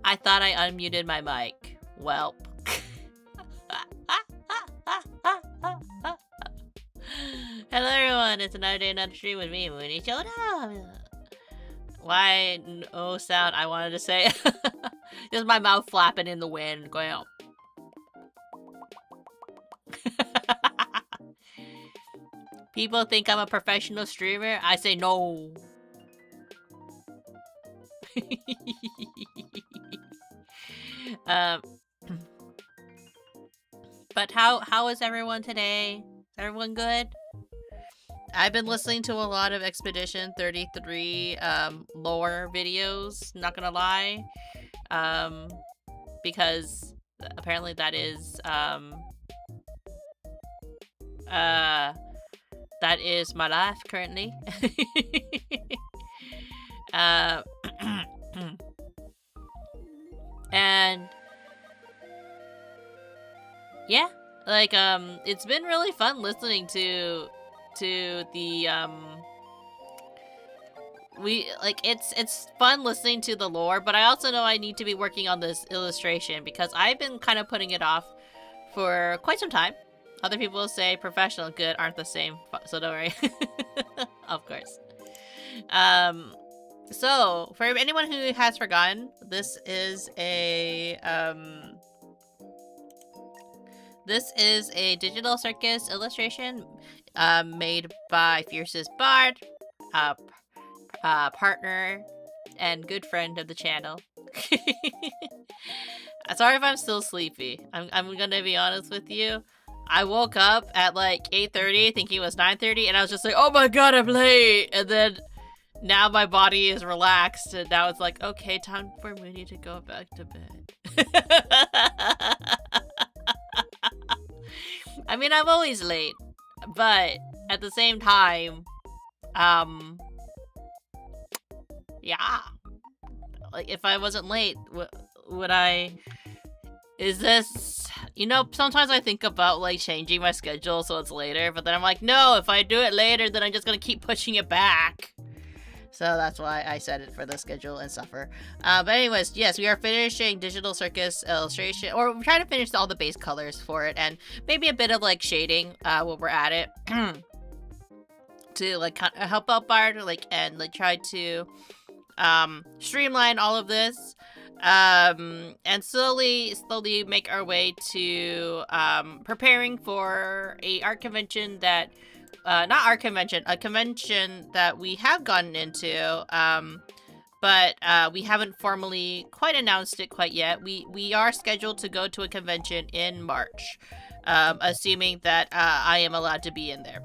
I thought I unmuted my mic. Welp. Hello everyone, it's another day, another stream with me, Munii Shoda. Why no sound? I wanted to say just my mouth flapping in the wind, going out. People think I'm a professional streamer. I say no. But how is everyone today? Is everyone good? I've been listening to a lot of Expedition 33 lore videos, not gonna lie. Because apparently that is my life currently. And yeah, like it's been really fun listening to the it's fun listening to the lore, but I also know I need to be working on this illustration because I've been kind of putting it off for quite some time. Other people say professional and good aren't the same, so don't worry. Of course. So for anyone who has forgotten, this is a digital circus illustration made by Fiercest Bard, partner and good friend of the channel. Sorry if I'm still sleepy. I'm gonna be honest with you. I woke up at like 8:30 thinking it was 9:30 and I was just like, oh my god, I'm late! And then now my body is relaxed and now it's like, okay, time for Munii to go back to bed. I mean, I'm always late, but at the same time, yeah. Like, if I wasn't late, would I... Is this... You know, sometimes I think about, like, changing my schedule so it's later, but then I'm like, no, if I do it later, then I'm just gonna keep pushing it back. So that's why I set it for the schedule and suffer. But anyways, yes, we are finishing Digital Circus illustration, or we're trying to finish all the base colors for it, and maybe a bit of, like, shading while we're at it. To, like, help out Bard, like, and, like, try to... streamline all of this, and slowly make our way to preparing for a art convention that a convention that we have gotten into, but we haven't formally quite announced it quite yet. We are scheduled to go to a convention in March, assuming that I am allowed to be in there.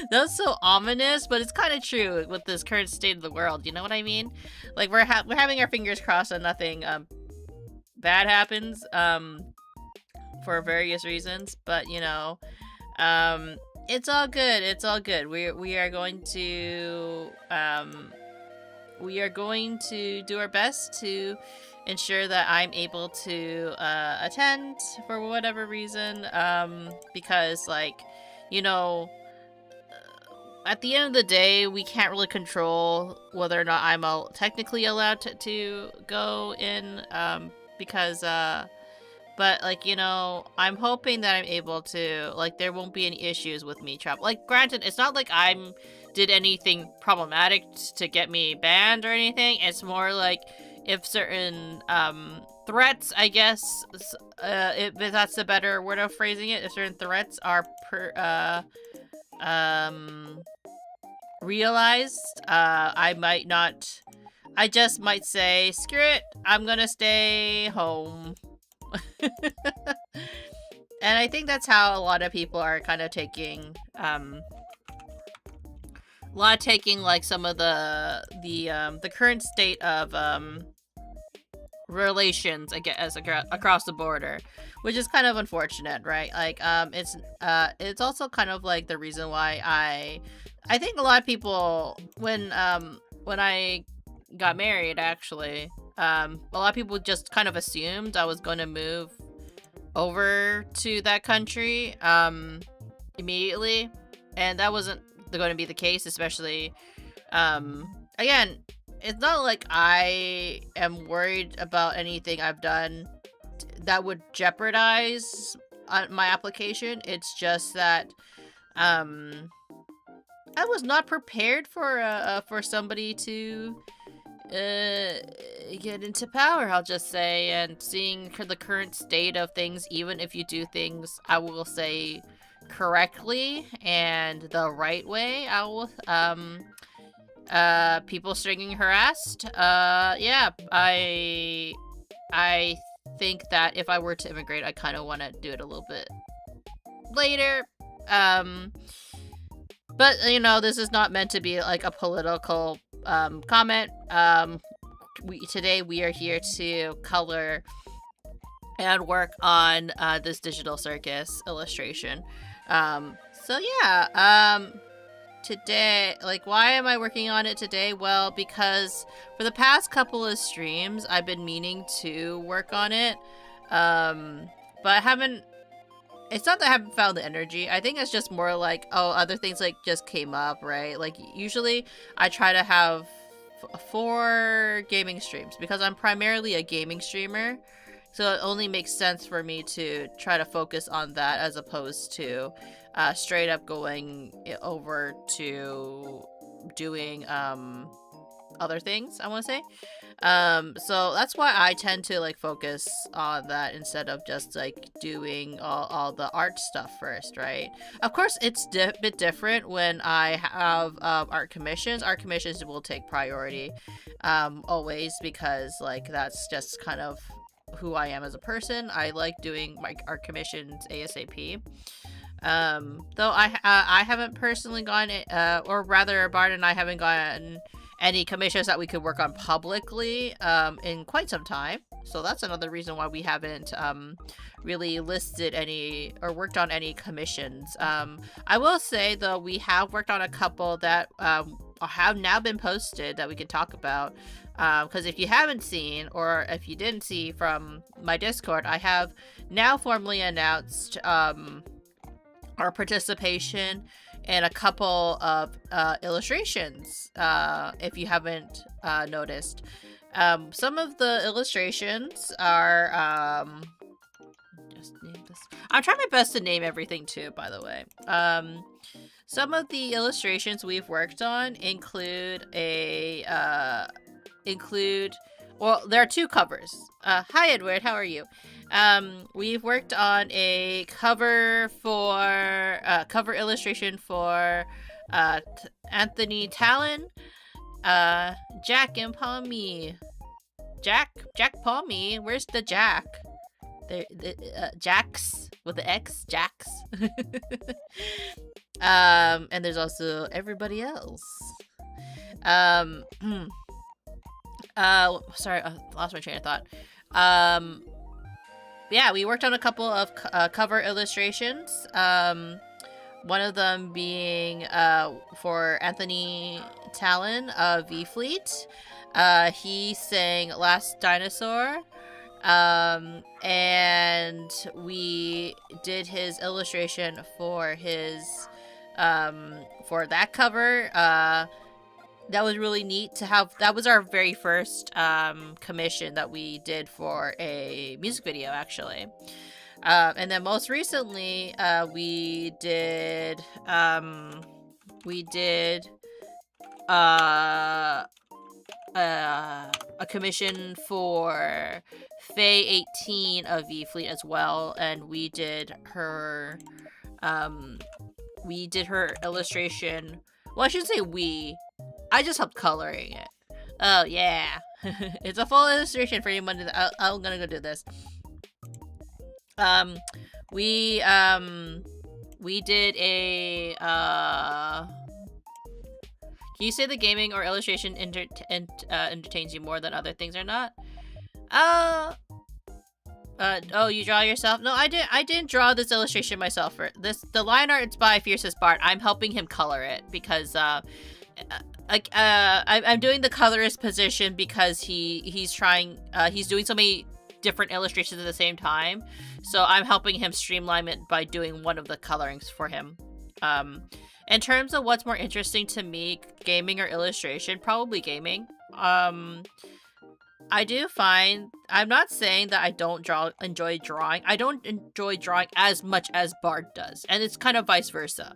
That's so ominous, but it's kind of true with this current state of the world. You know what I mean? Like we're having our fingers crossed that nothing bad happens for various reasons. But you know, it's all good. It's all good. We are going to do our best to ensure that I'm able to attend for whatever reason. Because like, you know. At the end of the day, we can't really control whether or not I'm technically allowed to go in, because, but, like, you know, I'm hoping that I'm able to, like, there won't be any issues with me travel. Like, granted, it's not like I did anything problematic to get me banned or anything. It's more like if certain, threats, I guess, if that's a better word of phrasing it, if certain threats are realized, I just might say, screw it, I'm gonna stay home. And I think that's how a lot of people are kind of taking, like some of the current state of, relations, I guess, across the border, which is kind of unfortunate, right? Like, it's also kind of like the reason why I think a lot of people, when I got married, actually, a lot of people just kind of assumed I was going to move over to that country, immediately, and that wasn't going to be the case, especially, again, it's not like I am worried about anything I've done that would jeopardize my application. It's just that, I was not prepared for somebody to get into power, I'll just say, and seeing the current state of things, even if you do things, I will say, correctly and the right way, I will, people stringing harassed, yeah, I think that if I were to immigrate, I kind of want to do it a little bit later, But you know, this is not meant to be like a political comment. Today we are here to color and work on this digital circus illustration. So yeah, today, like, why am I working on it today? Well, because for the past couple of streams, I've been meaning to work on it, but I haven't. It's not that I haven't found the energy. I think it's just more like, oh, other things like just came up, right? Like usually I try to have 4 gaming streams because I'm primarily a gaming streamer. So it only makes sense for me to try to focus on that as opposed to straight up going over to doing other things, I want to say. So that's why I tend to like focus on that instead of just like doing all the art stuff first, right? Of course, it's a bit different when I have art commissions. Art commissions will take priority always because like that's just kind of who I am as a person. I like doing my art commissions ASAP. Though I haven't personally gotten or rather Bart and I haven't gotten any commissions that we could work on publicly in quite some time. So that's another reason why we haven't really listed any or worked on any commissions. I will say though, we have worked on a couple that have now been posted that we can talk about. Because if you haven't seen, or if you didn't see from my Discord, I have now formally announced our participation in a couple of illustrations, if you haven't noticed. Some of the illustrations are... just name this. I'm trying my best to name everything too, by the way. Some of the illustrations we've worked on include well, there are 2 covers. Hi Edward, how are you? We've worked on a cover for cover illustration for Anthony Talon, Jack and Palmy. Jack Palmy, where's the Jack? The Jax with the X, Jax. And there's also everybody else. Sorry, I lost my train of thought. Yeah, we worked on a couple of cover illustrations. One of them being for Anthony Talon of V-Fleet. He sang Last Dinosaur. And we did his illustration for his for that cover. That was really neat to have. That was our very first commission that we did for a music video, actually. And then most recently, we did a commission for Faye 18 of V-Fleet as well, and we did her illustration. Well, I shouldn't say we. I just helped coloring it. Oh, yeah. It's a full illustration for anyone. I'm gonna go do this. We did a, can you say the gaming or illustration entertains you more than other things or not? Oh, you draw yourself? No, I didn't draw this illustration myself. The line art is by Fiercest Bart. I'm helping him color it because, I'm doing the colorist position because he's doing so many different illustrations at the same time, so I'm helping him streamline it by doing one of the colorings for him. In terms of what's more interesting to me, gaming or illustration, probably gaming. I do find, I'm not saying that I don't enjoy drawing. I don't enjoy drawing as much as Bard does, and it's kind of vice versa.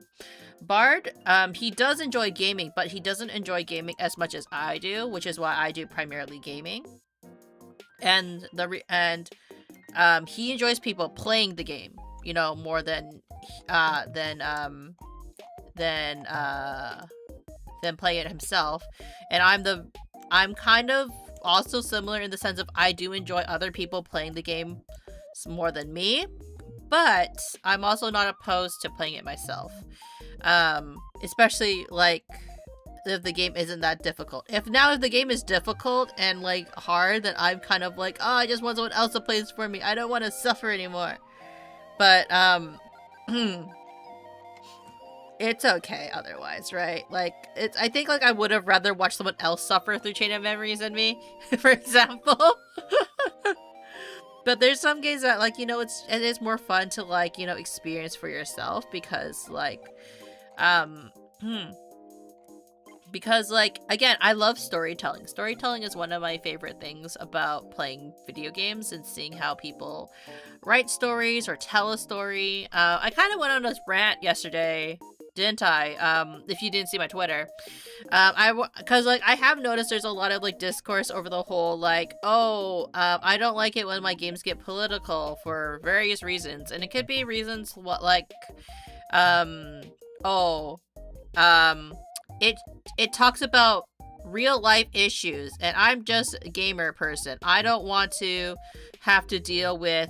Bard, he does enjoy gaming, but he doesn't enjoy gaming as much as I do, which is why I do primarily gaming. And he enjoys people playing the game, you know, more than playing it himself. And I'm kind of also similar in the sense of I do enjoy other people playing the game more than me, But I'm also not opposed to playing it myself. Especially, like, if the game isn't that difficult. If the game is difficult and, like, hard, then I'm kind of like, oh, I just want someone else to play this for me. I don't want to suffer anymore. But, it's okay otherwise, right? Like, I think, like, I would have rather watched someone else suffer through Chain of Memories than me, for example. But there's some games that, like, you know, it is more fun to, like, you know, experience for yourself because, like, because, like, again, I love storytelling. Storytelling is one of my favorite things about playing video games and seeing how people write stories or tell a story. I kind of went on this rant yesterday, didn't I? If you didn't see my Twitter. Because, like, I have noticed there's a lot of, like, discourse over the whole, like, I don't like it when my games get political for various reasons. And it could be reasons, it talks about real life issues, and I'm just a gamer person. I don't want to have to deal with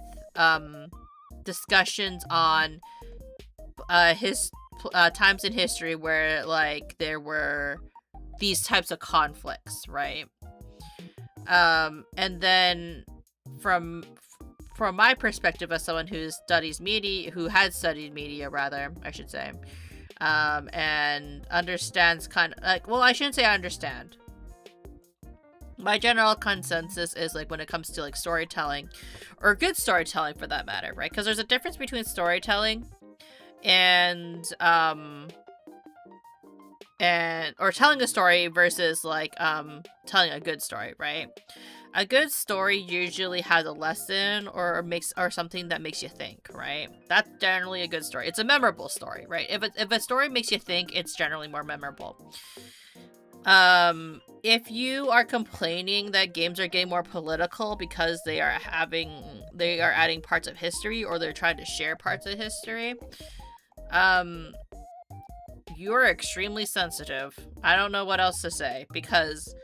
discussions on times in history where, like, there were these types of conflicts, right? And then from my perspective as someone who has studied media, rather, I should say, and understands kind of, like, well, I shouldn't say I understand. My general consensus is, like, when it comes to, like, storytelling, or good storytelling for that matter, right? Because there's a difference between storytelling and or telling a story versus, like, telling a good story, right? A good story usually has a lesson or something that makes you think, right? That's generally a good story. It's a memorable story, right? If a story makes you think, it's generally more memorable. If you are complaining that games are getting more political because they are adding parts of history, or they're trying to share parts of history, you're extremely sensitive. I don't know what else to say, because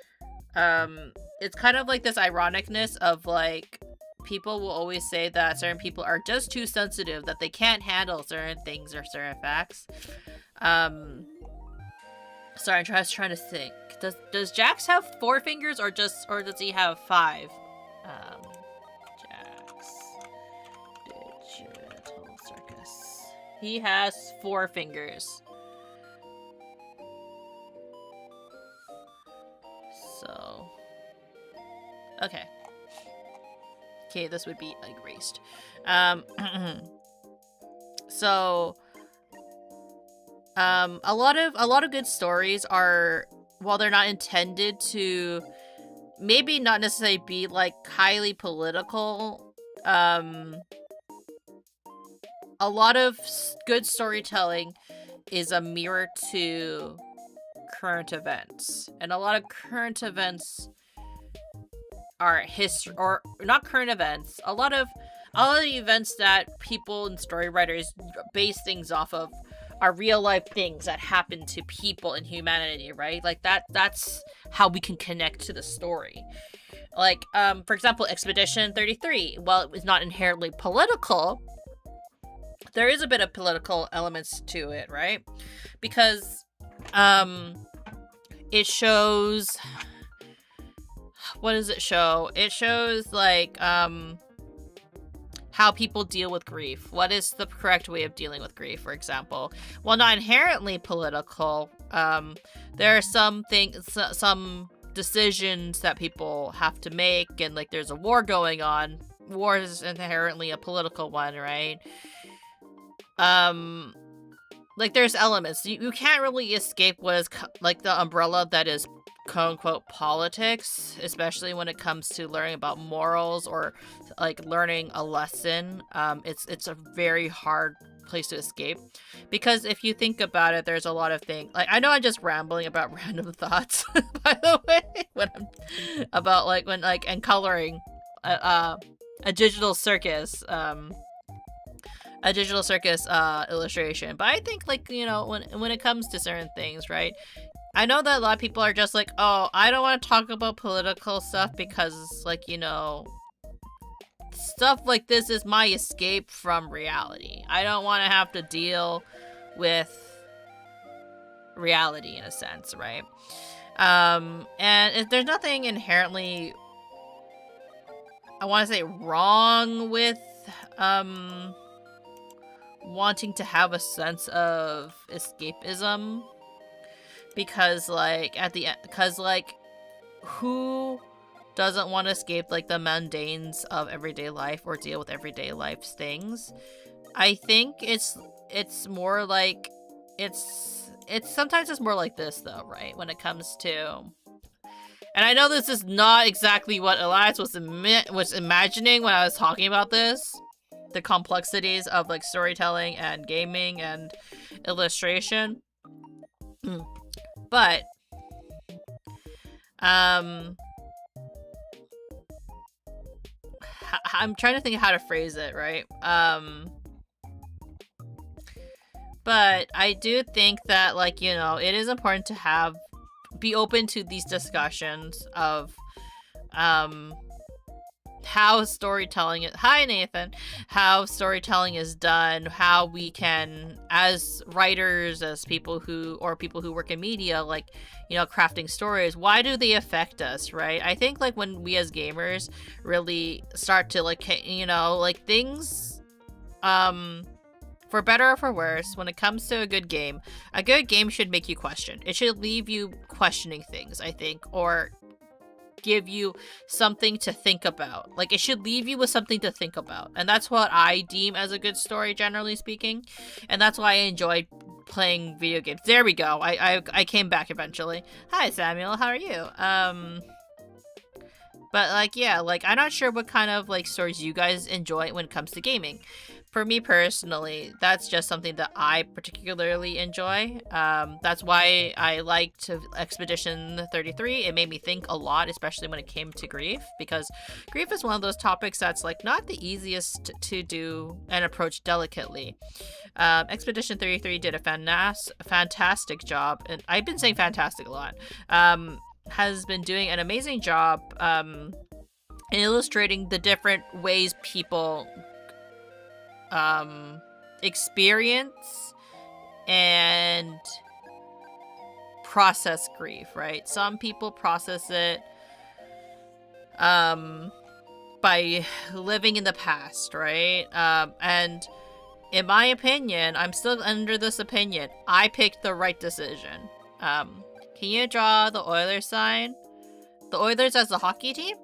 it's kind of like this ironicness of, like, people will always say that certain people are just too sensitive, that they can't handle certain things or certain facts. Sorry, I'm just trying to think. Does Jax have 4 fingers, or does he have 5? Jax Digital Circus. He has 4 fingers. So, okay, this would be erased. So, a lot of good stories are, while they're not intended to, maybe not necessarily be, like, highly political, a lot of good storytelling is a mirror to current events, and a lot of current events are history, or not current events. A lot of the events that people and story writers base things off of are real life things that happen to people in humanity, right? Like, that's how we can connect to the story. Like, for example, Expedition 33. While it was not inherently political, there is a bit of political elements to it, right? Because it shows, what does it show? It shows, like, how people deal with grief. What is the correct way of dealing with grief, for example? While not inherently political, there are some decisions that people have to make, and, like, there's a war going on. War is inherently a political one, right? Like, there's elements. You can't really escape what is, like, the umbrella that is quote-unquote politics, especially when it comes to learning about morals or, like, learning a lesson. It's a very hard place to escape, because if you think about it, there's a lot of things. Like, I know I'm just rambling about random thoughts, by the way, when I'm about, like, when, like, and coloring a digital circus, illustration. But I think, like, you know, when it comes to certain things, right? I know that a lot of people are just like, oh, I don't want to talk about political stuff because, like, you know, stuff like this is my escape from reality. I don't want to have to deal with reality in a sense, right? And there's nothing inherently, I want to say, wrong with wanting to have a sense of escapism, because like who doesn't want to escape like the mundanes of everyday life or deal with everyday life's things? I think it's more like it's sometimes it's more like this though, right? When it comes to, and I know this is not exactly what Elias was imagining when I was talking about this, the complexities of like storytelling and gaming and illustration. But I'm trying to think of how to phrase it, right? But I do think that, like, you know, it is important to be open to these discussions of how storytelling is— hi Nathan, how storytelling is done, how we can, as writers, as people who work in media, like, you know, crafting stories, why do they affect us, right? I think like when we as gamers really start to like, you know, like things, for better or for worse, when it comes to a good game should make you question. It should leave you questioning things, I think, or give you something to think about. Like, it should leave you with something to think about. And that's what I deem as a good story, generally speaking. And that's why I enjoy playing video games. There we go. I came back eventually. Hi, Samuel. How are you? But, like, yeah, like, I'm not sure what kind of, like, stories you guys enjoy when it comes to gaming. For me personally, that's just something that I particularly enjoy. That's why I liked Expedition 33. It made me think a lot, especially when it came to grief, because grief is one of those topics that's like not the easiest to do and approach delicately. Expedition 33 did a fantastic job, and I've been saying fantastic a lot. Has been doing an amazing job in illustrating the different ways people experience and process grief, right? Some people process it by living in the past, right? And in my opinion, I'm still under this opinion, I picked the right decision. Can you draw the Oilers sign? The Oilers as the hockey team?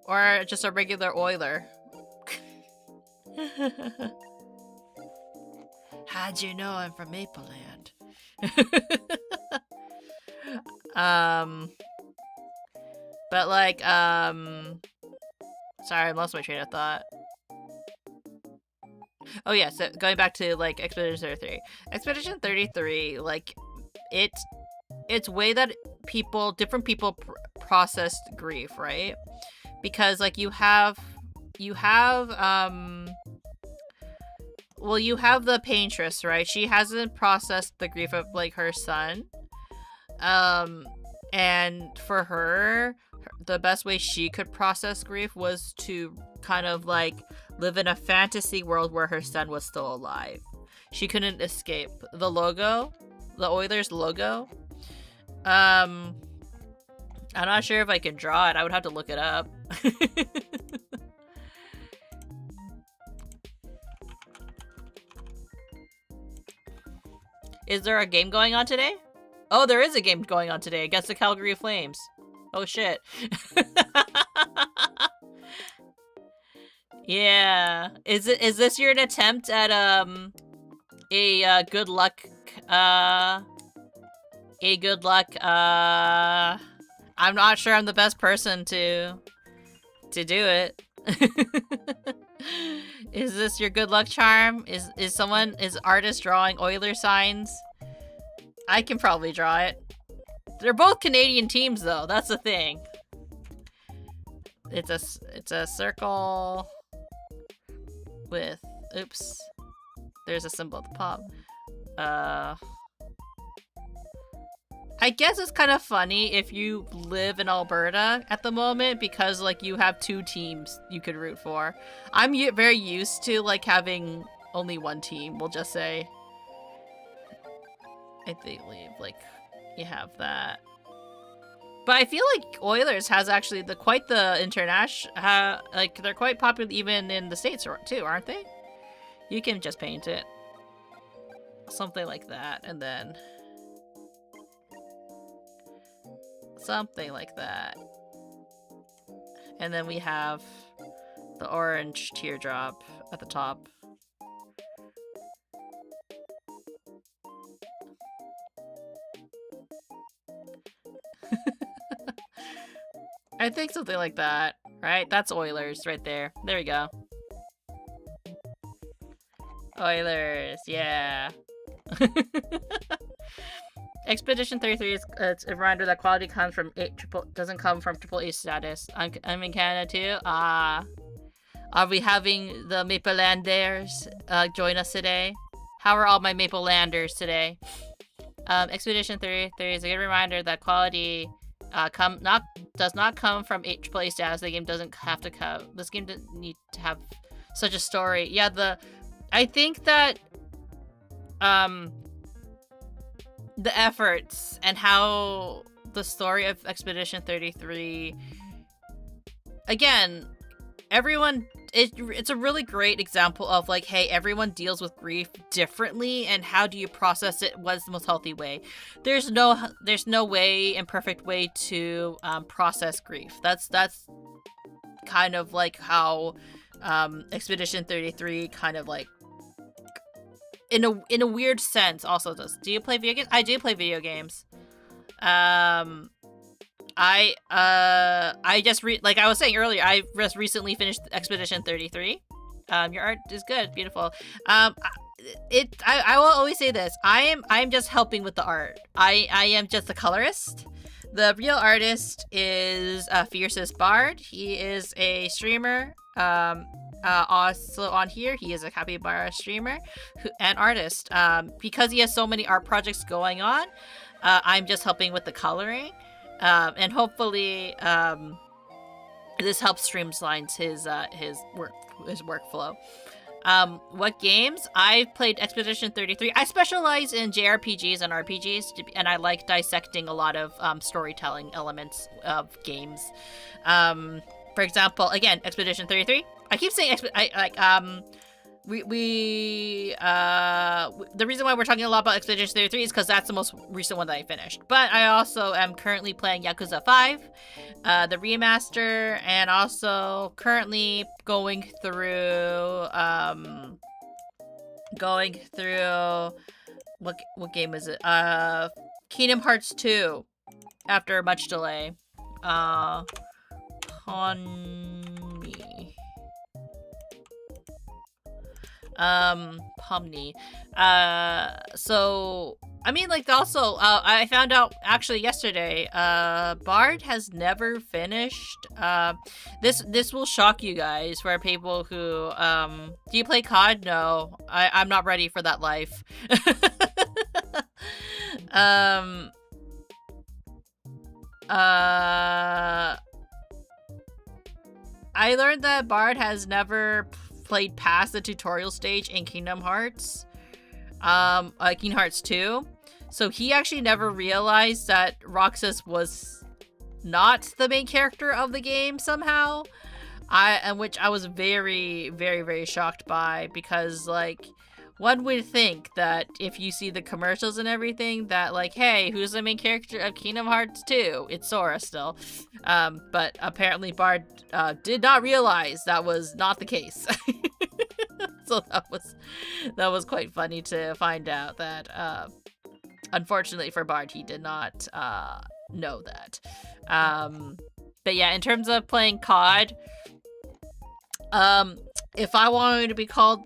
Or just a regular Oiler? How'd you know I'm from Maple Land? But like, sorry, I lost my train of thought. Oh yeah, so going back to like Expedition 33. Expedition 33, like, it's way that different people processed grief, right? Because like you have the paintress, right? She hasn't processed the grief of like her son. And for her, the best way she could process grief was to kind of like live in a fantasy world where her son was still alive. She couldn't escape the logo, the Oilers logo. I'm not sure if I can draw it. I would have to look it up. Is there a game going on today? Oh, there is a game going on today against the Calgary Flames. Oh shit. Yeah. Is this your attempt at a good luck I'm not sure I'm the best person to do it. Is this your good luck charm? Is artist drawing Oiler signs? I can probably draw it. They're both Canadian teams though, that's the thing. It's a circle with, oops, there's a symbol at the top. I guess it's kind of funny if you live in Alberta at the moment because like you have 2 teams you could root for. I'm very used to like having only 1 team. We'll just say. I think like you have that. But I feel like Oilers has actually quite the international, like they're quite popular even in the States too, aren't they? You can just paint it. Something like that, and then something like that. And then we have the orange teardrop at the top. I think something like that, right? That's Oilers right there. There we go. Oilers, yeah. Expedition 33 is it's a reminder that quality comes from doesn't come from AAA status. I'm in Canada too. Are we having the Maple Landers join us today? How are all my Maple Landers today? Expedition 33 is a good reminder that quality does not come from AAA status. The game doesn't have to come. This game doesn't need to have such a story. Yeah, I think that the efforts and how the story of Expedition 33, again, everyone, it's a really great example of like, hey, everyone deals with grief differently, and how do you process it? What's the most healthy way? There's no way and perfect way to process grief. That's kind of like how Expedition 33 kind of like in a weird sense also does. Do you play video games? I do play video games. I just like I was saying earlier, I just recently finished Expedition 33. Your art is good, beautiful. I will always say this. I'm just helping with the art. I am just a colorist. The real artist is Fiercest Bard. He is a streamer. Also on here, he is a capybara streamer and artist. Because he has so many art projects going on, I'm just helping with the coloring. And hopefully, this helps streamline his workflow. What games? I've played Expedition 33. I specialize in JRPGs and RPGs, and I like dissecting a lot of storytelling elements of games. For example, again, Expedition 33. I keep saying the reason why we're talking a lot about Expedition 33 is because that's the most recent one that I finished. But I also am currently playing Yakuza 5, the remaster, and also currently going through what game is it? Kingdom Hearts 2 after much delay. Pomni. So I mean, like, also I found out actually yesterday Bard has never finished this will shock you guys for people who do you play COD? No, I'm not ready for that life. I learned that Bard has never played past the tutorial stage in Kingdom Hearts. Kingdom Hearts 2. So he actually never realized that Roxas was not the main character of the game somehow. Which I was very, very, very shocked by, because like one would think that if you see the commercials and everything that like, hey, who's the main character of Kingdom Hearts 2? It's Sora still. But apparently Bard did not realize that was not the case. So that was quite funny to find out that unfortunately for Bard, he did not know that. But yeah, in terms of playing COD, if I wanted to be called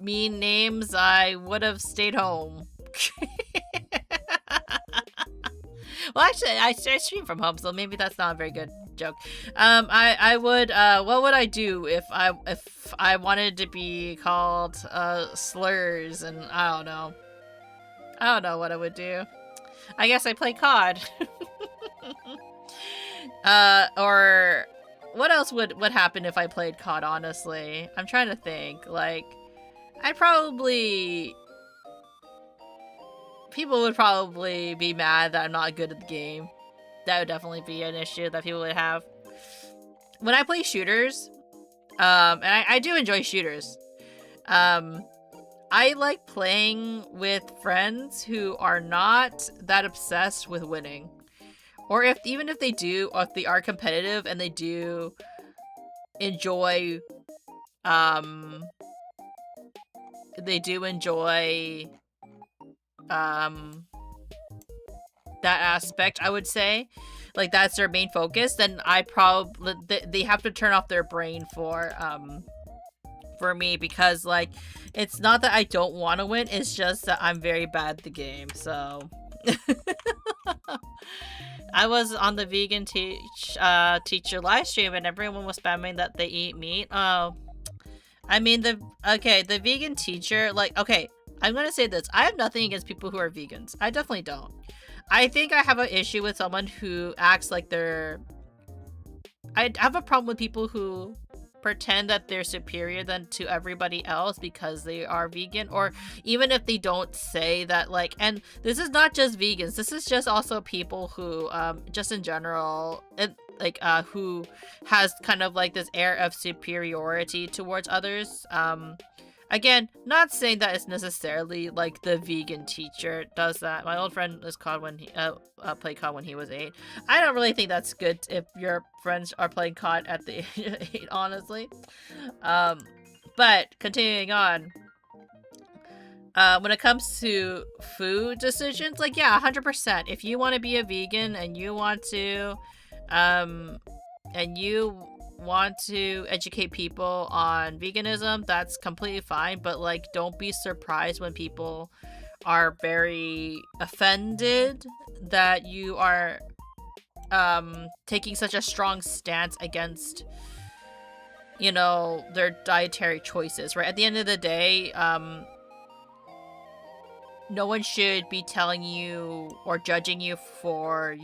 mean names, I would have stayed home. Well, actually, I stream from home, so maybe that's not a very good joke. I would, what would I do if I wanted to be called slurs, and I don't know what I would do. I guess I play COD. Or what else would happen if I played COD, honestly? I'm trying to think. Like, people would probably be mad that I'm not good at the game. That would definitely be an issue that people would have. When I play shooters, and I do enjoy shooters, I like playing with friends who are not that obsessed with winning. Or even if they do, or if they are competitive and they do enjoy, that aspect, I would say. Like, that's their main focus, then they have to turn off their brain for me, because, like, it's not that I don't want to win, it's just that I'm very bad at the game, so... I was on the vegan teacher live stream and everyone was spamming that they eat meat. Oh, I mean, the vegan teacher, like, okay, I'm gonna say this. I have nothing against people who are vegans. I definitely don't. I think I have an issue with someone who acts like I have a problem with people who pretend that they're superior to everybody else because they are vegan, or even if they don't say that, like, and this is not just vegans, this is just also people who just in general, who has kind of like this air of superiority towards others. Again, not saying that it's necessarily like the vegan teacher does that. My old friend is COD when he played COD when he was 8. I don't really think that's good if your friends are playing COD at the age of 8, honestly. But continuing on, when it comes to food decisions, like, yeah, 100%. If you want to be a vegan and you want to educate people on veganism, that's completely fine, but, like, don't be surprised when people are very offended that you are taking such a strong stance against, you know, their dietary choices, right? At the end of the day, no one should be telling you or judging you for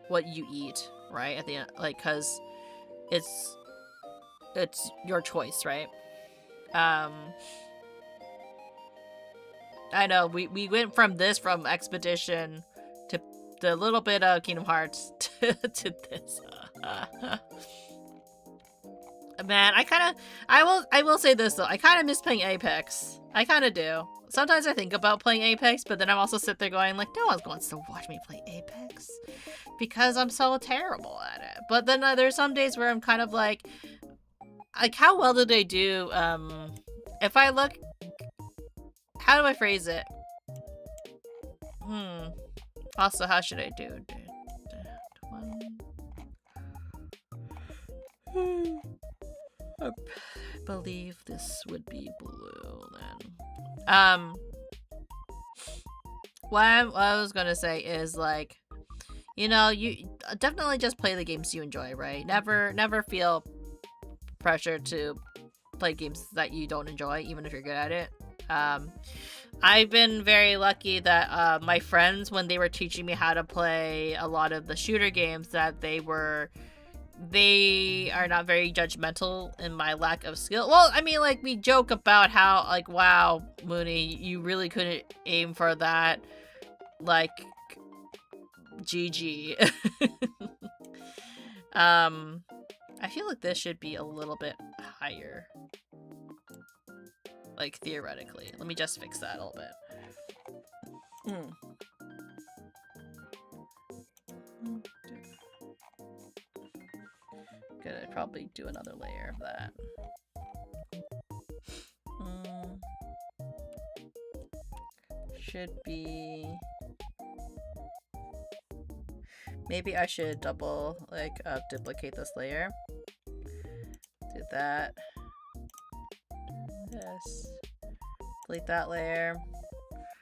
what you eat, right? At the end, like, because it's your choice, right? I know we went from Expedition to the little bit of Kingdom Hearts to this. Man, I will say this though, I kind of miss playing Apex. I kind of do. Sometimes I think about playing Apex, but then I'm also sit there going, like, no one's going to watch me play Apex because I'm so terrible at it. But then there's some days where I'm kind of like, how well did they do? If I look, how do I phrase it? Also, how should I do? I believe this would be blue then. What I was gonna say is, like, you know, you definitely just play the games you enjoy, right? Never feel pressure to play games that you don't enjoy, even if you're good at it. I've been very lucky that my friends, when they were teaching me how to play a lot of the shooter games, that they are not very judgmental in my lack of skill. Well, I mean, like, we joke about how, like, wow, Munii, you really couldn't aim for that, like, GG. I feel like this should be a little bit higher, like, theoretically. Let me just fix that a little bit. Gonna probably do another layer of that. Should be... Maybe I should duplicate this layer. Do that. This. Delete that layer.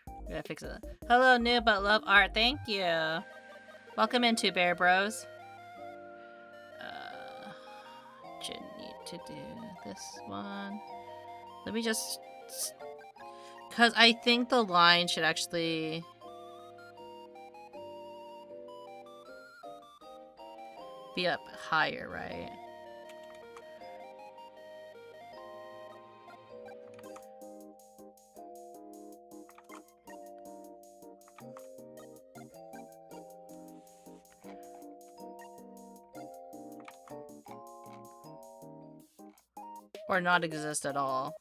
I'm gonna fix it. Hello, new but love art. Thank you. Welcome into Bear Bros. Should need to do this one. Let me just... Because I think the line should actually... be up higher, right? Or not exist at all.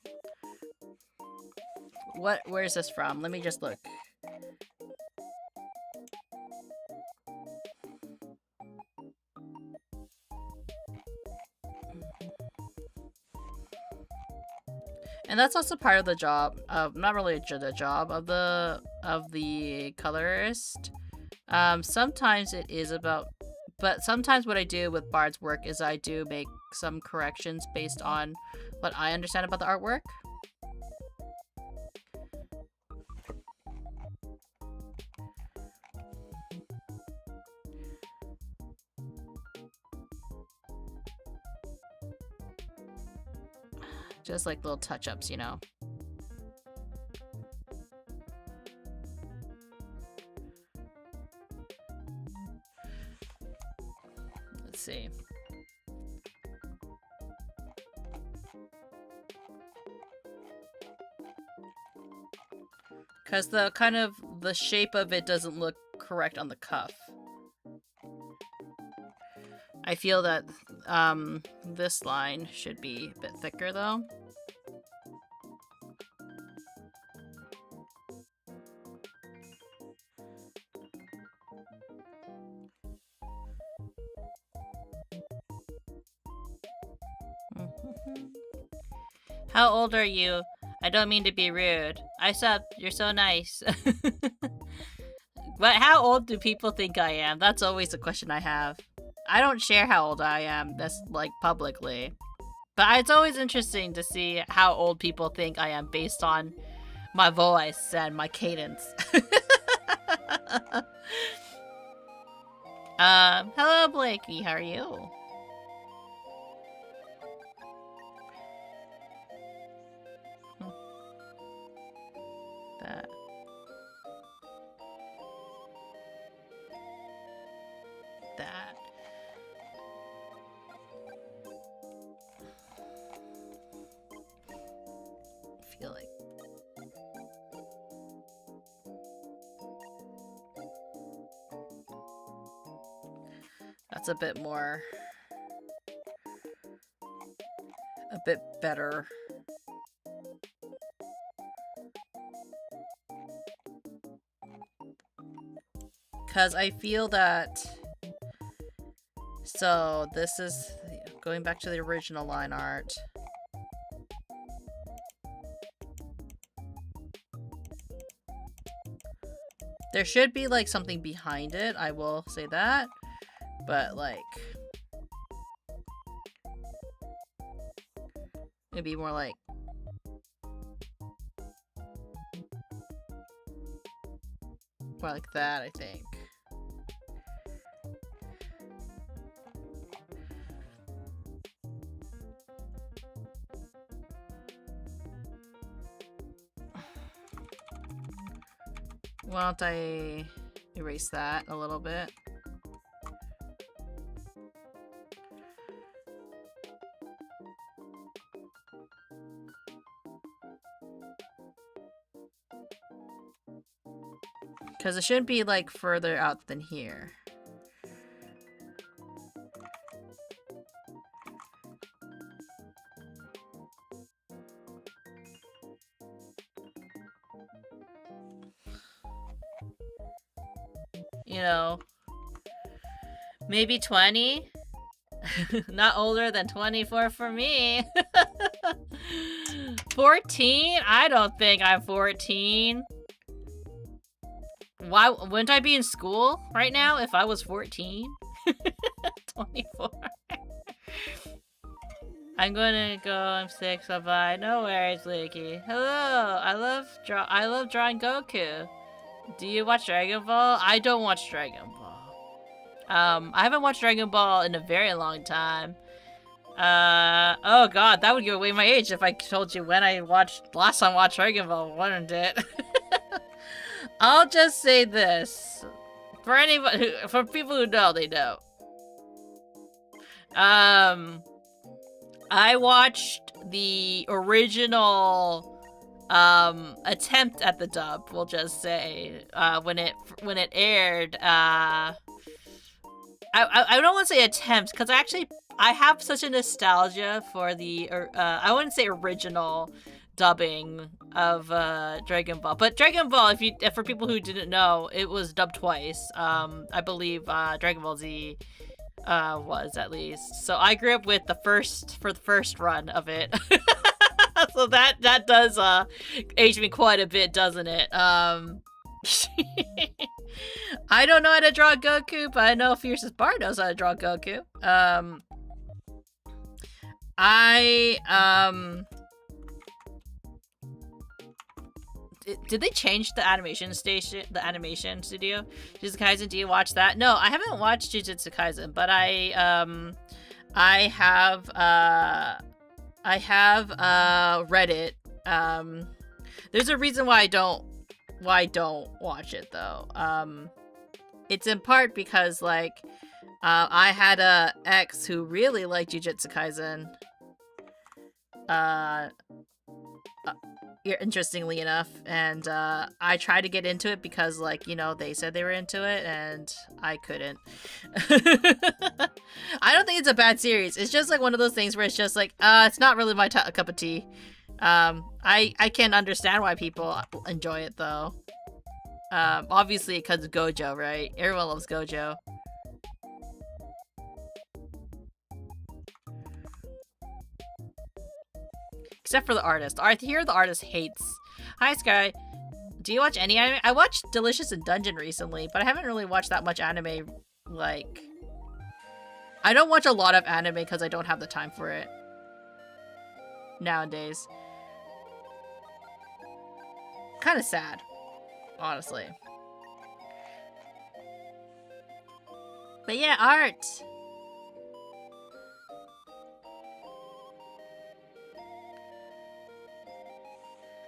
Where's this from? Let me just look. And that's also part of the job of, not really the job of the colorist. Sometimes it is about, but sometimes what I do with Bard's work is I do make some corrections based on what I understand about the artwork. Just like little touch-ups, you know. Let's see. Because the kind of the shape of it doesn't look correct on the cuff. I feel that this line should be a bit thicker though. How old are you? I don't mean to be rude. I sup, you're so nice. But how old do people think I am? That's always a question I have. I don't share how old I am, that's like publicly. But it's always interesting to see how old people think I am based on my voice and my cadence. Hello Blakey, how are you? That. That. I feel like that's a bit more, a bit better. Because I feel that, so this is going back to the original line art. There should be like something behind it, I will say that, but like it'd be more like that, I think. Why don't I erase that a little bit? Because it should be like further out than here. You know, maybe 20? Not older than 24 for me. 14? I don't think I'm 14. Why wouldn't I be in school right now if I was 14? 24. I'm gonna go, I'm sick, so bye. No worries, Leaky. Hello, I love drawing Goku. Do you watch Dragon Ball? I don't watch Dragon Ball. I haven't watched Dragon Ball in a very long time. Oh god, that would give away my age if I told you when I last time watched Dragon Ball, wouldn't it? I'll just say this. For anybody, for people who know, they know. I watched the original attempt at the dub, we'll just say, when it aired. I don't want to say attempt, because I have such a nostalgia for the I wouldn't say original dubbing of Dragon Ball, but Dragon Ball, for people who didn't know, it was dubbed twice. I believe Dragon Ball Z was, at least. So I grew up with the first run of it. So that does age me quite a bit, doesn't it? I don't know how to draw Goku, but I know Fierce's Bard knows how to draw Goku. Did they change the animation studio? Jujutsu Kaisen, do you watch that? No, I haven't watched Jujutsu Kaisen, but I have read it. There's a reason why I don't watch it though. It's in part because I had a ex who really liked Jujutsu Kaisen. Interestingly enough, and I tried to get into it because they said they were into it and I couldn't. I don't think it's a bad series. It's just one of those things where it's just it's not really my cup of tea. I can understand why people enjoy it though. Obviously because of Gojo, right? Everyone loves Gojo. Except for the artist. I hear the artist hates. Hi, Sky. Do you watch any anime? I watched Delicious in Dungeon recently, but I haven't really watched that much anime. I don't watch a lot of anime because I don't have the time for it nowadays. Kind of sad, honestly. But yeah, art.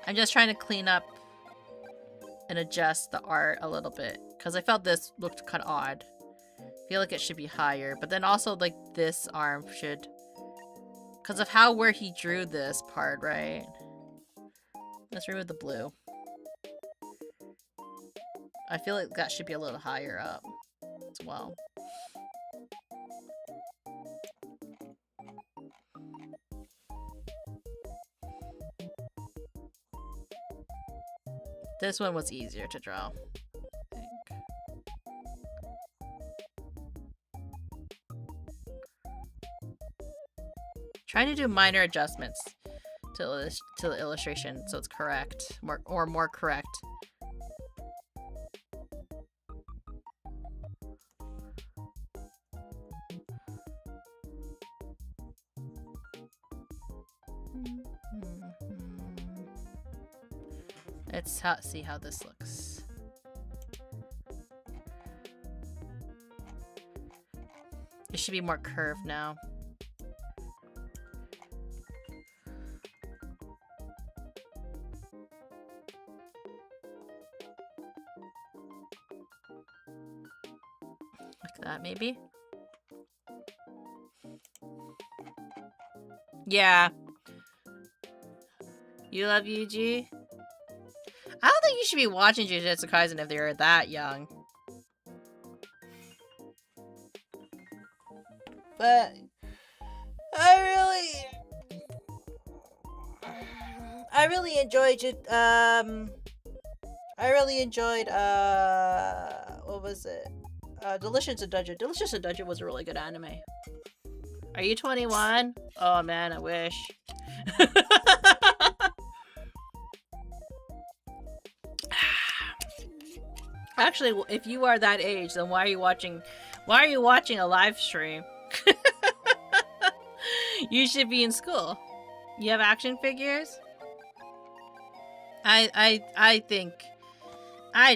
I'm just trying to clean up and adjust the art a little bit because I felt this looked kind of odd. I feel like it should be higher, but then also this arm should, because of where he drew this part, right? Let's remove the blue. I feel like that should be a little higher up as well. This one was easier to draw, I think. Trying to do minor adjustments to the illustration so it's correct, more correct. Let's see how this looks. It should be more curved now. Like that, maybe? Yeah. You love Yuji? I don't think you should be watching Jujutsu Kaisen if you're that young. But I really enjoyed what was it? Delicious in Dungeon. Delicious in Dungeon was a really good anime. Are you 21? Oh man, I wish. Actually, if you are that age, then why are you watching a live stream? You should be in school. You have action figures? I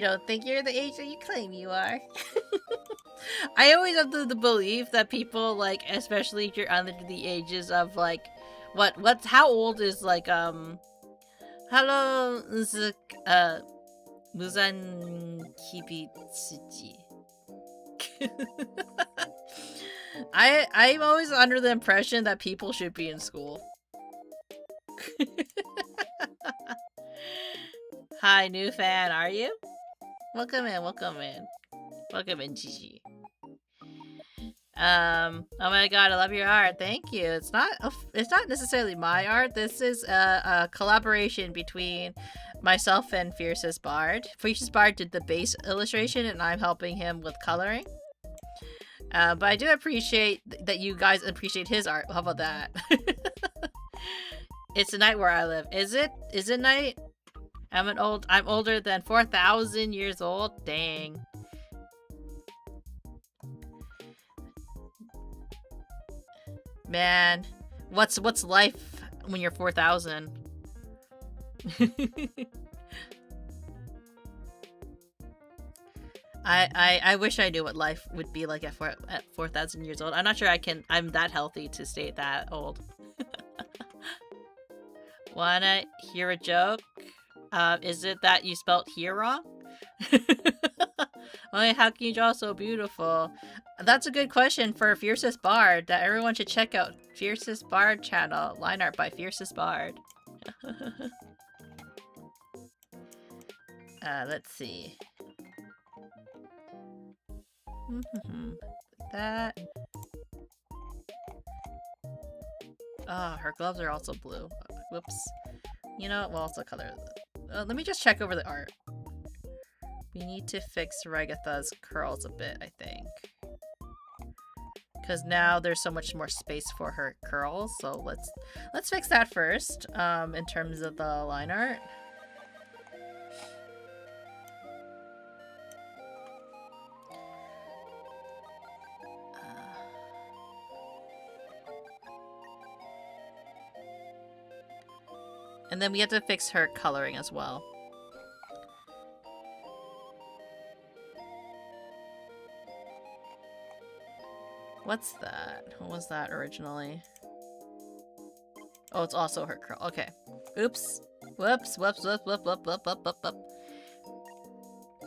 don't think you're the age that you claim you are. I always have the belief that people, like, especially if you're under the ages of, like, how old is, like, hello, Muzan Kibitsuji. I'm always under the impression that people should be in school. Hi, new fan, are you? Welcome in, welcome in. Welcome in, Gigi. Oh my god, I love your art. Thank you. It's not necessarily my art. This is a collaboration between myself and Fiercest Bard. Fiercest Bard did the base illustration and I'm helping him with coloring. But I do appreciate that you guys appreciate his art. How about that? It's a night where I live. Is it? Is it night? I'm older than 4,000 years old. Dang. Man, what's life when you're 4,000? I wish I knew what life would be like at 4,000 years old. I'm not sure I'm that healthy to stay that old. Wanna hear a joke? Is it that you spelt here wrong? Oh, how can you draw so beautiful? That's a good question for Fiercest Bard. That everyone should check out Fiercest Bard channel. Line art by Fiercest Bard. Let's see. That. Oh, her gloves are also blue. Whoops. You know what? We'll also color. Let me just check over the art. We need to fix Ragatha's curls a bit, I think. Because now there's so much more space for her curls, so let's fix that first, in terms of the line art. And then we have to fix her coloring as well. What's that? What was that originally? Oh, it's also her curl. Okay. Oops. Whoops. Whoops. Whoop. Whoop. Whoop. Whoop. Whoop. Whoop. Whoop.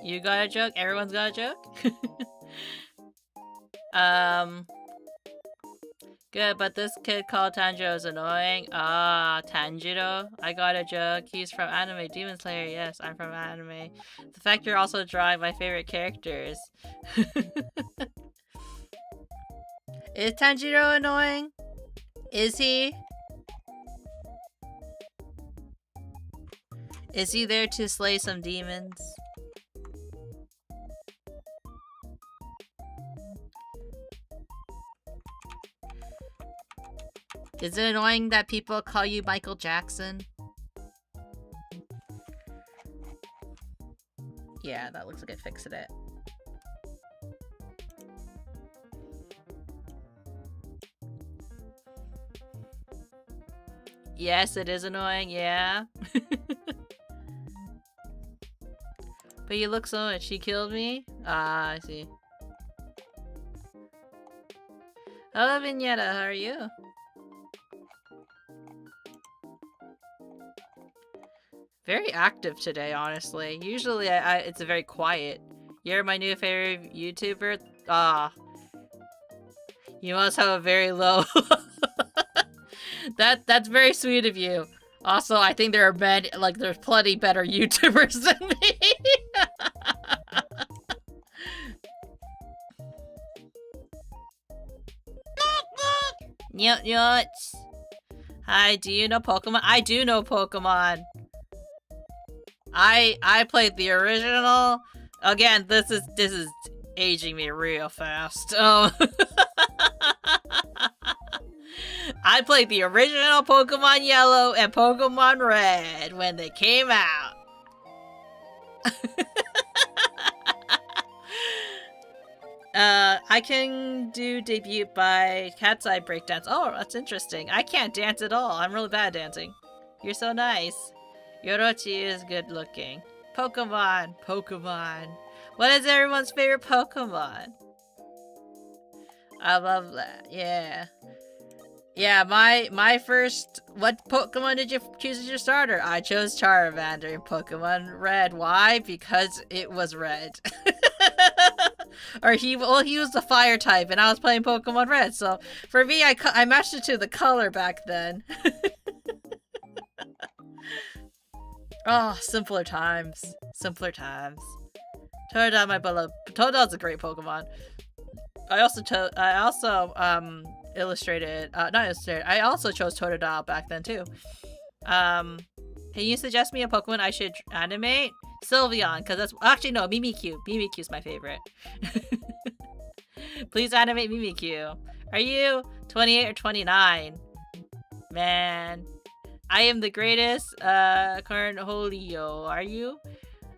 You got a joke? Everyone's got a joke? Good, but this kid called Tanjiro is annoying. Ah, Tanjiro. I got a joke. He's from anime. Demon Slayer. Yes, I'm from anime. The fact you're also drawing my favorite characters. Is Tanjiro annoying? Is he? Is he there to slay some demons? Is it annoying that people call you Michael Jackson? Yeah, that looks like I fixed it. Yes, it is annoying, yeah. But you look so much. She killed me? Ah, I see. Hello, Vignetta, how are you? Very active today, honestly. Usually, it's very quiet. You're my new favorite YouTuber? Ah. You must have a very low... That's very sweet of you. Also, I think there are there's plenty better YouTubers than me. Nyot. Hi, do you know Pokemon? I do know Pokemon. I played the original. Again, this is aging me real fast. I played the original Pokemon Yellow and Pokemon Red when they came out. I can do debut by Cat's Eye Breakdance. Oh, that's interesting. I can't dance at all. I'm really bad at dancing. You're so nice. Yorochi is good looking. Pokemon. What is everyone's favorite Pokemon? I love that. Yeah. Yeah, my first... What Pokemon did you choose as your starter? I chose Charmander in Pokemon Red. Why? Because it was red. Or he was the fire type, and I was playing Pokemon Red, so for me, I matched it to the color back then. Oh, simpler times. Simpler times. Totodile, my beloved. Totodile's a great Pokemon. I also illustrated, not illustrated, I also chose Totodile back then too. Can you suggest me a Pokemon I should animate? Sylveon, because that's... Actually, no, Mimikyu. Mimikyu's my favorite. Please animate Mimikyu. Are you 28 or 29? Man. I am the greatest, Cornholio. Are you?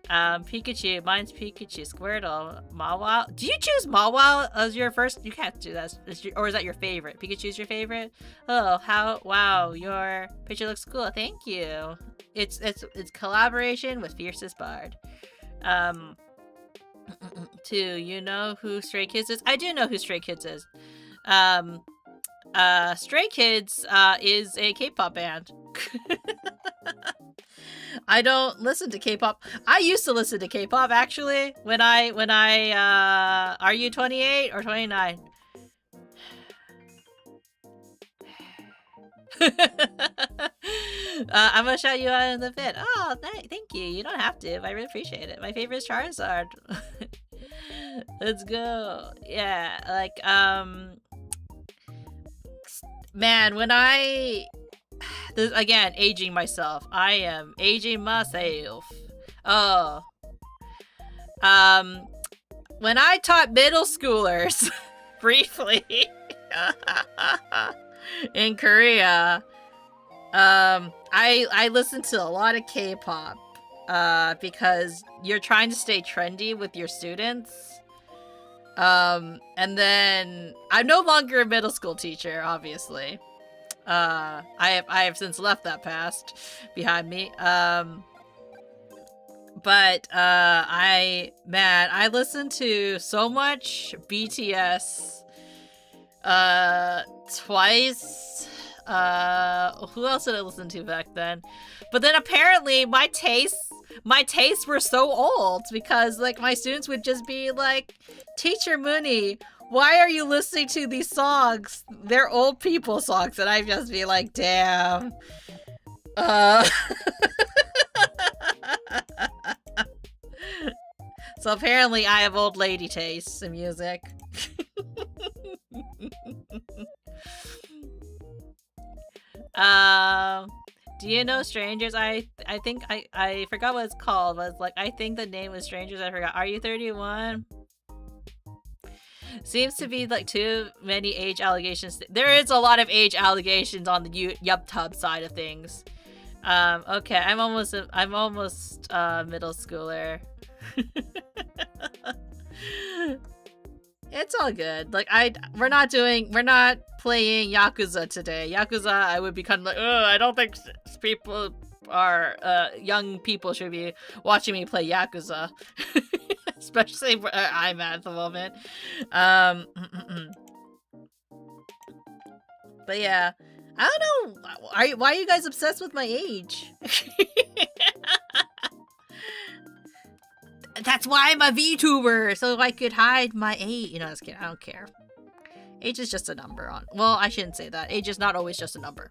Pikachu. Mine's Pikachu. Squirtle. Mawile. Do you choose Mawile as your first? You can't do that. Or is that your favorite? Pikachu's your favorite? Oh, how... Wow, your picture looks cool. Thank you. It's collaboration with Fiercest Bard. Two, you know who Stray Kids is? I do know who Stray Kids is. Stray Kids, is a K-pop band. I don't listen to K-pop. I used to listen to K-pop, actually, when I, are you 28 or 29? I'm gonna shout you out in the vid. Oh, thank you. You don't have to. I really appreciate it. My favorite is Charizard. Let's go. Yeah, like, man, when this, again, aging myself. I am aging myself. Oh. When I taught middle schoolers, briefly, in Korea, I listened to a lot of K-pop, because you're trying to stay trendy with your students. And then I'm no longer a middle school teacher, obviously. I have since left that past behind me. But I listened to so much BTS twice. Who else did I listen to back then? But then apparently my tastes were so old, because like my students would just be like, "Teacher Munii, why are you listening to these songs? They're old people songs." And I'd just be like, damn. So apparently I have old lady tastes in music. Do you know Strangers? I think I forgot what it's called, but it's like, I think the name was Strangers, I forgot. Are you 31? Seems to be like too many age allegations. There is a lot of age allegations on the YubTub side of things. Okay, I'm almost middle schooler. It's all good. Like, we're not playing Yakuza today. Yakuza, I would be kind of like, ugh, I don't think young people should be watching me play Yakuza. Especially where I'm at the moment. But yeah, I don't know. Why are you guys obsessed with my age? That's why I'm a VTuber, so I could hide my age. You know, I was kidding. I don't care. Age is just a number. Well, I shouldn't say that. Age is not always just a number.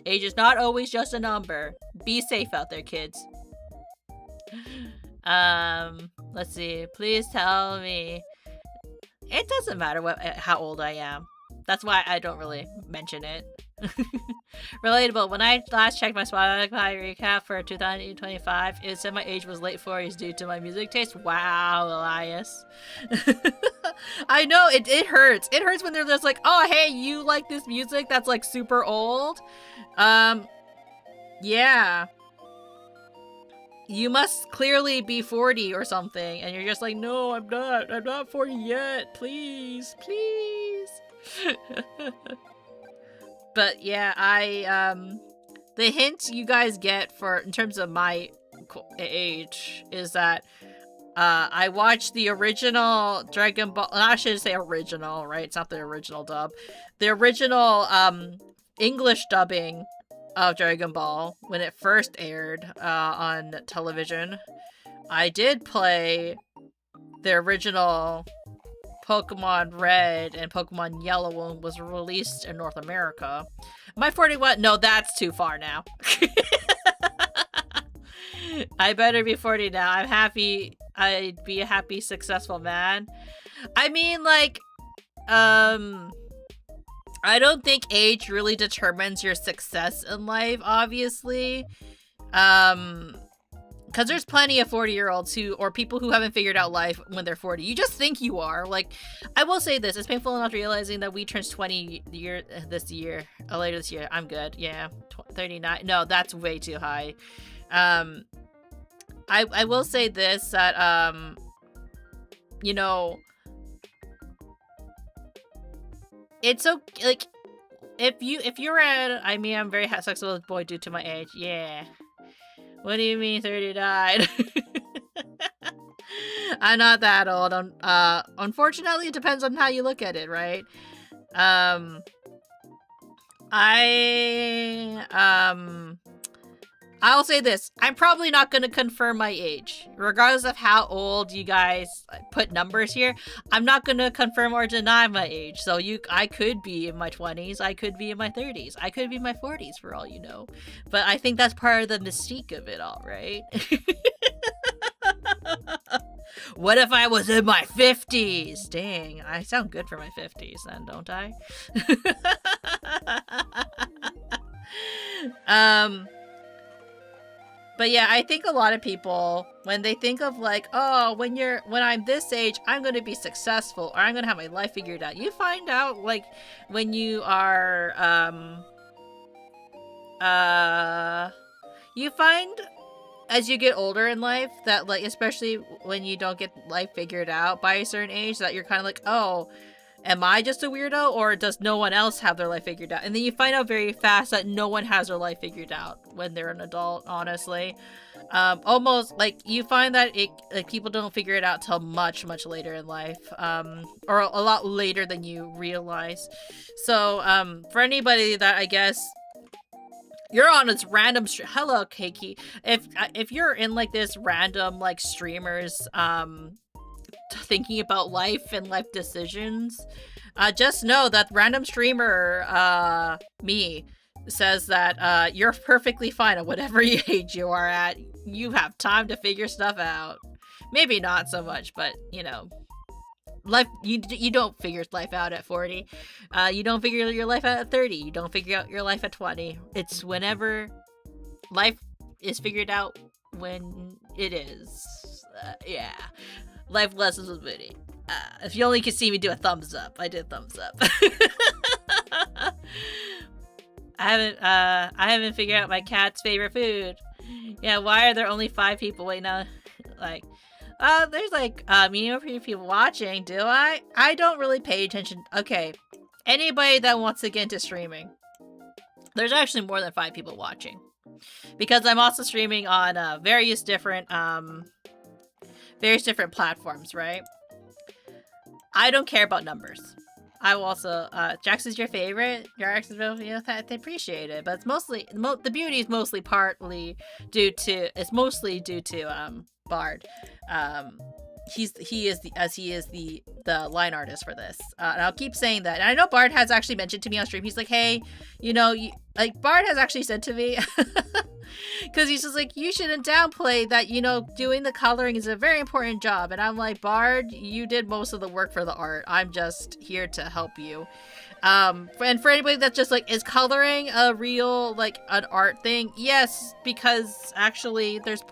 Age is not always just a number. Be safe out there, kids. Let's see. Please tell me. It doesn't matter how old I am. That's why I don't really mention it. Relatable. When I last checked my Spotify recap for 2025, it said my age was late 40s due to my music taste. Wow, Elias. I know, it hurts. It hurts when they're just like, oh, hey, you like this music that's like super old? Yeah. You must clearly be 40 or something, and you're just like, no, I'm not 40 yet. Please. But yeah, the hint you guys get in terms of my age is that I watched the original Dragon Ball. I should say original, right? It's not the original dub. The original English dubbing of Dragon Ball when it first aired on television. I did play the original Pokemon Red and Pokemon Yellow when it was released in North America. Am I 41? No, that's too far now. I better be 40 now. I'm happy. I'd be a happy, successful man. I mean, like, I don't think age really determines your success in life, obviously. Because there's plenty of 40-year-olds who, or people who haven't figured out life when they're 40. You just think you are. Like, I will say this. It's painful enough realizing that we turned 20 this year. Later this year. I'm good. Yeah. 39. No, that's way too high. I will say this, that, you know, it's okay, like, if you're at, I mean, I'm very sexual boy due to my age, yeah. What do you mean 39? I'm not that old. Unfortunately, it depends on how you look at it, right? I'll say this. I'm probably not going to confirm my age. Regardless of how old you guys put numbers here, I'm not going to confirm or deny my age. So I could be in my 20s. I could be in my 30s. I could be in my 40s for all you know. But I think that's part of the mystique of it all, right? What if I was in my 50s? Dang, I sound good for my 50s then, don't I? But yeah, I think a lot of people, when they think of like, oh, when I'm this age, I'm going to be successful or I'm going to have my life figured out. You find out like when you are, you find as you get older in life that like, especially when you don't get life figured out by a certain age, that you're kind of like, oh, am I just a weirdo or does no one else have their life figured out? And then you find out very fast that no one has their life figured out when they're an adult, honestly. Almost like you find that people don't figure it out till much, much later in life, or a lot later than you realize. So, for anybody that I guess you're on this random hello, Keiki. If you're in like this random like streamers, thinking about life and life decisions, just know that random streamer me says that you're perfectly fine at whatever age you are at. You have time to figure stuff out. Maybe not so much, but you know, life, you don't figure life out at 40. You don't figure your life out at 30. You don't figure out your life at 20. It's whenever life is figured out, when it is. Yeah. Life lessons with Munii. If you only could see me do a thumbs up, I did thumbs up. I haven't figured out my cat's favorite food. Yeah, why are there only 5 people? Wait, no, like, there's like few people watching. Do I? I don't really pay attention. Okay, anybody that wants to get into streaming, there's actually more than 5 people watching, because I'm also streaming on various different platforms, right? I don't care about numbers. I will also, Jax is your favorite? Your ex is really, I appreciate it, but it's mostly, the beauty is mostly due to Bard. He is the line artist for this. And I'll keep saying that. And I know Bard has actually mentioned to me on stream, he's like, hey, Bard has actually said to me, because he's just like, you shouldn't downplay that, doing the coloring is a very important job. And I'm like, Bard, you did most of the work for the art. I'm just here to help you. And for anybody that's just like, is coloring a real, like, an art thing? Yes, because actually there's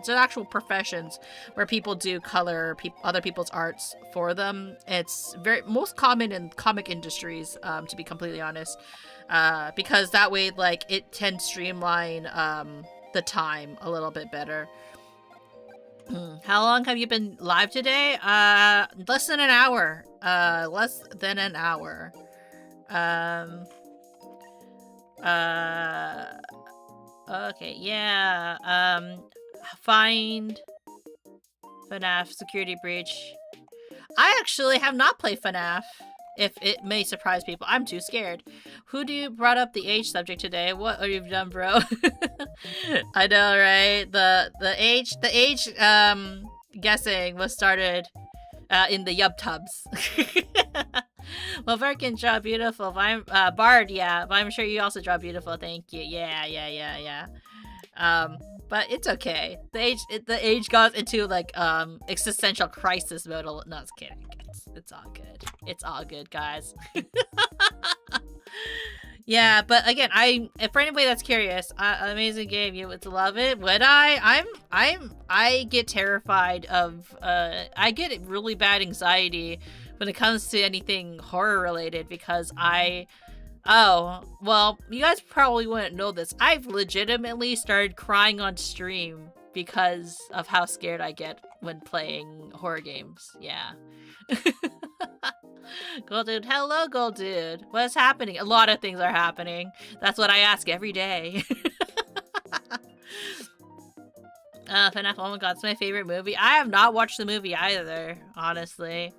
actual professions where people do color other people's arts for them. It's most common in comic industries, to be completely honest. Because that way, like, it can streamline the time a little bit better. How long have you been live today? Less than an hour. Okay, yeah. Find FNAF security breach. I actually have not played FNAF. If it may surprise people, I'm too scared. Who do you brought up the age subject today? What are you done, bro? I know, right? The age guessing was started in the Yub Tubs. Well, Bart can draw beautiful. But I'm Bard, yeah. But I'm sure you also draw beautiful. Thank you. Yeah. But it's okay. The age goes into like existential crisis mode. No, I was kidding. It's all good. It's all good, guys. Yeah, but again, for anybody that's curious, amazing game. You would love it. Would I? I get terrified of. I get really bad anxiety when it comes to anything horror related because Oh, well, you guys probably wouldn't know this. I've legitimately started crying on stream because of how scared I get when playing horror games. Yeah. Gold Dude, hello, Gold Dude. What's happening? A lot of things are happening. That's what I ask every day. FNAF, oh my god, it's my favorite movie. I have not watched the movie either, honestly.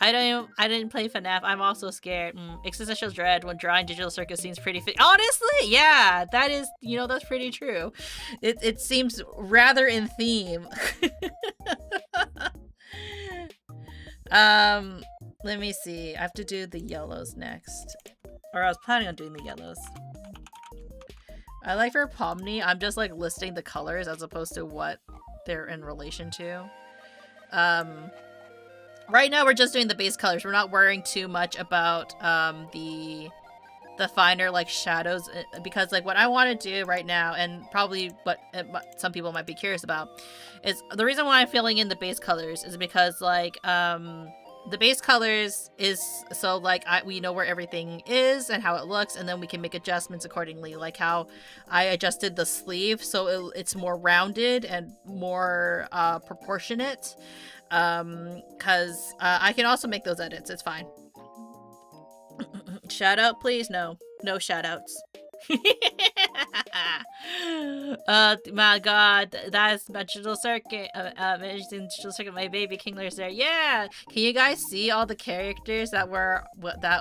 I didn't play FNAF. I'm also scared. Existential dread when drawing digital circus seems pretty honestly, yeah, that is, that's pretty true. It seems rather in theme. Let me see. I have to do the yellows next. Or I was planning on doing the yellows. I like for Pomni, I'm just like listing the colors as opposed to what they're in relation to. Right now we're just doing the base colors. We're not worrying too much about the finer like shadows because like what I want to do right now and probably what some people might be curious about is the reason why I'm filling in the base colors is because like the base colors is so like we know where everything is and how it looks, and then we can make adjustments accordingly, like how I adjusted the sleeve so it's more rounded and more proportionate. Because I can also make those edits. It's fine. Shout out, please? No shout outs. My god, that's Digital Circuit. Digital Circuit, my baby Kingler's there. Yeah, can you guys see all the characters that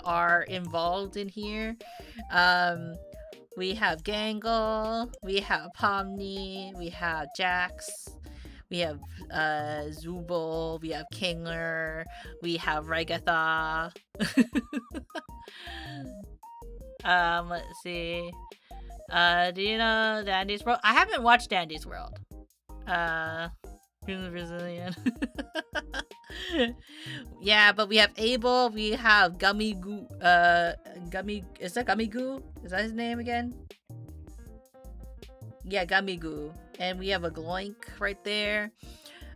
are involved in here? We have Gangle, we have Pomni, we have Jax. We have Zubul, we have Kingler, we have Regatha. Let's see. Do you know Dandy's World? I haven't watched Dandy's World. Brazilian. Yeah, but we have Abel, we have Gummy Goo, is that Gummy Goo? Is that his name again? Yeah, Gummy Goo. And we have a Gloink right there.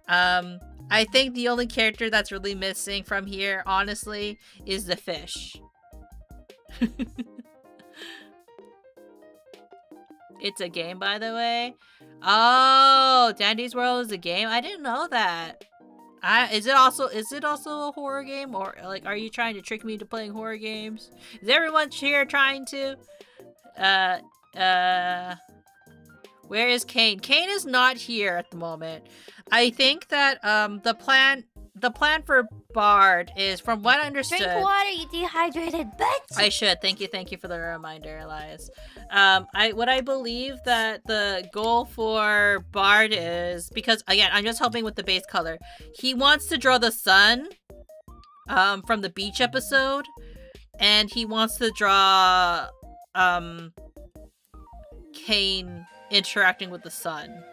I think the only character that's really missing from here, honestly, is the fish. It's a game, by the way. Oh, Dandy's World is a game? I didn't know that. Is it also a horror game? Or like, are you trying to trick me into playing horror games? Is everyone here trying to? Where is Kane? Kane is not here at the moment. I think that the plan for Bard is, from what I understood. Drink water, you dehydrated bitch. I should. Thank you for the reminder, Elias. What I believe that the goal for Bard is, because again, I'm just helping with the base color. He wants to draw the sun from the beach episode, and he wants to draw Kane interacting with the sun.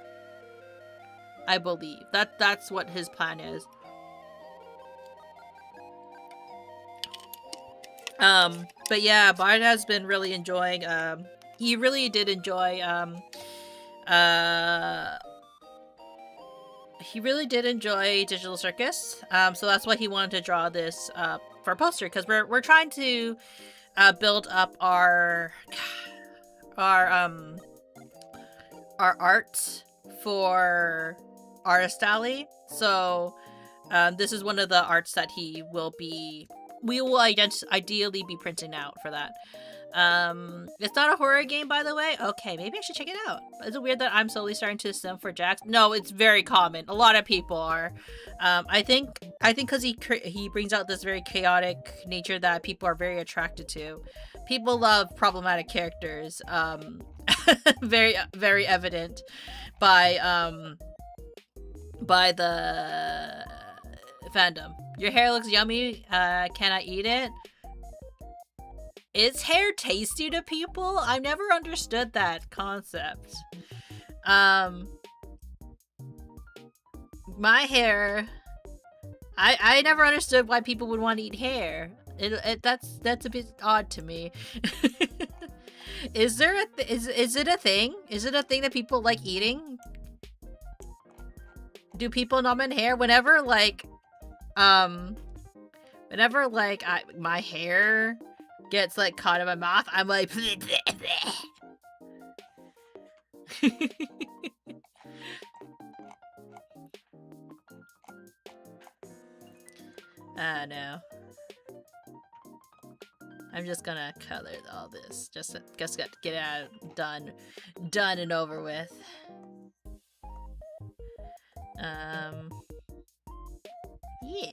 I believe that's what his plan is. But yeah, Bard has been really enjoying, he really did enjoy, he really did enjoy Digital Circus, so that's why he wanted to draw this, for a poster, because we're trying to, build up our art for Artist Alley, so, this is one of the arts that we will ideally be printing out for that. It's not a horror game, by the way. Okay, maybe I should check it out. Is it weird that I'm slowly starting to sim for Jax? No, it's very common. A lot of people are. I think because he brings out this very chaotic nature that people are very attracted to. People love problematic characters. Very very evident by the fandom. Your hair looks yummy. Can I eat it? Is hair tasty to people? I've never understood that concept. My hair, I never understood why people would want to eat hair. That's a bit odd to me. Is it a thing? Is it a thing that people like eating? Do people numbing hair whenever like my hair gets like caught in my mouth, I'm like no. I'm just gonna color all this. Just got to get it out, done and over with. Yeah.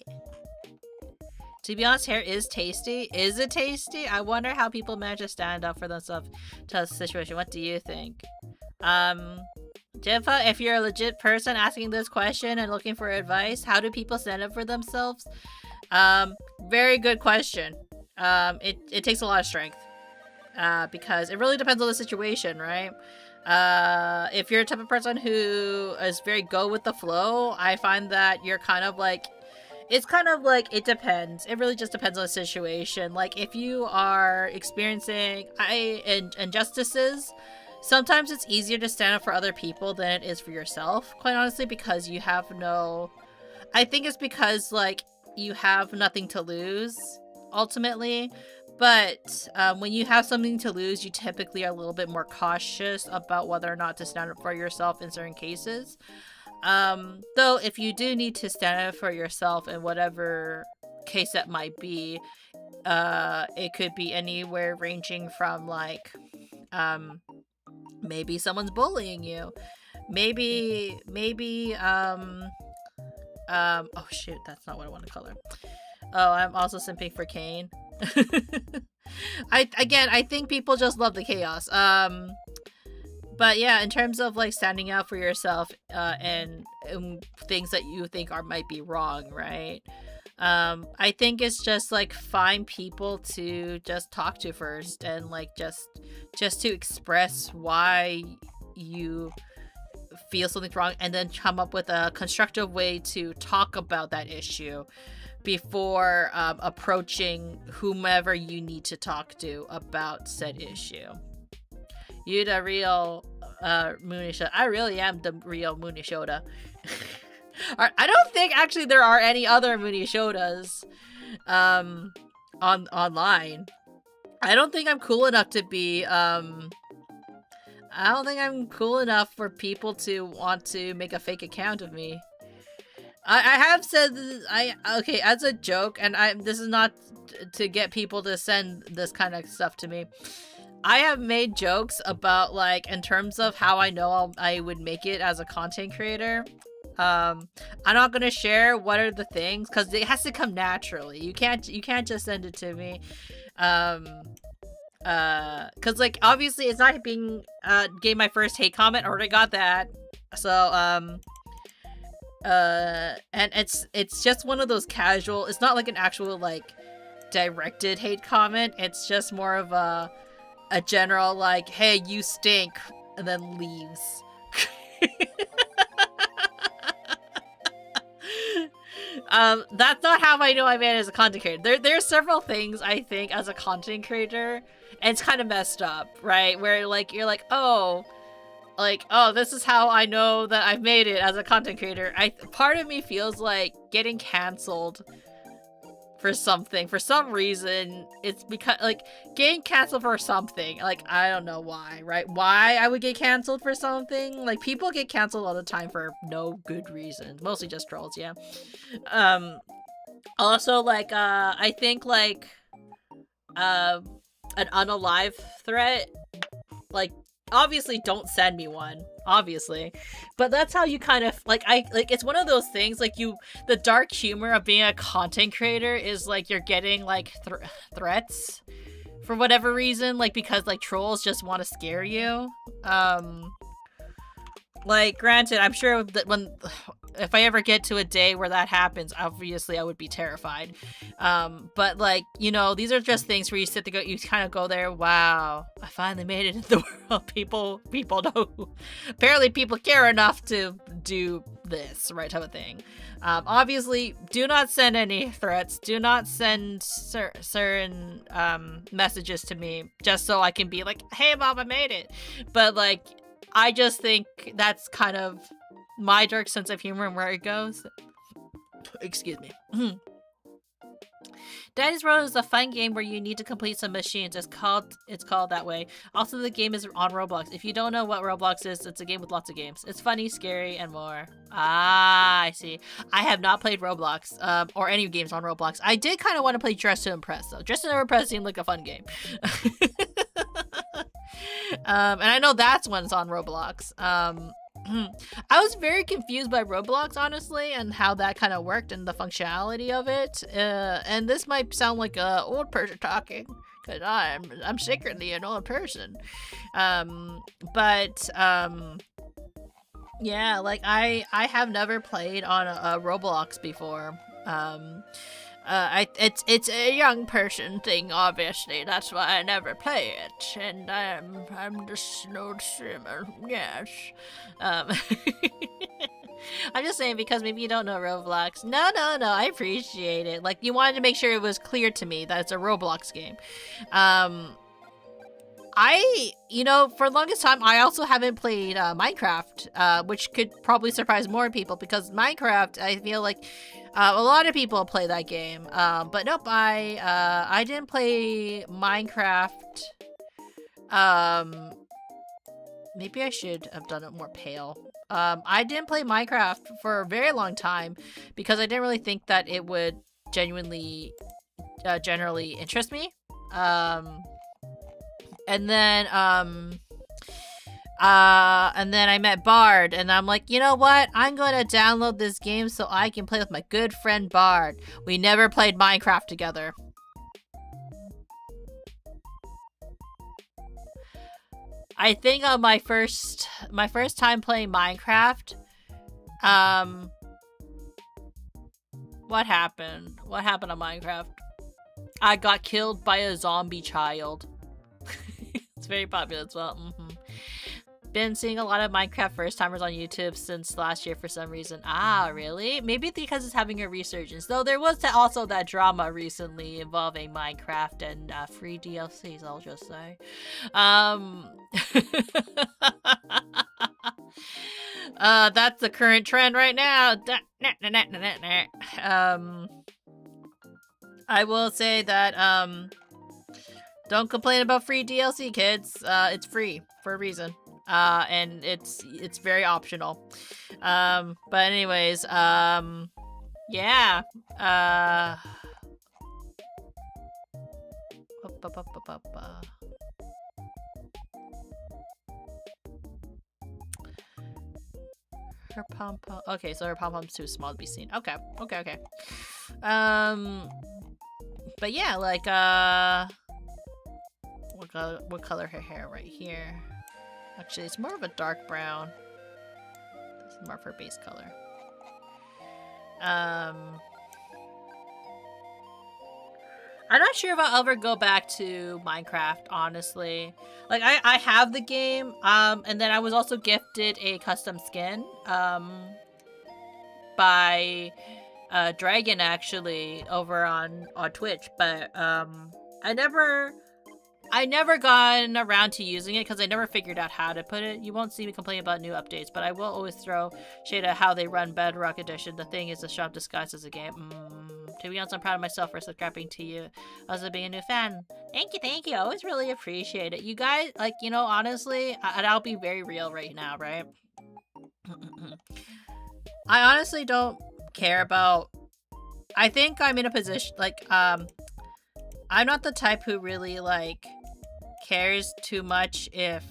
To be honest, hair is tasty. Is it tasty? I wonder how people manage to stand up for themselves to the situation. What do you think? Jifa, if you're a legit person asking this question and looking for advice, how do people stand up for themselves? Very good question. It takes a lot of strength. Because it really depends on the situation, right? If you're a type of person who is very go with the flow, I find that you're kind of like, it's kind of like, it depends. It really just depends on the situation. Like, if you are experiencing injustices, sometimes it's easier to stand up for other people than it is for yourself, quite honestly, because you have no... I think it's because, like, you have nothing to lose, ultimately. But when you have something to lose, you typically are a little bit more cautious about whether or not to stand up for yourself in certain cases. Though if you do need to stand up for yourself in whatever case that might be, it could be anywhere ranging from like, maybe someone's bullying you. Maybe, oh shoot, that's not what I want to color. Oh, I'm also simping for Kane. I think people just love the chaos. But yeah, in terms of like standing out for yourself, and things that you think might be wrong, right? I think it's just like find people to just talk to first, and like just to express why you feel something's wrong, and then come up with a constructive way to talk about that issue before approaching whomever you need to talk to about said issue. You the real Munii Shoda. I really am the real Munii Shoda. I don't think actually there are any other Munii Shodas online. I don't think I'm cool enough to be I don't think I'm cool enough for people to want to make a fake account of me. I have said this, okay, as a joke, and this is not to get people to send this kind of stuff to me. I have made jokes about, like, in terms of how I know I would make it as a content creator. I'm not gonna share what are the things, because it has to come naturally. You can't just send it to me. Because, like, obviously it's not being, gave my first hate comment, already got that. So, and it's just one of those casual, it's not like an actual, like, directed hate comment. It's just more of a general, like, hey, you stink, and then leaves. That's not how I know I made it as a content creator. There are several things, I think, as a content creator, and it's kind of messed up, right? Where, like, you're like, oh, this is how I know that I've made it as a content creator. Part of me feels like getting canceled for something, for some reason. It's because, like, getting canceled for something, like, I don't know why, right? Why I would get canceled for something? Like, people get canceled all the time for no good reason. Mostly just trolls, yeah. Also, like, I think, like, an unalive threat, like, obviously don't send me one, obviously, but that's how you kind of like, it's one of those things, like, the dark humor of being a content creator is like you're getting like threats for whatever reason, like, because like trolls just want to scare you. Like, granted, I'm sure that if I ever get to a day where that happens, obviously I would be terrified. But like, you know, these are just things where you kind of go there, wow, I finally made it in the world. People know. Apparently people care enough to do this, right, type of thing. Obviously, do not send any threats. Do not send certain messages to me just so I can be like, hey mom, I made it. But like, I just think that's kind of my dark sense of humor and where it goes. Excuse me. Daddy's Road is a fun game where you need to complete some machines. It's called that way. Also, the game is on Roblox. If you don't know what Roblox is, it's a game with lots of games. It's funny, scary, and more. Ah, I see. I have not played Roblox, or any games on Roblox. I did kind of want to play Dress to Impress, though. Dress to Impress seemed like a fun game. And I know that's when it's on Roblox. I was very confused by Roblox, honestly, and how that kind of worked and the functionality of it. And this might sound like an old person talking, because I'm secretly an old person. Yeah, like I have never played on a Roblox before. It's a young person thing, obviously. That's why I never play it, and I'm just an old simmer. Yes. I'm just saying because maybe you don't know Roblox. No, I appreciate it. Like, you wanted to make sure it was clear to me that it's a Roblox game. You know, for the longest time, I also haven't played Minecraft, which could probably surprise more people because Minecraft, I feel like a lot of people play that game. But nope, I didn't play Minecraft. Maybe I should have done it more pale. I didn't play Minecraft for a very long time because I didn't really think that it would genuinely, generally interest me. And then I met Bard, and I'm like, you know what? I'm gonna download this game so I can play with my good friend Bard. We never played Minecraft together. I think on my first time playing Minecraft, what happened? What happened on Minecraft? I got killed by a zombie child. It's very popular as well. Been seeing a lot of Minecraft first timers on YouTube since last year for some reason. Ah, really? Maybe because it's having a resurgence. Though there was also that drama recently involving Minecraft and free DLCs, I'll just say. That's the current trend right now. I will say that don't complain about free DLC, kids. It's free for a reason. And it's very optional. But anyways, yeah. Her pom-pom. Okay, so her pom-pom's too small to be seen. Okay. But yeah, like, what color her hair right here? Actually, it's more of a dark brown. This is more of her base color. I'm not sure if I'll ever go back to Minecraft, honestly. Like, I have the game, and then I was also gifted a custom skin, by Dragon, actually, over on Twitch, but, I never gotten around to using it because I never figured out how to put it. You won't see me complain about new updates, but I will always throw shade at how they run Bedrock Edition. The thing is, the shop disguised as a game. To be honest, I'm proud of myself for subscribing to you. Also being a new fan. Thank you. I always really appreciate it. You guys, like, you know, honestly, I'll be very real right now, right? I honestly don't care about... I think I'm in a position, like, I'm not the type who really, like, cares too much if,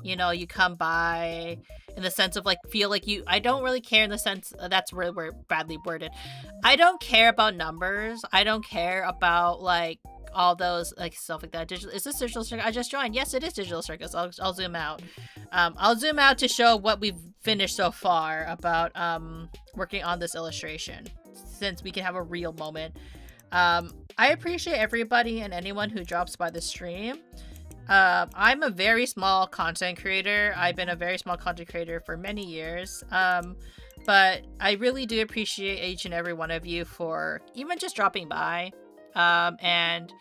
you know, you come by in the sense of like feel like you. I don't really care in the sense that's where we're badly worded. I don't care about numbers. I don't care about like all those like stuff like that. Is this Digital Circus? I just joined. Yes, it is Digital Circus. I'll zoom out. I'll zoom out to show what we've finished so far about working on this illustration, since we can have a real moment. I appreciate everybody and anyone who drops by the stream. I'm a very small content creator. I've been a very small content creator for many years. But I really do appreciate each and every one of you for even just dropping by and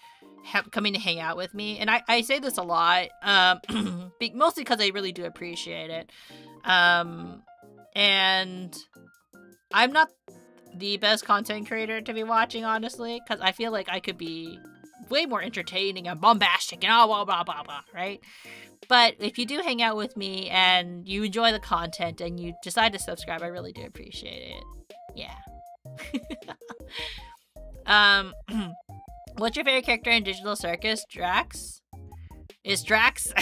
coming to hang out with me. And I say this a lot, mostly because I really do appreciate it. And I'm not the best content creator to be watching, honestly, because I feel like I could be way more entertaining and bombastic and blah blah blah blah, right? But if you do hang out with me and you enjoy the content and you decide to subscribe, I really do appreciate it. Yeah. What's your favorite character in Digital Circus? Drax? Is Drax?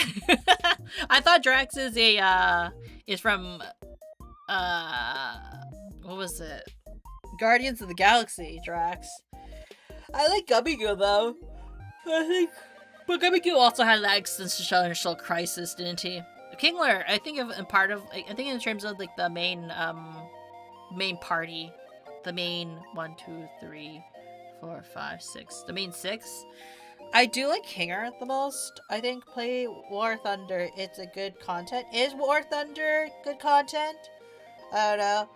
I thought Drax is from what was it? Guardians of the Galaxy, Drax. I like Gubby-Goo though. But Gubby-Goo also had that existential crisis, didn't he? Kingler, I think in terms of like the main party, the main 1, 2, 3, 4, 5, 6, the main 6. I do like Kinger the most. I think play War Thunder. It's a good content. Is War Thunder good content? I don't know.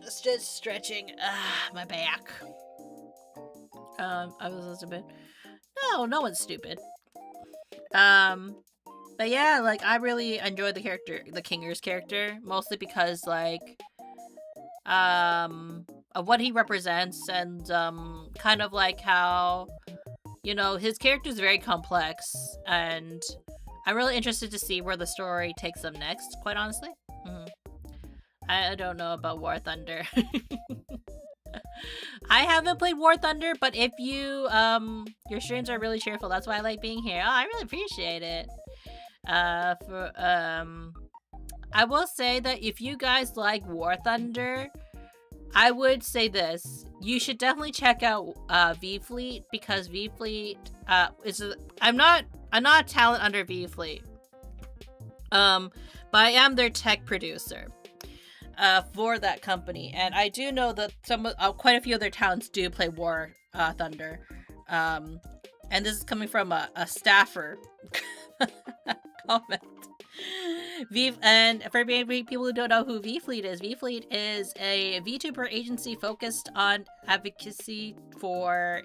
It's just stretching my back. I was a bit. No one's stupid. But yeah, like I really enjoy the Kinger's character, mostly because like of what he represents and kind of like how, you know, his character is very complex, and I'm really interested to see where the story takes them next, quite honestly. I don't know about War Thunder. I haven't played War Thunder, but if you your streams are really cheerful, that's why I like being here. Oh, I really appreciate it. I will say that if you guys like War Thunder, I would say this: you should definitely check out V Fleet, because V Fleet I'm not a talent under V Fleet, but I am their tech producer for that company, and I do know that quite a few of their talents do play War Thunder, and this is coming from a staffer comment. And for people who don't know who V Fleet is a VTuber agency focused on advocacy for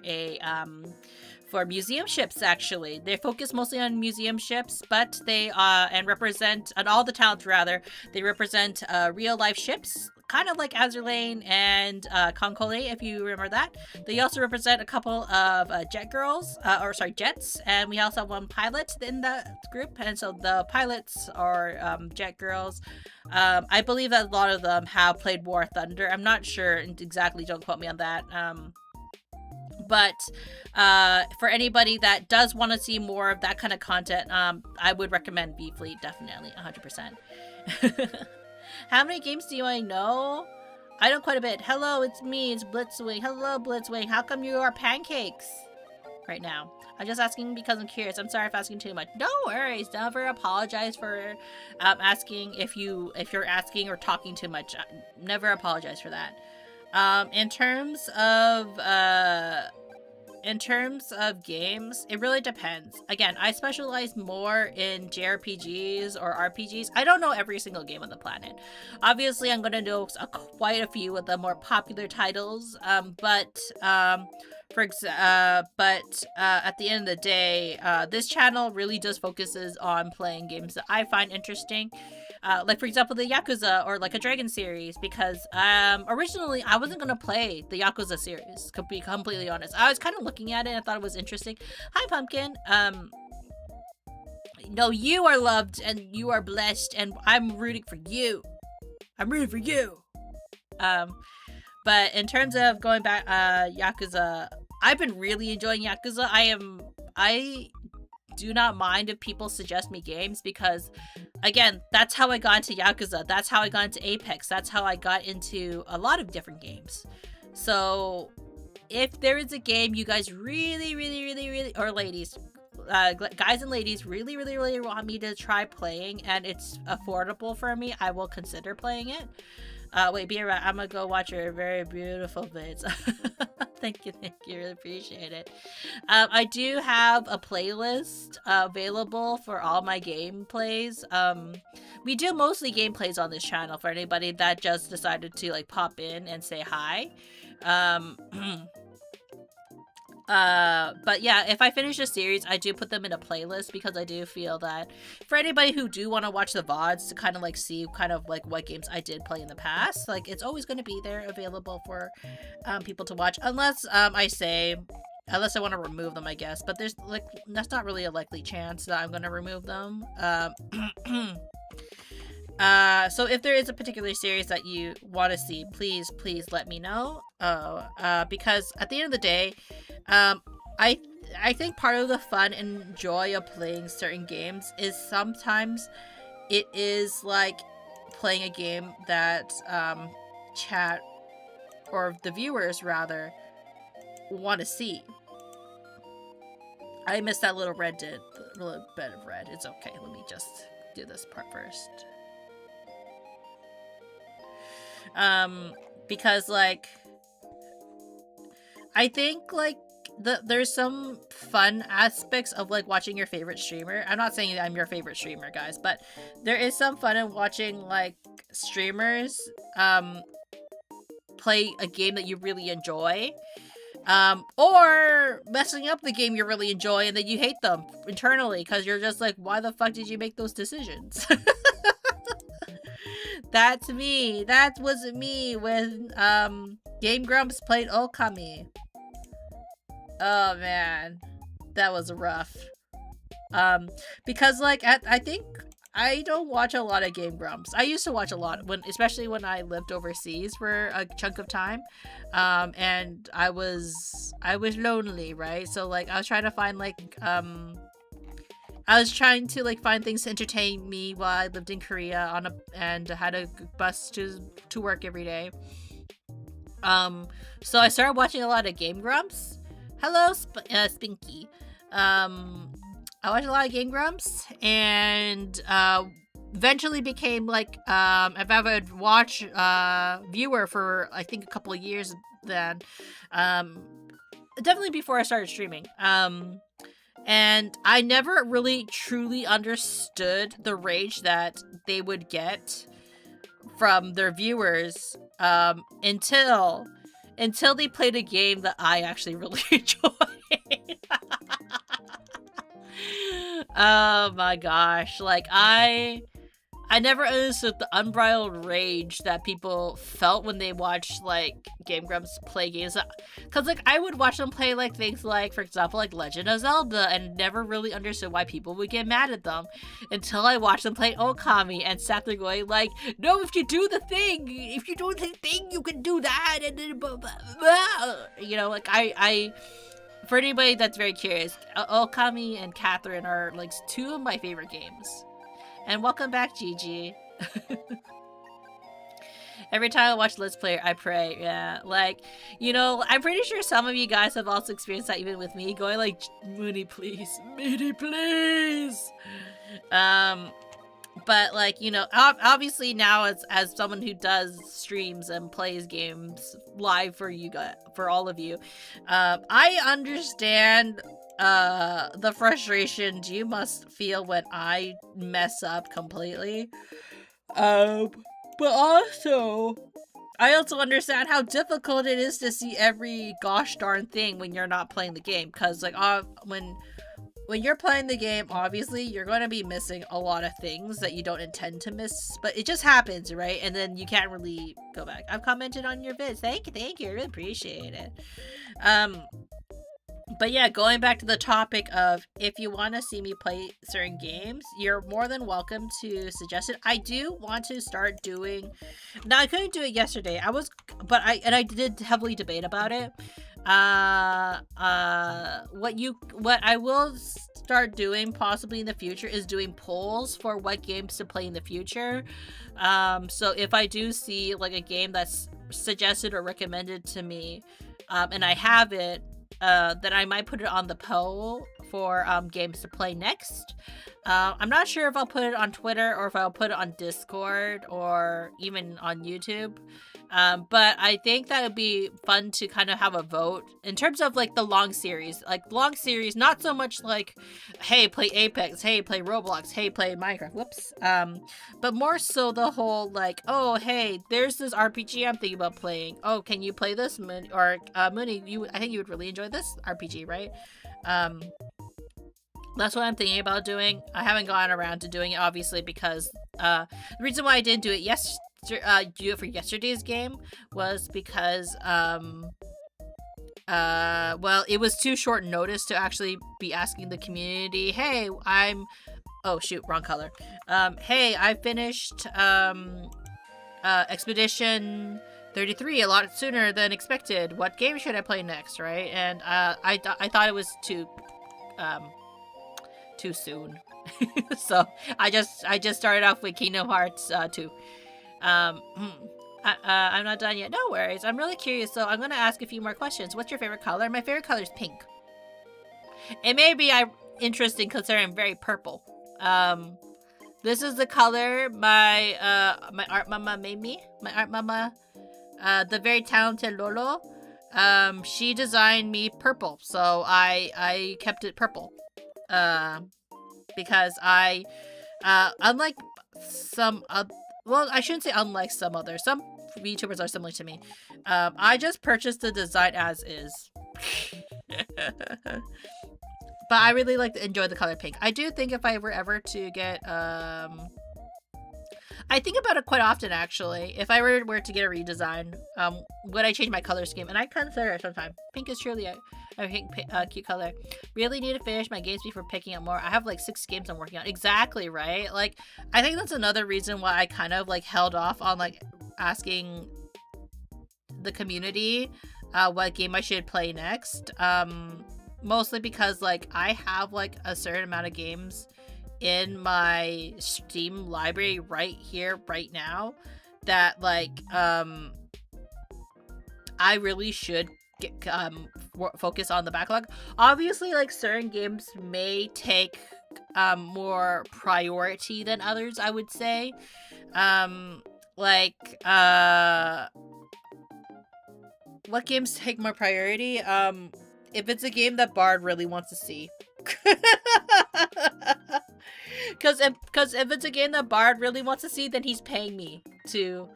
for museum ships. Actually, they focus mostly on museum ships, but they and represent, and all the talents rather, they represent real life ships, kind of like Azurlane and Concole, if you remember that. They also represent a couple of jets, and we also have one pilot in that group, and so the pilots are jet girls. I believe that a lot of them have played War Thunder. I'm not sure exactly, don't quote me on that. But for anybody that does want to see more of that kind of content, I would recommend V Fleet, definitely, 100%. How many games do I know? I know quite a bit. Hello, it's me, it's Blitzwing. Hello, Blitzwing. How come you are pancakes right now? I'm just asking because I'm curious. I'm sorry if asking too much. No worries. Never apologize for asking if you're asking or talking too much. Never apologize for that. In terms of games, it really depends. Again, I specialize more in JRPGs or RPGs. I don't know every single game on the planet. Obviously, I'm going to know quite a few of the more popular titles. But at the end of the day, this channel really just focuses on playing games that I find interesting. Like, for example, the Yakuza or like a Dragon series, because originally I wasn't going to play the Yakuza series, to be completely honest. I was kind of looking at it and I thought it was interesting. Hi, Pumpkin. No, you are loved and you are blessed, and I'm rooting for you. I'm rooting for you. But in terms of going back, Yakuza, I've been really enjoying Yakuza. I do not mind if people suggest me games because, again, that's how I got into Yakuza. That's how I got into Apex. That's how I got into a lot of different games. So if there is a game you guys really, or ladies, guys and ladies really want me to try playing and it's affordable for me, I will consider playing it. Wait, be right. I'm gonna go watch your very beautiful vids. Thank you, really appreciate it. I do have a playlist available for all my gameplays. We do mostly gameplays on this channel for anybody that just decided to like pop in and say hi. But yeah, if I finish a series, I do put them in a playlist because I do feel that for anybody who do want to watch the VODs to kind of like see kind of like what games I did play in the past, like it's always going to be there available for people to watch, unless unless I want to remove them, I guess. But there's like, that's not really a likely chance that I'm going to remove them. So if there is a particular series that you want to see, please let me know. Because at the end of the day, I think part of the fun and joy of playing certain games is sometimes it is like playing a game that chat, or the viewers rather, want to see. I missed that little red bit of red. It's okay. Let me just do this part first. Because like I think like there's some fun aspects of like watching your favorite streamer. I'm not saying I'm your favorite streamer, guys, but there is some fun in watching like streamers play a game that you really enjoy, or messing up the game you really enjoy and then you hate them internally because you're just like, why the fuck did you make those decisions? That's me. That was me when Game Grumps played Okami. Oh man, that was rough. Because like I think I don't watch a lot of Game Grumps. I used to watch a lot especially when I lived overseas for a chunk of time, and I was lonely, right? So like I was trying to find like find things to entertain me while I lived in Korea and had a bus to work every day. So I started watching a lot of Game Grumps. Hello, Spinky. I watched a lot of Game Grumps, and eventually became like an avid viewer for I think a couple of years then. Definitely before I started streaming. And I never really truly understood the rage that they would get from their viewers until they played a game that I actually really enjoyed. Oh my gosh, like I never understood the unbridled rage that people felt when they watched like Game Grumps play games. Cause like I would watch them play like things like, for example, like Legend of Zelda, and never really understood why people would get mad at them until I watched them play Okami and sat there going like, no, if you do the thing, you can do that, and then blah, blah, blah. You know, like I for anybody that's very curious, Okami and Catherine are like two of my favorite games. And welcome back, Gigi. Every time I watch Let's Play, I pray. Yeah, like, you know, I'm pretty sure some of you guys have also experienced that even with me, going like, Munii, please. Munii, please. But like, you know, obviously now as someone who does streams and plays games live for you guys, for all of you, I understand the frustrations you must feel when I mess up completely. But also, I also understand how difficult it is to see every gosh darn thing when you're not playing the game. Cause like, when you're playing the game, obviously you're going to be missing a lot of things that you don't intend to miss, but it just happens, right? And then you can't really go back. I've commented on your vids. Thank you, I really appreciate it. But yeah, going back to the topic of if you want to see me play certain games, you're more than welcome to suggest it. I do want to start doing. Now I couldn't do it yesterday. But I did heavily debate about it. What I will start doing possibly in the future is doing polls for what games to play in the future. So if I do see like a game that's suggested or recommended to me, and I have it, then I might put it on the poll for games to play next. I'm not sure if I'll put it on Twitter or if I'll put it on Discord or even on YouTube. But I think that would be fun to kind of have a vote in terms of like the long series. Like long series, not so much like, hey, play Apex, hey, play Roblox, hey, play Minecraft, whoops. But more so the whole like, oh, hey, there's this RPG I'm thinking about playing. Oh, can you play this? Or Munii, I think you would really enjoy this RPG, right? That's what I'm thinking about doing. I haven't gone around to doing it, obviously, because the reason why I didn't do it do it for yesterday's game was because well, it was too short notice to actually be asking the community, hey, oh shoot, wrong color. Hey, I finished Expedition 33 a lot sooner than expected. What game should I play next, right? And I thought it was too soon. So I just started off with Kingdom Hearts 2. I'm not done yet. No worries. I'm really curious, so I'm gonna ask a few more questions. What's your favorite color? My favorite color is pink. It may be interesting considering I'm very purple. This is the color my art mama made me. My art mama, the very talented Lolo, she designed me purple, so I kept it purple. Because unlike some well, I shouldn't say unlike some others. Some VTubers are similar to me. I just purchased the design as is. But I really enjoy the color pink. I do think if I were ever to get I think about it quite often, actually. If I were to get a redesign, would I change my color scheme? And I consider it sometimes. Pink is truly a cute color. Really need to finish my games before picking up more. I have 6 games I'm working on. Exactly, right? I think that's another reason why I kind of held off on asking the community what game I should play next. Mostly because I have a certain amount of games in my Steam library right here, right now, that I really should focus on the backlog. Obviously, certain games may take more priority than others, I would say. What games take more priority? If it's a game that Bard really wants to see. Because if it's a game that Bard really wants to see, then he's paying me to...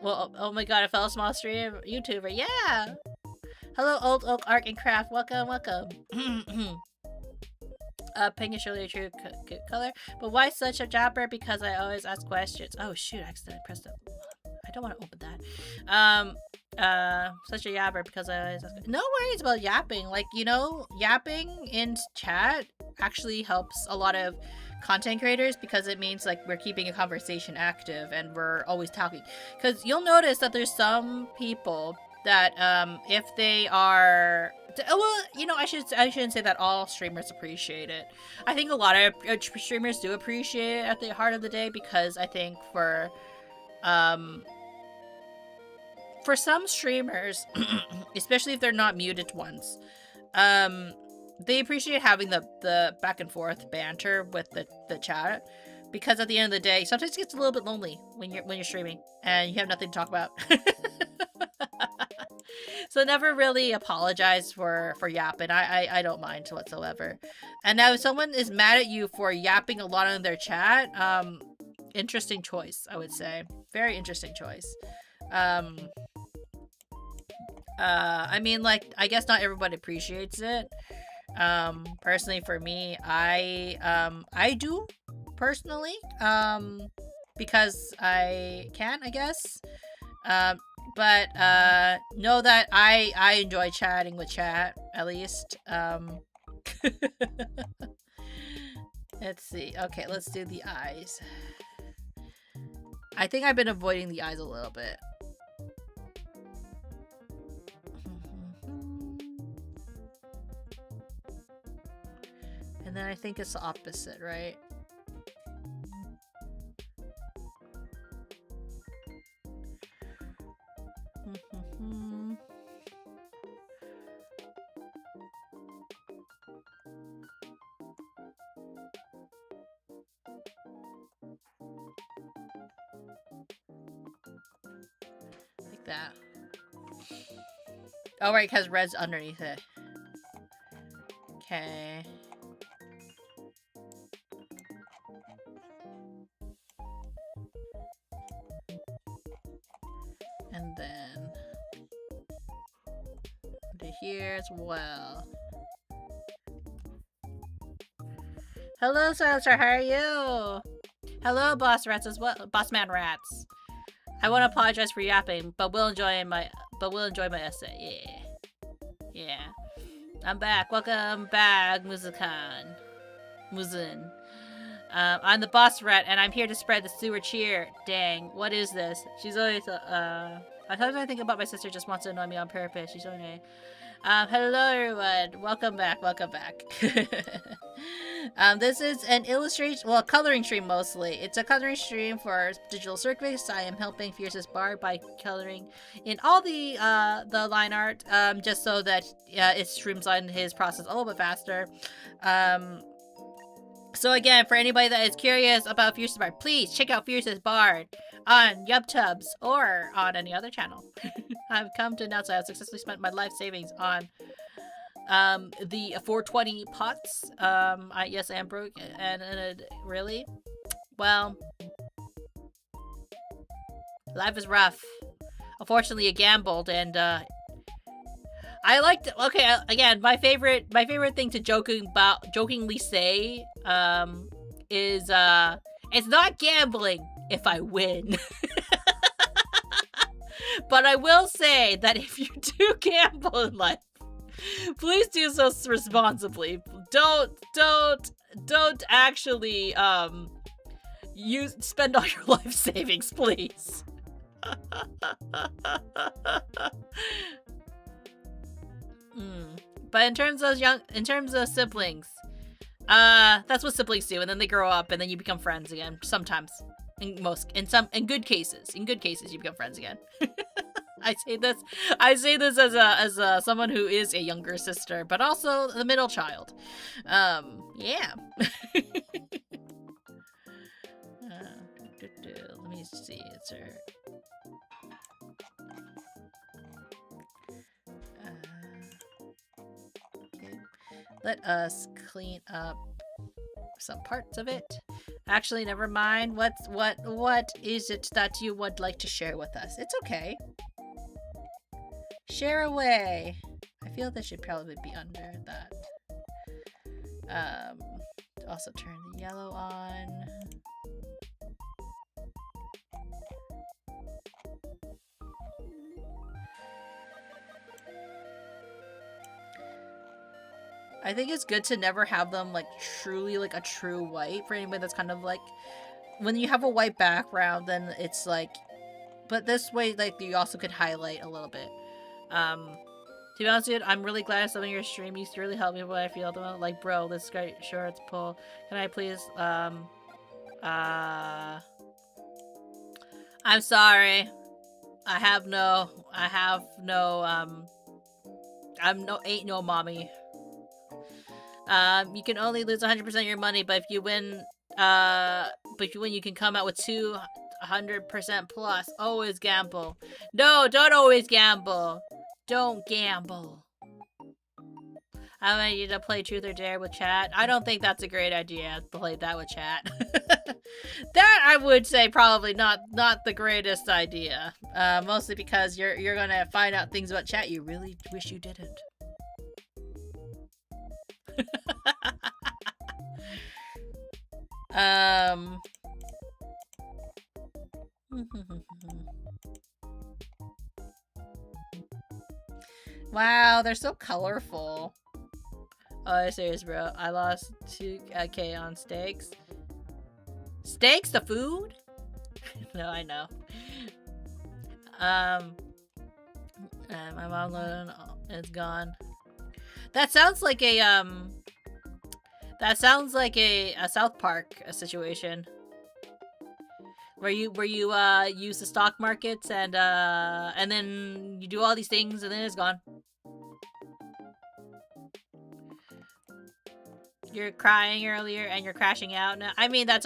Well, oh my god, a fellow small streamer YouTuber, yeah! Hello, Old Oak Art and Craft, welcome. Pink is surely a true color, but why such a jabber? Because I always ask questions. Oh shoot, I accidentally pressed it. I don't want to open that. Such a yapper because I always ask. No worries about yapping. Yapping in chat actually helps a lot of content creators because it means we're keeping a conversation active and we're always talking. Because you'll notice that there's some people that if they are, well, I shouldn't say that all streamers appreciate it. I think a lot of streamers do appreciate it at the heart of the day, because I think for some streamers, especially if they're not muted ones, they appreciate having the back and forth banter with the chat, because at the end of the day, sometimes it gets a little bit lonely when you're streaming and you have nothing to talk about. So never really apologize for yapping. I don't mind whatsoever. And now if someone is mad at you for yapping a lot in their chat, interesting choice, I would say. Very interesting choice. I mean, I guess not everybody appreciates it. Personally, for me, I do personally, because I can, I guess. But know that I enjoy chatting with chat, at least. Let's see. Okay, let's do the eyes. I think I've been avoiding the eyes a little bit. And then I think it's the opposite, right? Like that. Oh, right, because red's underneath it. Okay. And then to here as well. Hello, Silencer, how are you? Hello, Boss Rats as well. Boss Man Rats. I want to apologize for yapping, but we'll enjoy my essay. Yeah. Yeah. I'm back. Welcome back, Muzin. I'm the boss rat, and I'm here to spread the sewer cheer. Dang, what is this? She's always, sometimes I think about my sister just wants to annoy me on purpose. She's okay. Hello everyone. Welcome back. This is an illustration, well, a coloring stream mostly. It's a coloring stream for Digital Circus. I am helping Fierce's Bard by coloring in all the line art, just so that it streamlines his process a little bit faster. So again, for anybody that is curious about Fierce's Bard, please check out Fierce's Bard on YubTubs or on any other channel. I've come to announce I have successfully spent my life savings on the 420 pots. Yes, I am broke, and really? Well, life is rough. Unfortunately, I gambled, and I liked. Okay, again, my favorite thing to jokingly say is it's not gambling if I win. But I will say that if you do gamble in life, please do so responsibly. Don't actually spend all your life savings, please. But in terms of siblings, that's what siblings do, and then they grow up, and then you become friends again. Sometimes, in good cases, you become friends again. I say this as someone who is a younger sister, but also the middle child. Yeah. Let me see. It's her. Okay. Let us clean up some parts of it. Actually, never mind. What is it that you would like to share with us? It's okay. Share away. I feel this should probably be under that. Also turn the yellow on. I think it's good to never have them like truly like a true white for anybody that's kind of like, when you have a white background, then it's like, but this way like you also could highlight a little bit. To be honest, dude, I'm really glad some of your stream used to really help me when I feel like, bro, this is great. Sure, it's pull. Can I please, I'm sorry. Ain't no mommy. You can only lose 100% of your money, but if you win, you can come out with 200% plus. Always gamble. No, don't always gamble. Don't gamble. I want you to play Truth or Dare with chat. I don't think that's a great idea to play that with chat. That I would say probably not the greatest idea. Mostly because you're gonna find out things about chat you really wish you didn't. Wow, they're so colorful. Oh, serious, bro. I lost 2K on steaks. Steaks, the food? No, I know. My mom loan is gone. That sounds like a South Park situation. Where you use the stock markets and then you do all these things and then it's gone. You're crying earlier and you're crashing out now. I mean, that's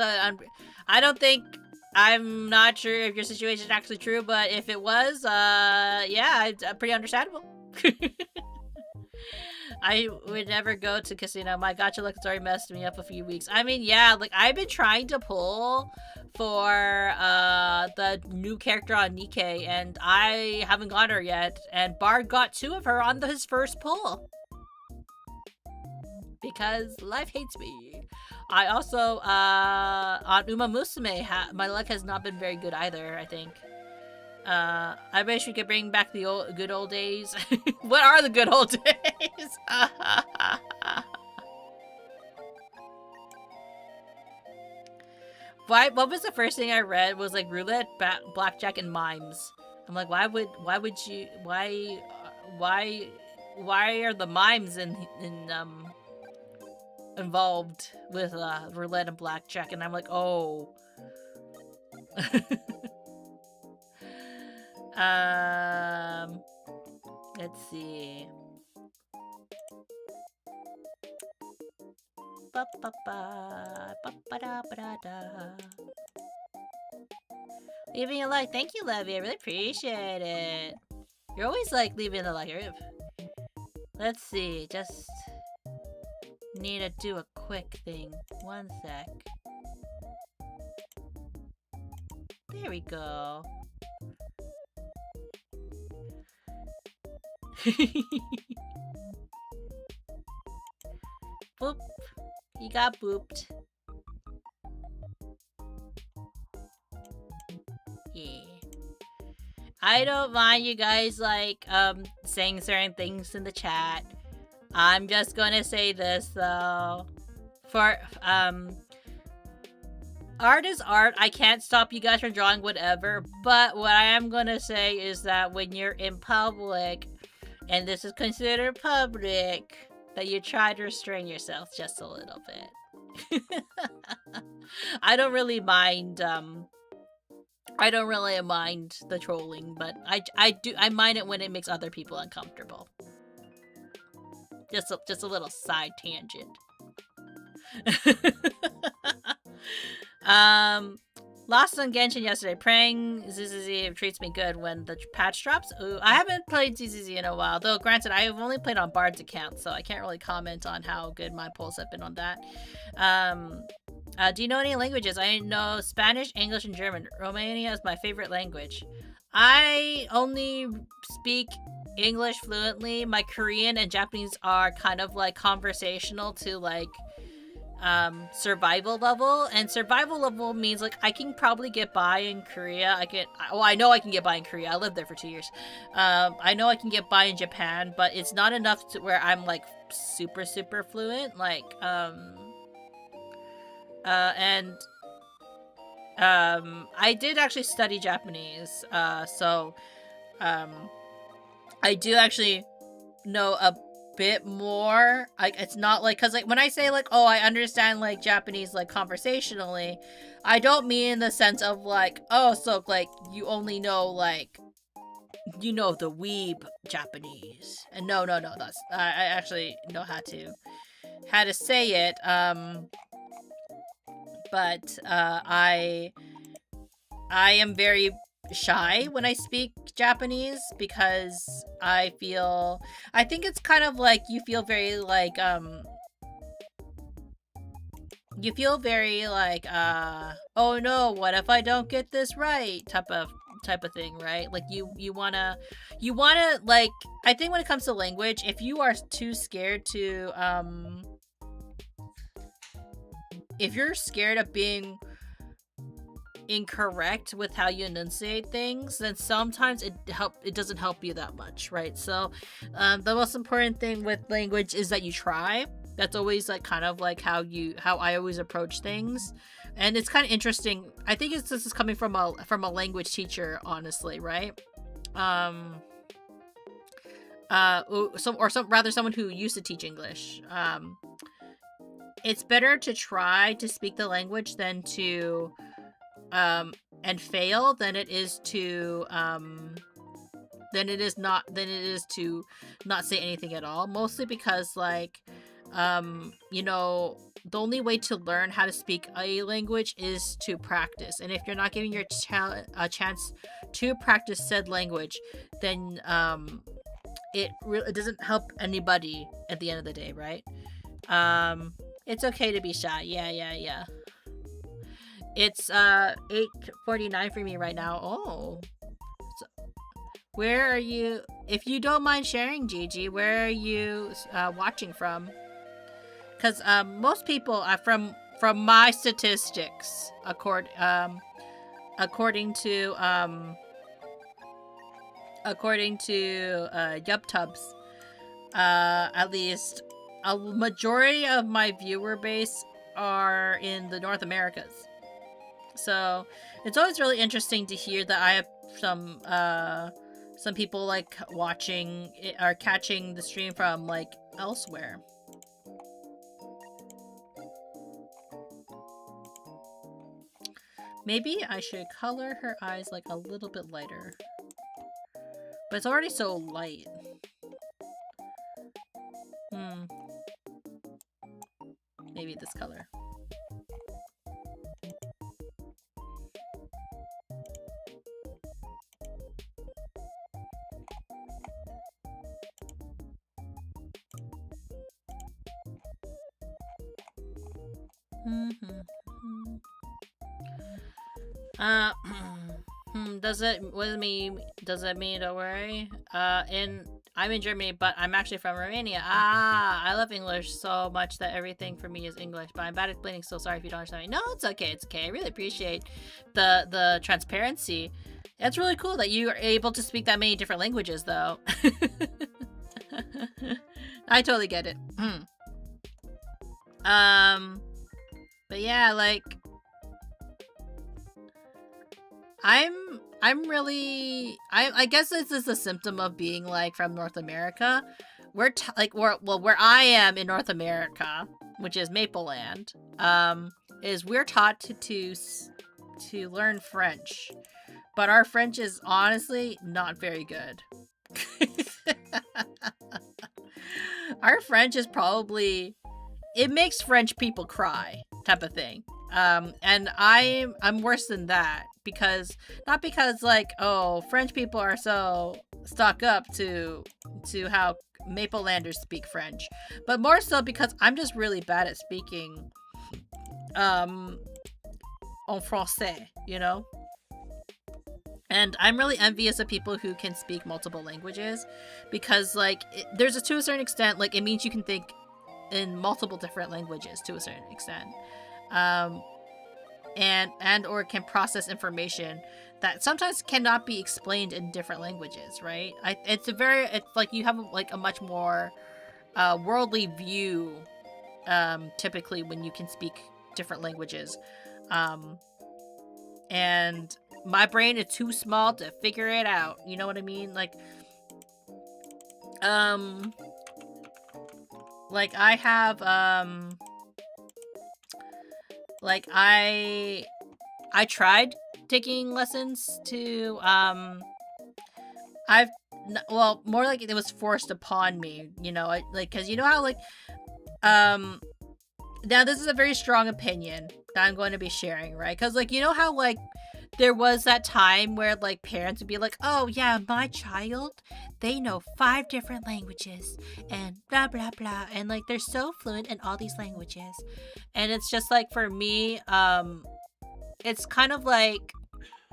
I'm not sure if your situation is actually true, but if it was, yeah, it's pretty understandable. I would never go to casino. My gacha luck has already messed me up a few weeks. I mean, yeah, like, I've been trying to pull for, the new character on Nikkei, and I haven't got her yet, and Bard got 2 of her on his first pull. Because life hates me. I also, on Uma Musume, my luck has not been very good either, I think. I wish we could bring back the good old days. What are the good old days? What was the first thing I read was like roulette, blackjack, and mimes. I'm like, why are the mimes involved with roulette and blackjack? And I'm like, oh. Let's see. Leaving a like. Thank you, Levy. I really appreciate it. You're always like leaving a like. Let's see. Just need to do a quick thing. One sec. There we go. Boop. You got booped. Yeah. I don't mind you guys, like, saying certain things in the chat. I'm just gonna say this, though. For, art is art. I can't stop you guys from drawing whatever. But what I am gonna say is that when you're in public, and this is considered public, that you try to restrain yourself just a little bit. I don't really mind, the trolling, but I mind it when it makes other people uncomfortable. Just a little side tangent. Lost on Genshin yesterday. Praying ZZZ treats me good when the patch drops. Ooh, I haven't played ZZZ in a while. Though, granted, I've only played on Bard's account, so I can't really comment on how good my polls have been on that. Do you know any languages? I know Spanish, English, and German. Romania is my favorite language. I only speak English fluently. My Korean and Japanese are kind of like conversational to like survival level, and survival level means like I can probably get by in Korea. I know I can get by in Korea. I lived there for 2 years. I know I can get by in Japan, but it's not enough to where I'm like super fluent. Like I did actually study Japanese, so I do actually know a bit more. Like, it's not like, because like when I say like, oh, I understand like Japanese like conversationally, I don't mean in the sense of like, oh, so like you only know like, you know, the weeb Japanese. And no, that's I actually know how to say it. But I am very shy when I speak Japanese because I think it's kind of like you feel very like oh no, what if I don't get this right type of thing, right? Like you wanna like, I think when it comes to language, if you are too scared to if you're scared of being incorrect with how you enunciate things, then sometimes it doesn't help you that much, right? So the most important thing with language is that you try. That's always like kind of like how I always approach things. And it's kind of interesting. I think this is coming from a language teacher, honestly, right? Someone who used to teach English. It's better to try to speak the language than to and fail than it is to not say anything at all. Mostly because like you know, the only way to learn how to speak a language is to practice. And if you're not giving your a chance to practice said language, then it doesn't help anybody at the end of the day, right? It's okay to be shy. Yeah. It's 8:49 for me right now. Oh. So, where are you? If you don't mind sharing, Gigi, where are you watching from? Because most people are from my statistics, according to YubTubs, at least a majority of my viewer base are in the North Americas. So it's always really interesting to hear that I have some people like watching or catching the stream from like elsewhere. Maybe I should color her eyes like a little bit lighter. But it's already so light. Maybe this color. Does it mean don't worry? I'm in Germany, but I'm actually from Romania. I love English so much that everything for me is English, but I'm bad at explaining, so sorry if you don't understand me. No, it's okay. I really appreciate the transparency. It's really cool that you are able to speak that many different languages, though. I totally get it. But yeah, like I guess this is a symptom of being like from North America. Where I am in North America, which is Maple Land, is we're taught to learn French, but our French is honestly not very good. Our French is probably, it makes French people cry type of thing. And I'm worse than that, because not because like, oh, French people are so stuck up to how Maplelanders speak French, but more so because I'm just really bad at speaking en français, you know? And I'm really envious of people who can speak multiple languages, because like to a certain extent, like it means you can think in multiple different languages to a certain extent. And or can process information that sometimes cannot be explained in different languages, right? It's like you have like a much more worldly view typically when you can speak different languages, and my brain is too small to figure it out, you know what I mean? Like I have like I tried taking lessons to more like it was forced upon me, you know, like, because you know how like now this is a very strong opinion that I'm going to be sharing, right? Because like, you know how like there was that time where like parents would be like, oh yeah, my child, they know 5 different languages and blah blah blah, and like they're so fluent in all these languages. And it's just like, for me, it's kind of like,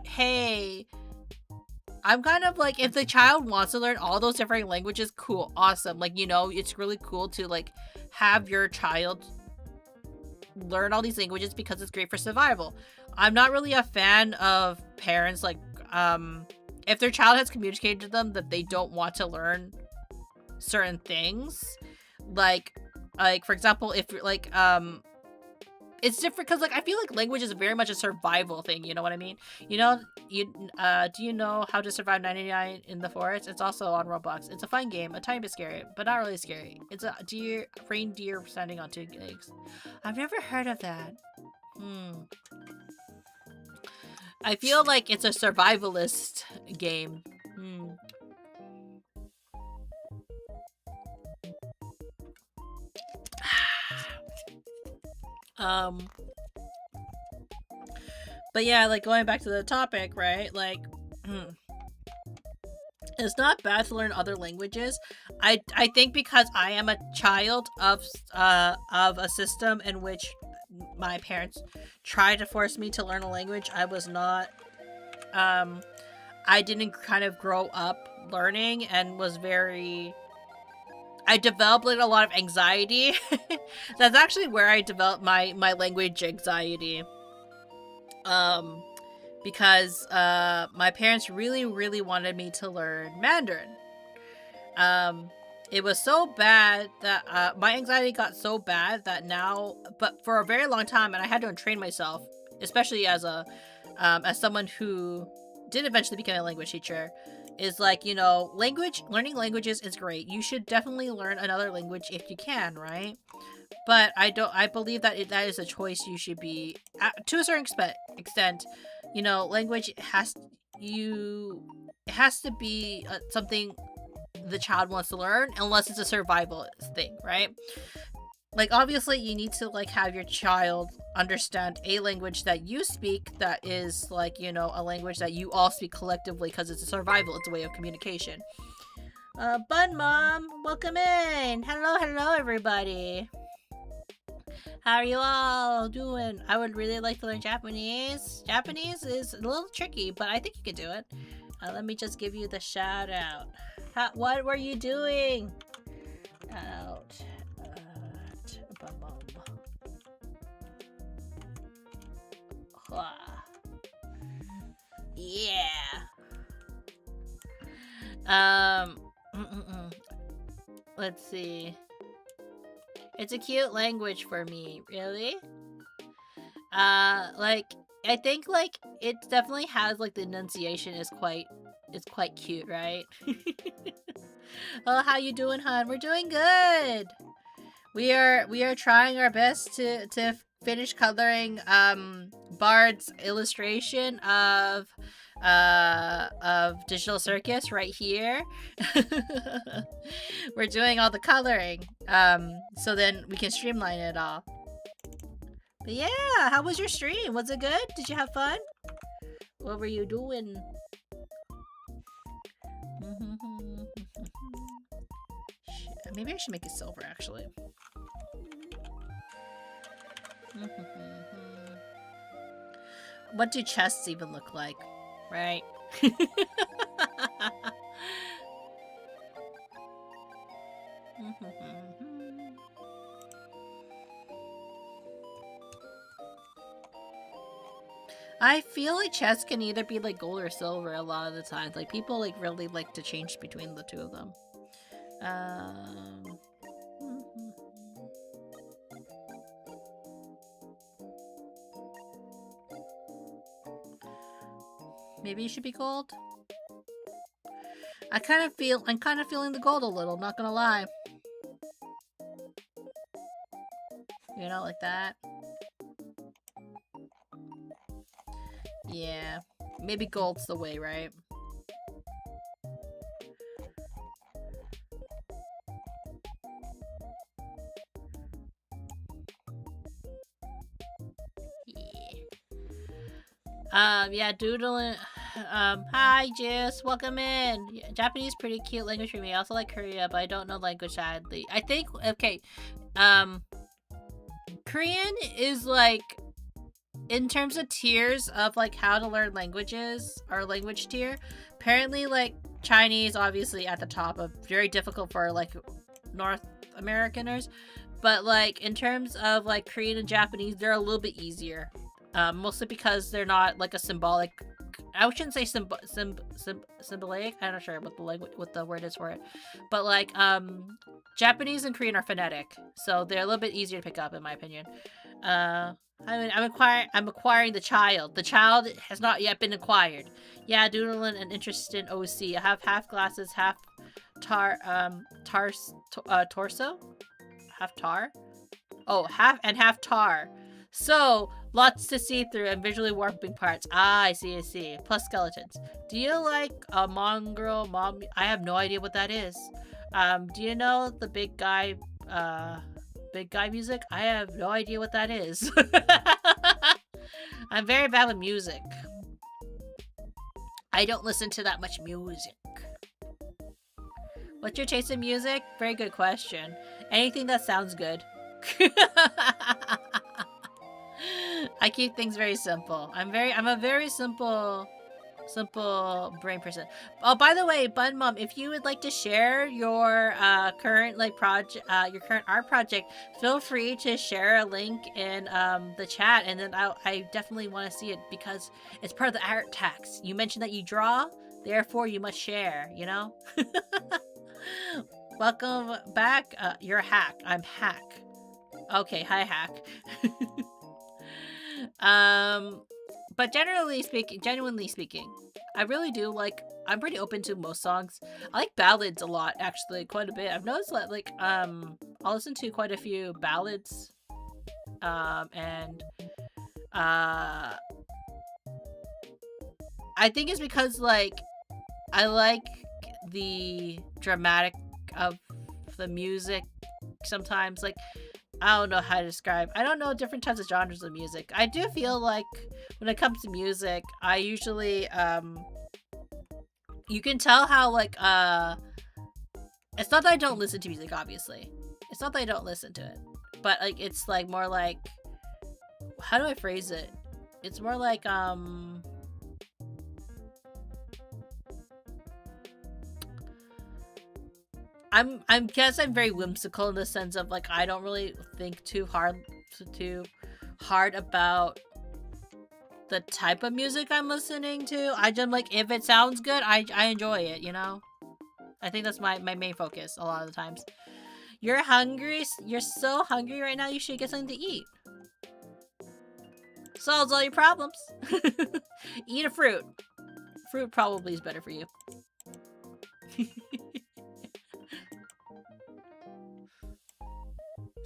hey, I'm kind of like, if the child wants to learn all those different languages, cool, awesome, like, you know, it's really cool to like have your child learn all these languages because it's great for survival. I'm not really a fan of parents, like, if their child has communicated to them that they don't want to learn certain things, like for example, if you're like, it's different because, like, I feel like language is very much a survival thing, you know what I mean? You know, do you know How to Survive 99 in the Forest? It's also on Roblox. It's a fun game, a tiny bit scary, but not really scary. It's a reindeer standing on 2 legs. I've never heard of that. I feel like it's a survivalist game. But yeah, like, going back to the topic, right? Like, it's not bad to learn other languages. I think because I am a child of a system in which my parents tried to force me to learn a language, I was not, I didn't kind of grow up learning and was very, I developed like a lot of anxiety. That's actually where I developed my language anxiety. Because my parents really, really wanted me to learn Mandarin. It was so bad that my anxiety got so bad that now, but for a very long time, and I had to train myself, especially as someone who did eventually become a language teacher, is like, you know, learning languages is great. You should definitely learn another language if you can, right? But I believe that that is a choice you should be, to a certain extent, you know, language has to be something the child wants to learn, unless it's a survival thing, right? Like, obviously you need to, like, have your child understand a language that you speak that is, like, you know, a language that you all speak collectively, because it's a survival, it's a way of communication. Bun Mom, welcome in. Hello everybody. How are you all doing? I would really like to learn Japanese. Japanese is a little tricky, but I think you can do it. Let me just give you the shout out. What were you doing? Out. Yeah. Let's see. It's a cute language for me. Really? Like, I think, like, it definitely has, like, the enunciation is quite cute, right? Oh, how you doing, hon? We're doing good. We are trying our best to finish coloring Bard's illustration of Digital Circus right here. We're doing all the coloring, so then we can streamline it all. But yeah, how was your stream? Was it good? Did you have fun? What were you doing? Maybe I should make it silver, actually. What do chests even look like? Right? I feel like chests can either be like gold or silver a lot of the times. Like, people like really like to change between the two of them. Maybe it should be gold. I'm kind of feeling the gold a little, not gonna lie. You know, like that. Yeah. Maybe gold's the way, right? Yeah, doodling. Hi, Jess. Welcome in. Yeah, Japanese, pretty cute language for me. I also like Korea, but I don't know language sadly. I think, okay, Korean is like, in terms of tiers of like how to learn languages, or language tier, apparently like Chinese obviously at the top of very difficult for like North Americaners, but like in terms of like Korean and Japanese, they're a little bit easier. Mostly because they're not like a symbolic. I shouldn't say symbolic. I'm not sure what the word is for it, but like Japanese and Korean are phonetic, so they're a little bit easier to pick up, in my opinion. I'm acquiring the child. The child has not yet been acquired. Yeah, doodling and interest in OC. I have half glasses, half torso, half tar. Oh, half tar. So, lots to see through and visually warping parts. Ah, I see. Plus skeletons. Do you like a mongrel mom? I have no idea what that is. Do you know the big guy music? I have no idea what that is. I'm very bad with music. I don't listen to that much music. What's your taste in music? Very good question. Anything that sounds good. I keep things very simple. I'm a very simple brain person. Oh, by the way, Bun Mom, if you would like to share your current your current art project, feel free to share a link in the chat, and then I definitely want to see it because it's part of the art tax. You mentioned that you draw, therefore you must share. You know. Welcome back. You're a hack. I'm hack. Okay, hi hack. But genuinely speaking, I really do like. I'm pretty open to most songs. I like ballads a lot, actually, quite a bit. I've noticed that I'll listen to quite a few ballads, and I think it's because I like the dramatic of the music. Sometimes I don't know how to describe. I don't know different types of genres of music. I do feel like when it comes to music, I usually you can tell how it's not that I don't listen to music, obviously. It's not that I don't listen to it. But it's more like, how do I phrase it? It's more like I guess I'm very whimsical in the sense of I don't really think too hard about the type of music I'm listening to. I just if it sounds good, I enjoy it, you know? I think that's my main focus a lot of the times. You're hungry? You're so hungry right now, you should get something to eat. Solves all your problems. Eat a fruit. Fruit probably is better for you.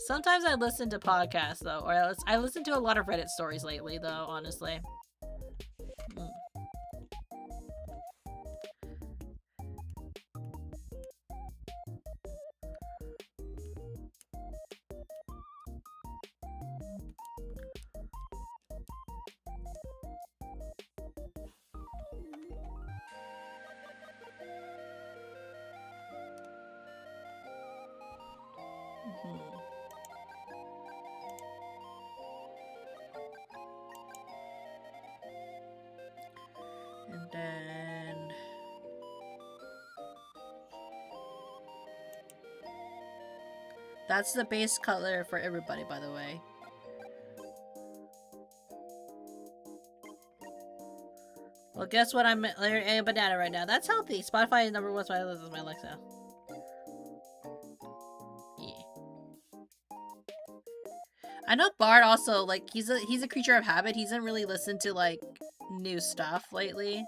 Sometimes I listen to podcasts, though, or I listen to a lot of Reddit stories lately, though, honestly. And then that's the base color for everybody, by the way. Well, guess what? I'm eating a banana right now. That's healthy. Spotify is number one, so I listen to my Alexa. Yeah. I know Bard also he's a creature of habit. He doesn't really listen to new stuff lately.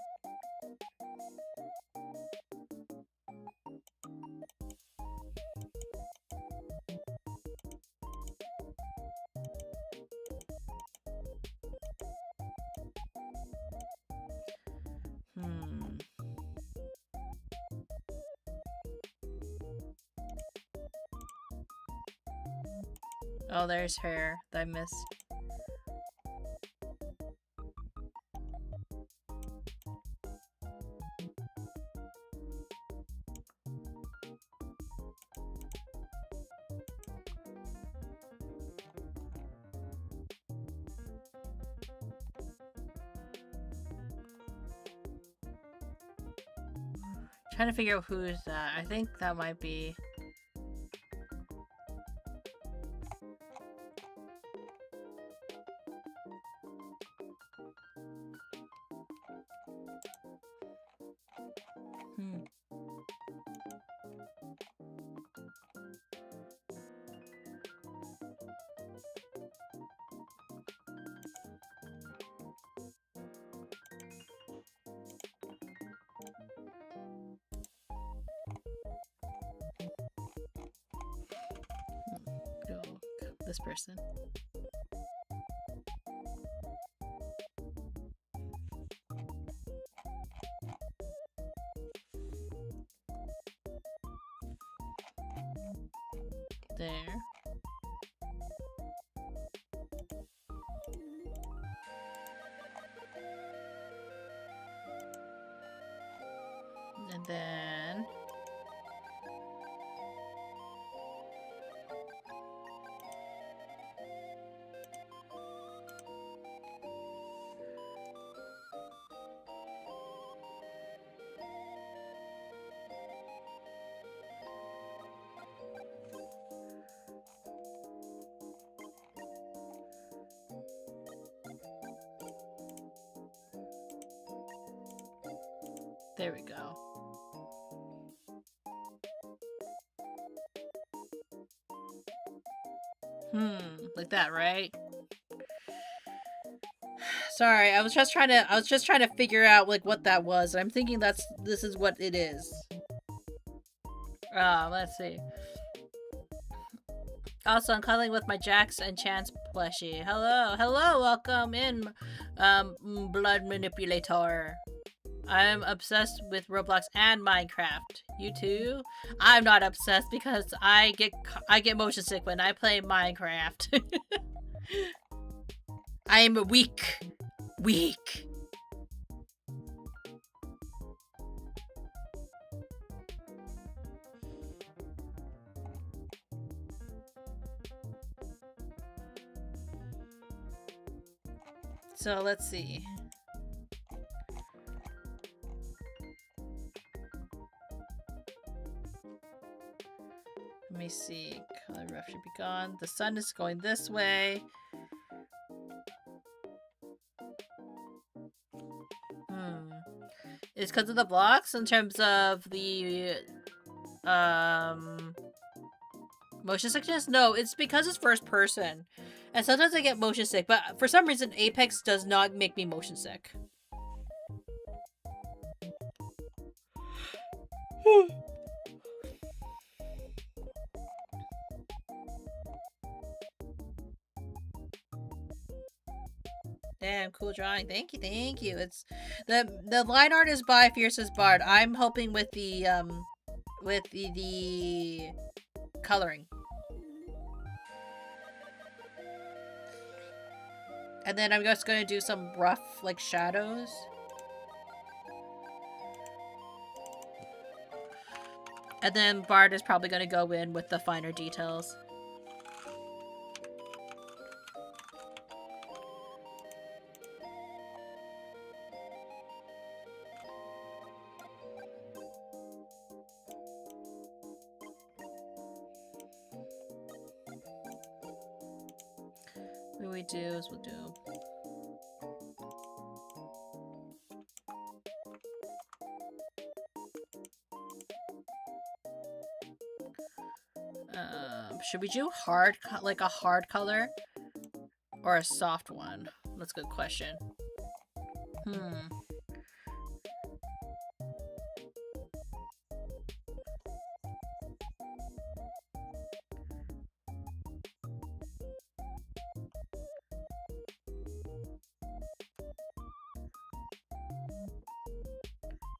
Oh, there's her that I missed. Trying to figure out who's that. I think that might be... this person. There. And then there we go. Like that, right? Sorry, I was just trying to figure out like what that was. I'm thinking this is what it is. Let's see. Also, I'm cuddling with my Jax and Chance plushie. Hello, welcome in, blood manipulator. I'm obsessed with Roblox and Minecraft. You too? I'm not obsessed because I get motion sick when I play Minecraft. I am weak. So let's see. Let me see. Color rough should be gone. The sun is going this way. It's because of the blocks in terms of the motion sickness? No, it's because it's first person. And sometimes I get motion sick, but for some reason Apex does not make me motion sick. Damn, cool drawing. Thank you. It's the line art is by Fiercest Bard. I'm helping with the coloring. And then I'm just gonna do some rough like shadows. And then Bard is probably gonna go in with the finer details. What we do is we'll do should we do like a hard color or a soft one? That's a good question.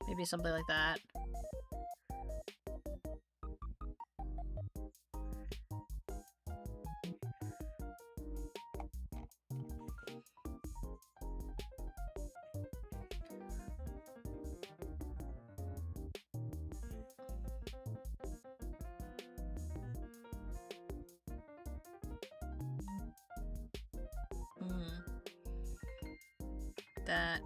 Maybe something like that. That.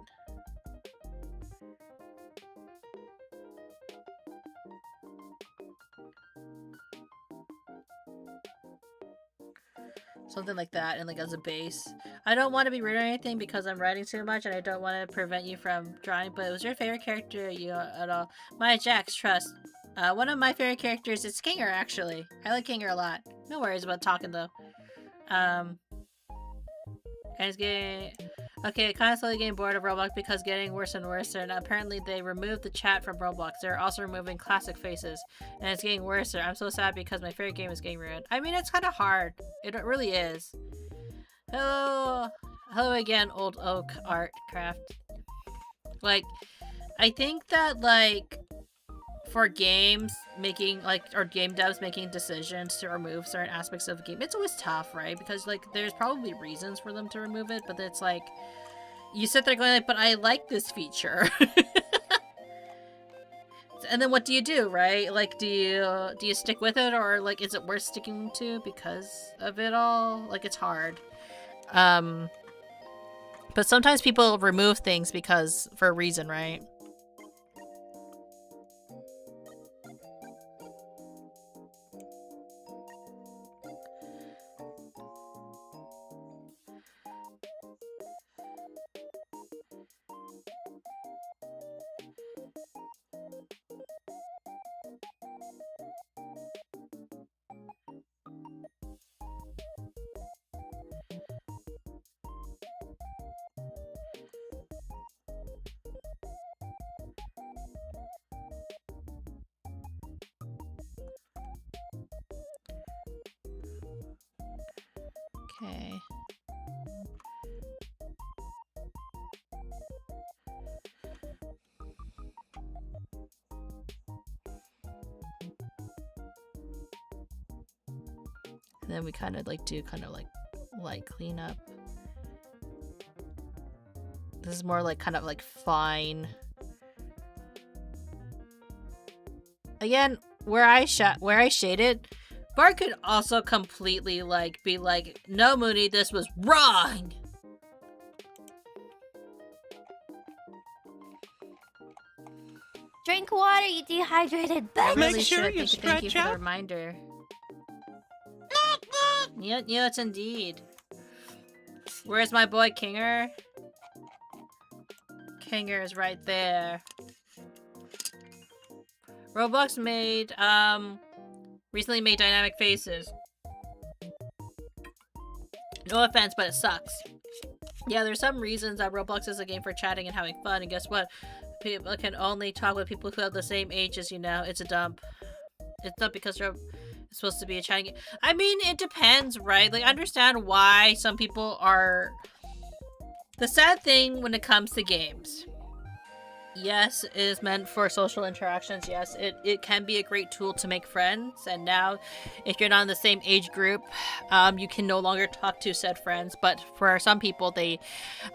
Something like that, and like as a base. I don't want to be rude or anything because I'm writing too much and I don't want to prevent you from drawing, but was your favorite character you at all? My Jax, trust. One of my favorite characters is Kinger, actually. I like Kinger a lot. No worries about talking though. And it's getting... Okay, kind of slowly getting bored of Roblox because getting worse and worse, and apparently they removed the chat from Roblox. They're also removing classic faces, and it's getting worse. I'm so sad because my favorite game is getting ruined. I mean, it's kind of hard. It really is. Hello. Hello again, old oak art craft. Like, I think that, like, for games making, like, or game devs making decisions to remove certain aspects of the game, it's always tough, right? Because, like, there's probably reasons for them to remove it, but it's like, you sit there going, like, but I like this feature. And then what do you do, right? Like, do you stick with it, or, like, is it worth sticking to because of it all? Like, it's hard. But sometimes people remove things because, for a reason, right? Okay. And then we kind of like do like clean up. This is more like kind of like fine. Again, where I shaded, Bart could also completely like be like, no, Munii, this was wrong. Drink water, you dehydrated bitch. Really Make sure you thank you stretch for the out. reminder. Yes, indeed. Where's my boy Kinger? Kinger is right there. Roblox recently made dynamic faces. No offense, but it sucks. Yeah, there's some reasons that Roblox is a game for chatting and having fun, and guess what? People can only talk with people who have the same age as you now. It's a dump. It's not because it's supposed to be a chatting game. I mean, it depends, right? Like, I understand why some people are... The sad thing when it comes to games. Yes, it is meant for social interactions. Yes, it can be a great tool to make friends. And now, if you're not in the same age group, you can no longer talk to said friends. But for some people, they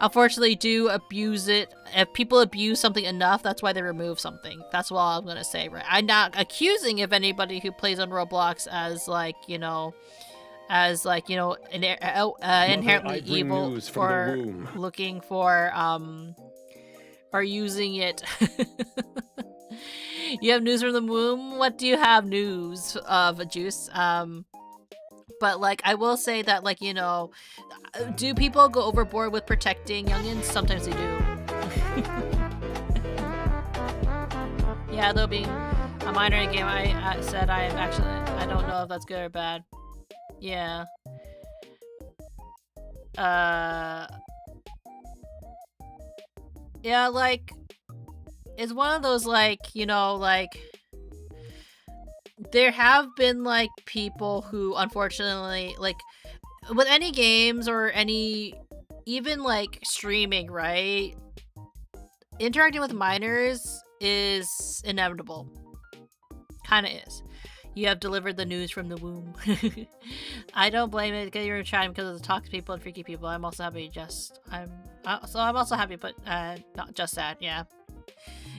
unfortunately do abuse it. If people abuse something enough, that's why they remove something. That's all I'm going to say, right? I'm not accusing of anybody who plays on Roblox as, like, you know... inherently evil for looking for, or using it. You have news from the womb? What do you have news of, Juice? But, like, I will say that, like, you know, do people go overboard with protecting youngins? Sometimes they do. Yeah, though being a minor in a game, I said I don't know if that's good or bad. Yeah. Yeah, like, it's one of those, like, you know, like, there have been, like, people who, unfortunately, like, with any games or any, even, like, streaming, right? Interacting with minors is inevitable. Kinda is. You have delivered the news from the womb. I don't blame it because you're chatting because of the toxic people and freaky people. I'm also happy I'm also happy, but not just that, yeah.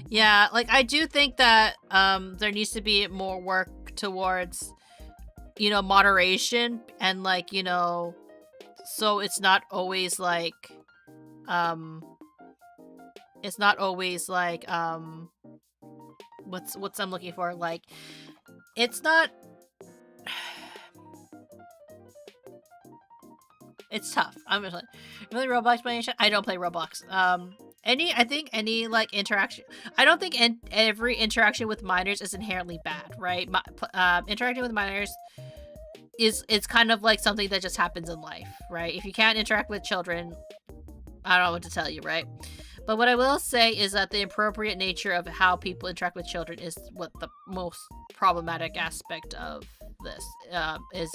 Yeah, like, I do think that there needs to be more work towards, you know, moderation and, like, you know, so it's not always like, it's not always like, what's I'm looking for, like, it's not... It's tough. I'm just like, really Roblox playing shit? I don't play Roblox. I think any, like, interaction... I don't think every interaction with minors is inherently bad, right? Interacting with minors it's kind of like something that just happens in life, right? If you can't interact with children, I don't know what to tell you, right? But what I will say is that the appropriate nature of how people interact with children is what the most problematic aspect of this is,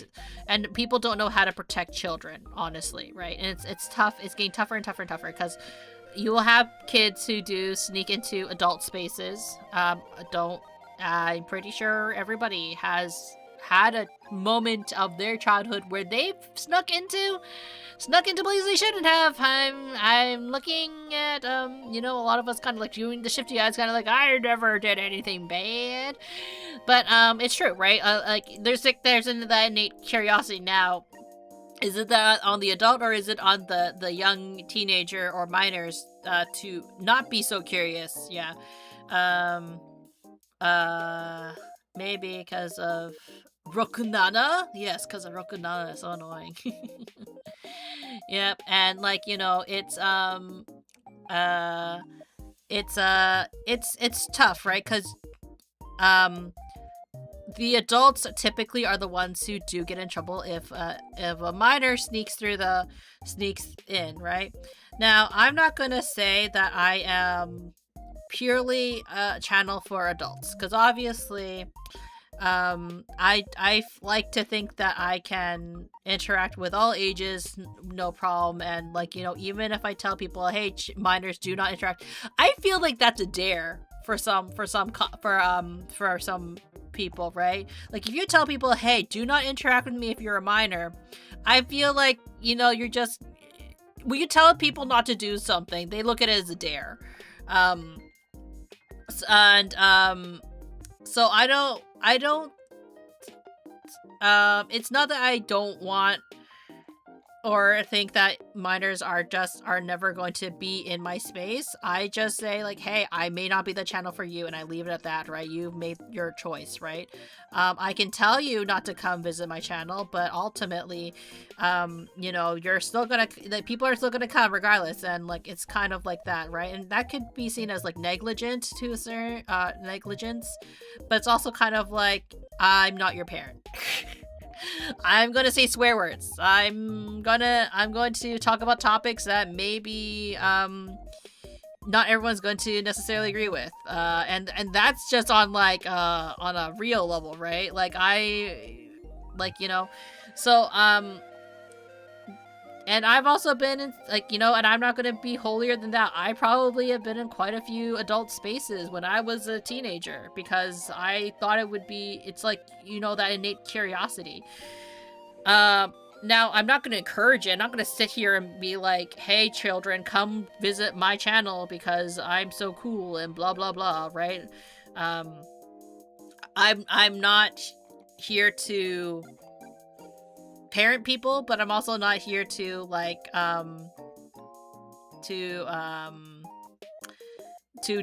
and people don't know how to protect children, honestly, right? And it's tough. It's getting tougher and tougher and tougher because you will have kids who do sneak into adult spaces. I'm pretty sure everybody has had a moment of their childhood where they've snuck into places they shouldn't have. I'm looking at a lot of us kind of like doing the shifty eyes, kind of like I never did anything bad, but it's true, right? Like there's that innate curiosity. Now, is it that on the adult or is it on the young teenager or minors to not be so curious? Yeah, maybe because of Rokunana? Yes, because of Rokunana is so annoying. Yep, and like, it's tough, right? Because the adults typically are the ones who do get in trouble if a minor sneaks in, right? Now, I'm not gonna say that I am purely a channel for adults, because obviously I like to think that I can interact with all ages, no problem, and like, even if I tell people, hey, minors do not interact, I feel like that's a dare for some people, right? Like if you tell people, hey, do not interact with me if you're a minor, I feel like, you're just, when you tell people not to do something, they look at it as a dare. So I don't it's not that I don't want or think that minors are never going to be in my space. I just say like, hey, I may not be the channel for you, and I leave it at that, right? You've made your choice, right? I can tell you not to come visit my channel, but ultimately, you're still gonna, like, people are still gonna come regardless, and like, it's kind of like that, right? And that could be seen as like negligent to a certain negligence, but it's also kind of like, I'm not your parent. I'm gonna say swear words. I'm going to talk about topics that maybe not everyone's going to necessarily agree with. And that's just on like on a real level, right? Like so and I've also been in, like, and I'm not going to be holier than that. I probably have been in quite a few adult spaces when I was a teenager because I thought it would be, it's like, that innate curiosity. Now, I'm not going to encourage it. I'm not going to sit here and be like, hey, children, come visit my channel because I'm so cool and blah, blah, blah, right? I'm not here to parent people, but I'm also not here to like to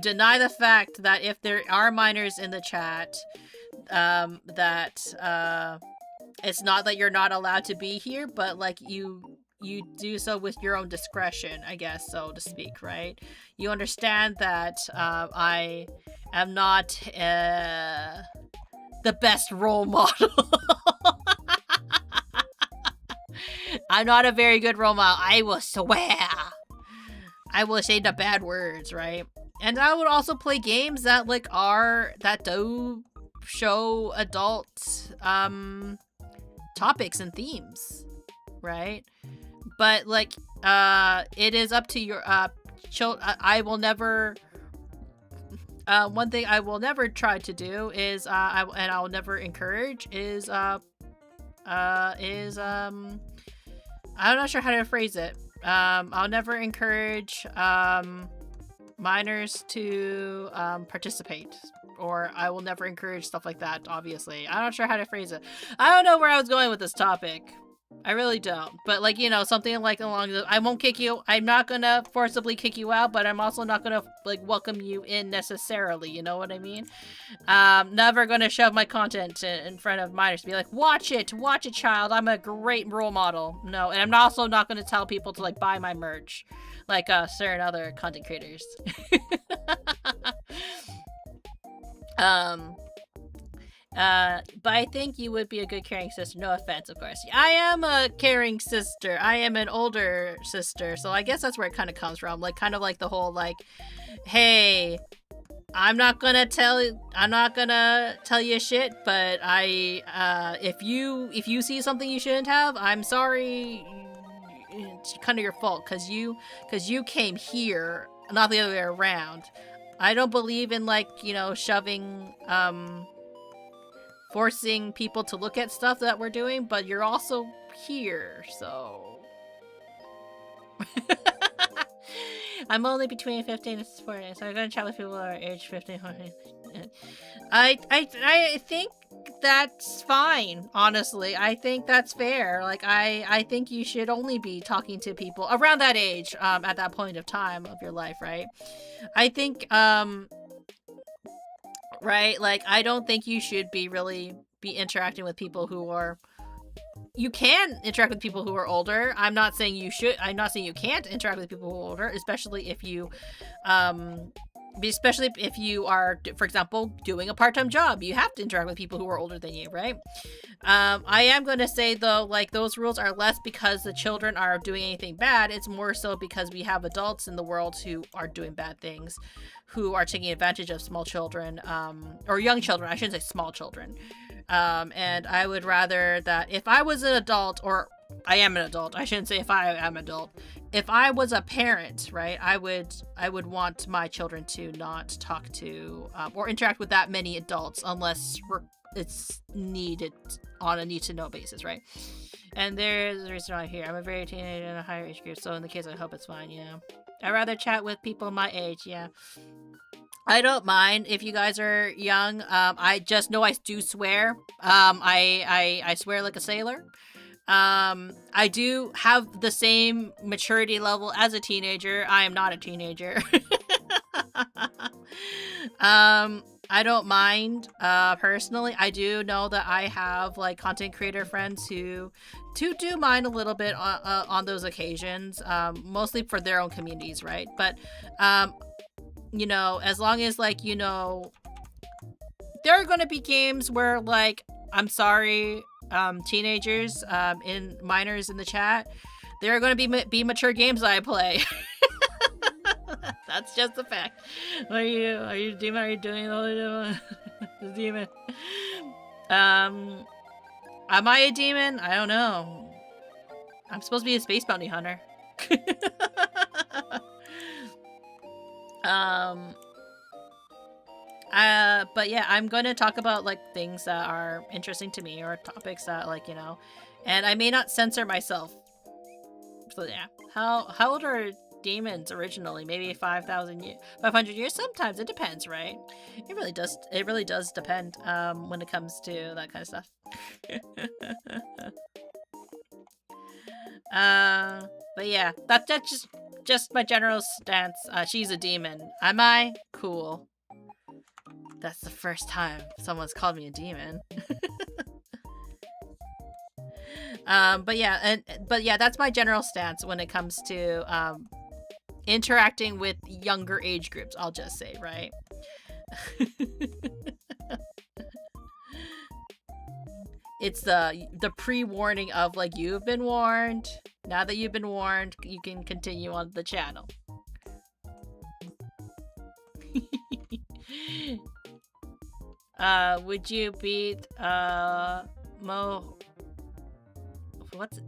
deny the fact that if there are minors in the chat, that it's not that you're not allowed to be here, but like you do so with your own discretion, I guess, so to speak, right? You understand that I am not the best role model. I'm not a very good role model. I will swear. I will say the bad words, right? And I would also play games that like that do show adult topics and themes, right? But like it is up to your I will never one thing I will never try to do is I'll never encourage is I'm not sure how to phrase it. I'll never encourage minors to participate, or I will never encourage stuff like that, obviously. I'm not sure how to phrase it. I don't know where I was going with this topic. I really don't. But like, something like along the, I won't kick you. I'm not gonna forcibly kick you out, but I'm also not gonna like welcome you in necessarily. You know what I mean? Never gonna shove my content in front of minors. Be like, watch it, child. I'm a great role model. No, and I'm also not gonna tell people to like buy my merch, like certain other content creators. But I think you would be a good caring sister. No offense, of course. I am a caring sister. I am an older sister, so I guess that's where it kind of comes from. Like, kind of like the whole like, hey, I'm not gonna tell you shit, but if you see something you shouldn't have, I'm sorry. It's kind of your fault, cause you came here, not the other way around. I don't believe in like, shoving, forcing people to look at stuff that we're doing, but you're also here, so. I'm only between 15 and 40, so I'm gonna chat with people who are age 15. I think that's fine, honestly. I think that's fair. Like, I think you should only be talking to people around that age, at that point of time of your life, right? I think, right? Like, I don't think you should be interacting with people who are... You can interact with people who are older. I'm not saying you should. I'm not saying you can't interact with people who are older, especially if you are, for example, doing a part-time job. You have to interact with people who are older than you, right? I am going to say, though, like, those rules are less because the children are doing anything bad. It's more so because we have adults in the world who are doing bad things, who are taking advantage of small children, or young children. I shouldn't say small children. And I would rather that if I was an adult, or I am an adult, I shouldn't say if I am an adult. If I was a parent, right, I would want my children to not talk to or interact with that many adults unless it's needed on a need-to-know basis, right? And there's a reason why here. I'm a very teenager in a higher age group, so in the case, I hope it's fine, yeah. I'd rather chat with people my age, yeah. I don't mind if you guys are young. I just know I do swear. I swear like a sailor. I do have the same maturity level as a teenager. I am not a teenager. I don't mind, personally. I do know that I have, like, content creator friends who do mind a little bit on those occasions, mostly for their own communities, right? But, as long as, like, there are gonna be games where, like, I'm sorry, teenagers, minors in the chat, there are gonna be mature games that I play. That's just a fact. Are you a demon? Are you doing the demon? Am I a demon? I don't know. I'm supposed to be a space bounty hunter. But yeah, I'm going to talk about, like, things that are interesting to me, or topics that, like, and I may not censor myself. So yeah, how old are demons originally? Maybe 500 years? Sometimes it depends, right? It really does depend, when it comes to that kind of stuff. But yeah, that's just my general stance. She's a demon. Am I? Cool. That's the first time someone's called me a demon. But yeah, that's my general stance when it comes to interacting with younger age groups, I'll just say, right? It's the pre-warning of, like, you've been warned. Now that you've been warned, you can continue on the channel. Would you beat Mo?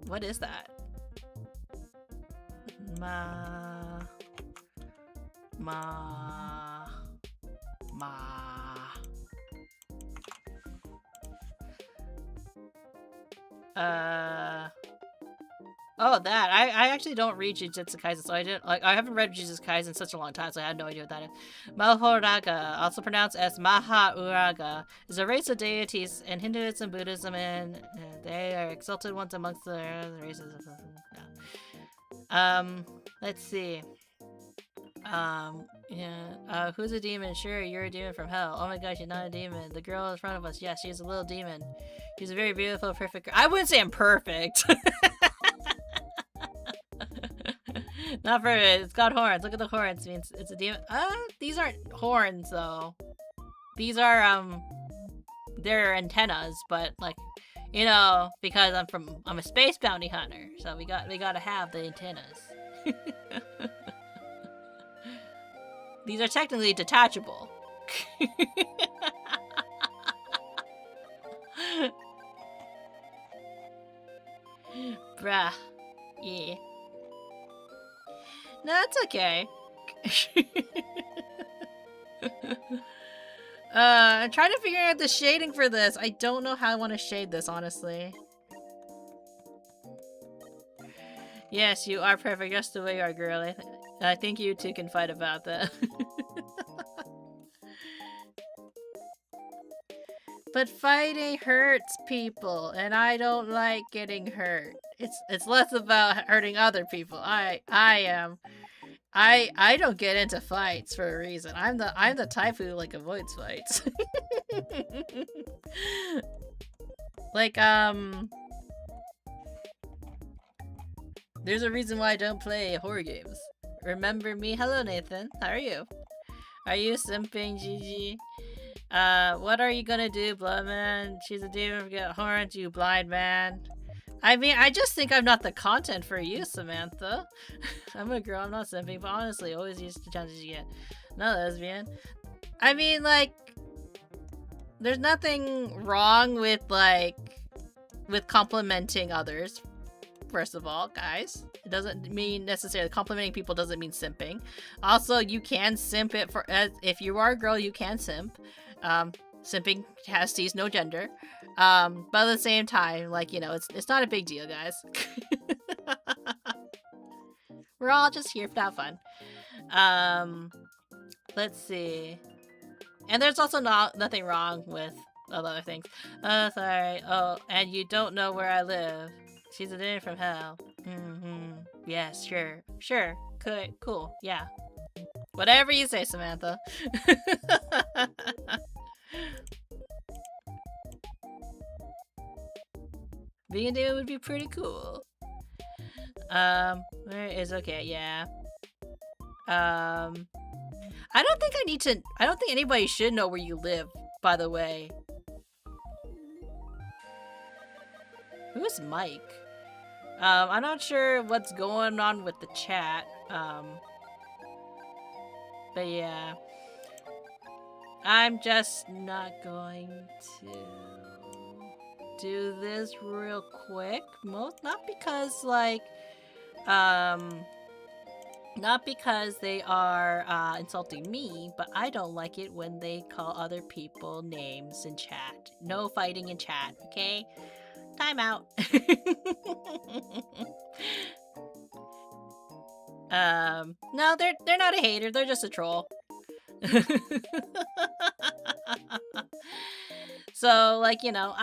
What is that? Oh, that. I actually don't read Jujutsu Kaisen, so I haven't read Jujutsu Kaisen in such a long time, so I had no idea what that is. Mahoraga, also pronounced as Maha-Uraga, is a race of deities in Hinduism, Buddhism, and they are exalted ones amongst the races of... let's see. Who's a demon? Sure, you're a demon from hell. Oh my gosh, you're not a demon. The girl in front of us, yes, she's a little demon. She's a very beautiful, perfect girl. I wouldn't say I'm perfect. Not perfect. It's got horns. Look at the horns. It means it's a demon. These aren't horns, though. These are, their antennas, but like, you know, because I'm a space bounty hunter, so we gotta have the antennas. These are technically detachable. Bruh. Yeah. No, that's okay. I'm trying to figure out the shading for this. I don't know how I want to shade this, honestly. Yes, you are perfect just the way you are, girl. I think you two can fight about that. But fighting hurts people, and I don't like getting hurt. It's less about hurting other people. I don't get into fights for a reason. I'm the type who like avoids fights. Like there's a reason why I don't play horror games. Remember me? Hello Nathan. How are you? Are you simping, Gigi? What are you gonna do, Bloodman? She's a demon, get horns, you blind man. I mean, I just think I'm not the content for you, Samantha. I'm a girl, I'm not simping, but honestly, always use the chances you get. No lesbian. I mean, like, there's nothing wrong with, like, with complimenting others. First of all, guys. It doesn't mean necessarily complimenting people doesn't mean simping. Also, you can simp it for, if you are a girl, you can simp. Simping sees no gender. But at the same time, like, you know, it's not a big deal, guys. We're all just here to have fun. Let's see. And there's also nothing wrong with other things. Oh, sorry. Oh, and you don't know where I live. She's a demon from hell. Yes, sure. Sure. Cool. Yeah. Whatever you say, Samantha. Being a demon would be pretty cool. Where is okay, yeah. I don't think anybody should know where you live, by the way. Who's Mike? I'm not sure what's going on with the chat. But yeah. I'm just not going to do this real quick. Not because, like, not because they are insulting me, but I don't like it when they call other people names in chat. No fighting in chat, okay? Time out. No, they're not a hater, they're just a troll. So, like, you know,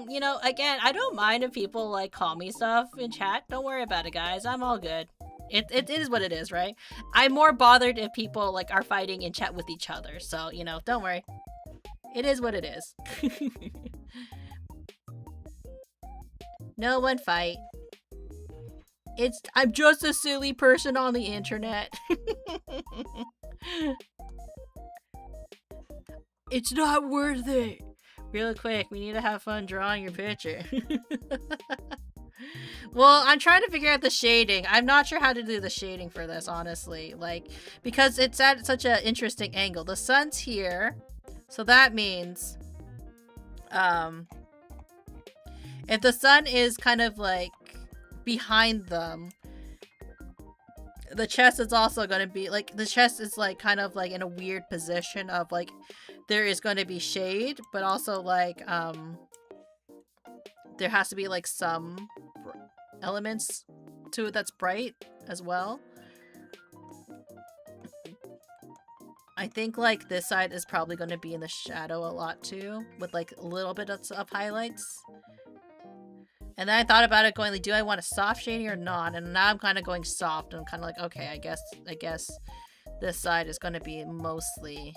you know, again, I don't mind if people, like, call me stuff in chat. Don't worry about it, guys. I'm all good. It is what it is, right? I'm more bothered if people, like, are fighting in chat with each other. So, you know, don't worry. It is what it is. No one fight. I'm just a silly person on the internet. It's not worth it. Real quick, we need to have fun drawing your picture. Well, I'm trying to figure out the shading. I'm not sure how to do the shading for this, honestly. Like, because it's at such an interesting angle. The sun's here, so that means, if the sun is kind of like behind them, the chest is also going to be like, the chest is like kind of like in a weird position of like, there is going to be shade, but also like, there has to be like some elements to it that's bright as well. I think like this side is probably going to be in the shadow a lot too, with like a little bit of highlights. And then I thought about it going like, do I want a soft shading or not? And now I'm kind of going soft. And I'm kind of like, okay, I guess this side is going to be mostly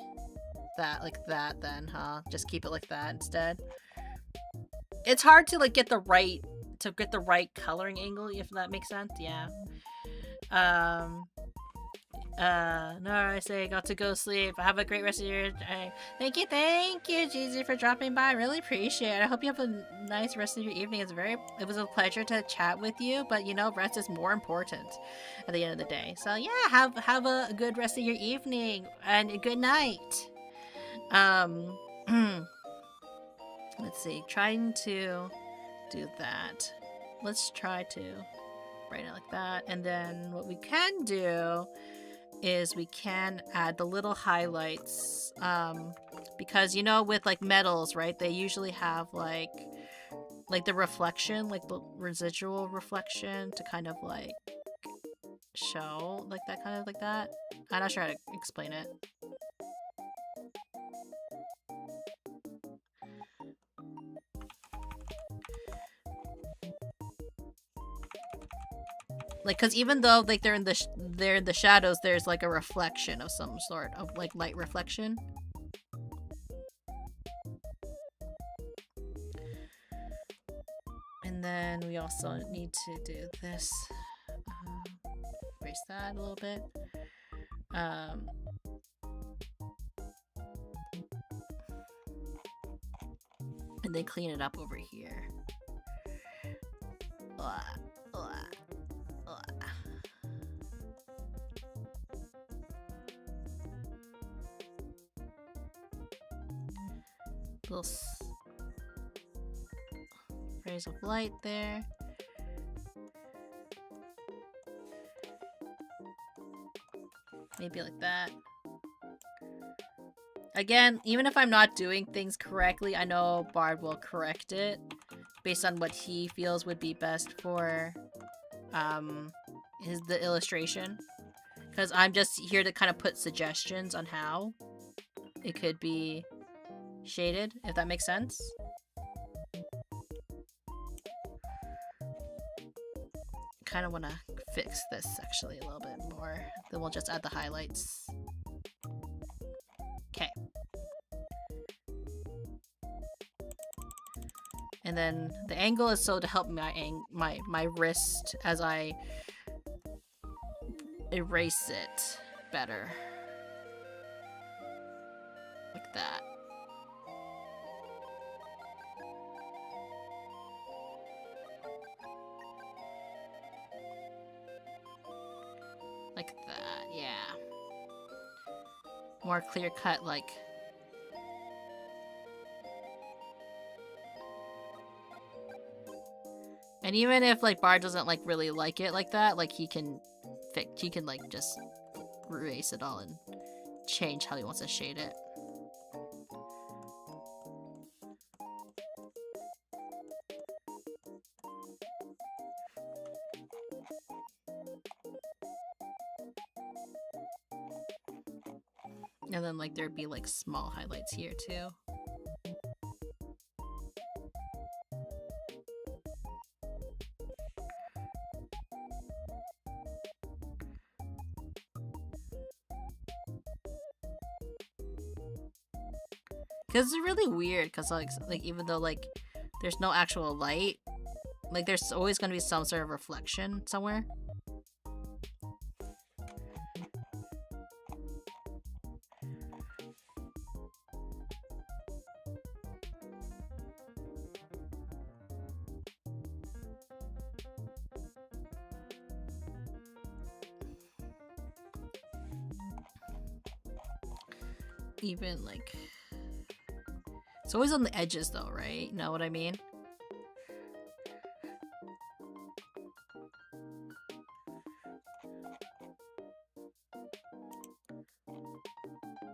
that, like that then, huh? Just keep it like that instead. It's hard to like get the right coloring angle, if that makes sense. Yeah. No, I say got to go sleep. Have a great rest of your day. Thank you, Jeezy, for dropping by. I really appreciate it. I hope you have a nice rest of your evening. It was a pleasure to chat with you, but you know, rest is more important at the end of the day. So yeah, have a good rest of your evening and good night. Let's see, trying to do that. Let's try to write it like that, and then what we can do is we can add the little highlights, because you know with like metals, right, they usually have like the reflection, like the residual reflection to kind of like show like that, kind of like that. I'm not sure how to explain it. Like, cause even though like they're in the shadows, there's like a reflection of some sort of like light reflection. And then we also need to do this. Erase that a little bit. And then clean it up over here. Little rays of light there. Maybe like that. Again, even if I'm not doing things correctly, I know Bard will correct it based on what he feels would be best for the illustration. Because I'm just here to kind of put suggestions on how it could be shaded, if that makes sense. Kind of want to fix this actually a little bit more. Then we'll just add the highlights. Okay. And then the angle is so to help my wrist as I erase it better. Like that. Like that, yeah. More clear cut, like. And even if like Bard doesn't like really like it like that, like he can like just erase it all and change how he wants to shade it. And then like there'd be like small highlights here too. Because it's really weird, because like even though like there's no actual light, like there's always going to be some sort of reflection somewhere. Even like it's always on the edges though, right? You know what I mean?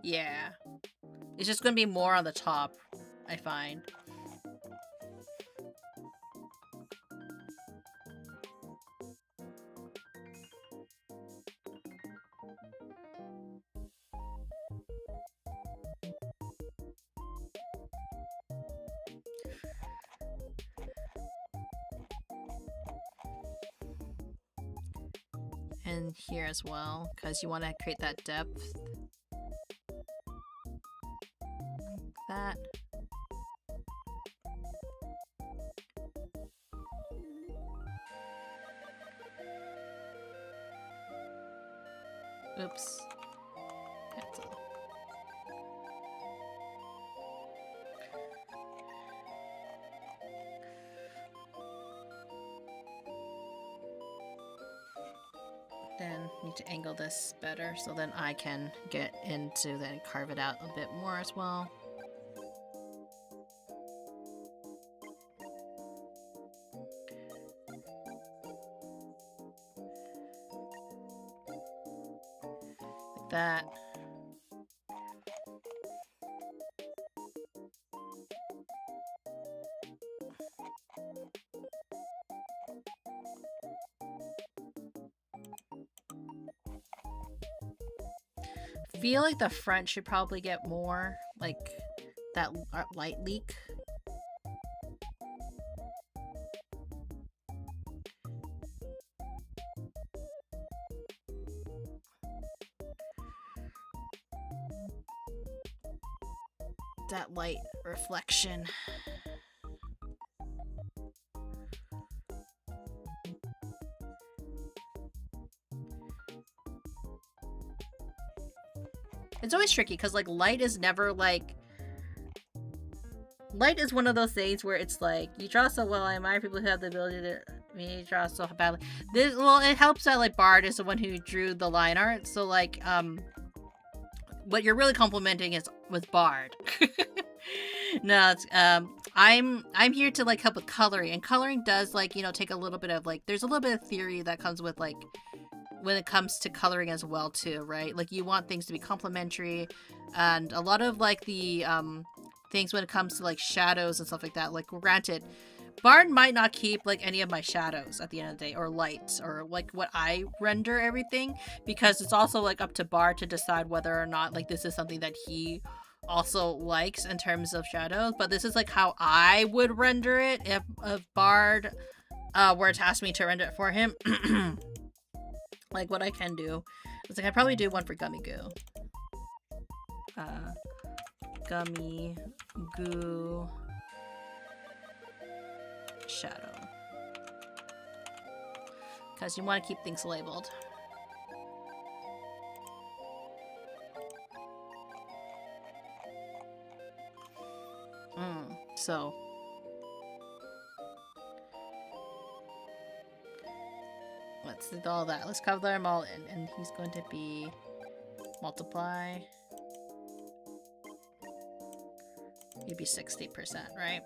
Yeah. It's just gonna be more on the top, I find. And here as well, because you want to create that depth. Like that. Oops. Cancel. Then need to angle this better so then I can get into then carve it out a bit more as well. Like that. Feel like the front should probably get more like that light leak. That light reflection. It's always tricky because like light is never like light is one of those things where it's like you draw so well. I admire people who have the ability to draw so badly. This well, it helps that like Bard is the one who drew the line art. So like what you're really complimenting is with Bard. No, it's, I'm here to like help with coloring, and coloring does like take a little bit of like there's a little bit of theory that comes with like when it comes to coloring as well too, right? Like you want things to be complementary, and a lot of like the things when it comes to like shadows and stuff like that. Like granted, Bard might not keep like any of my shadows at the end of the day, or lights, or like what I render everything, because it's also like up to Bard to decide whether or not like this is something that he also likes in terms of shadows. But this is like how I would render it if Bard were to ask me to render it for him. Like what I can do is like I'd probably do one for Gummy Goo. Gummy Goo shadow. Because you want to keep things labeled. So let's do all that. Let's cover them all in, and he's going to be multiply. Maybe 60%, right?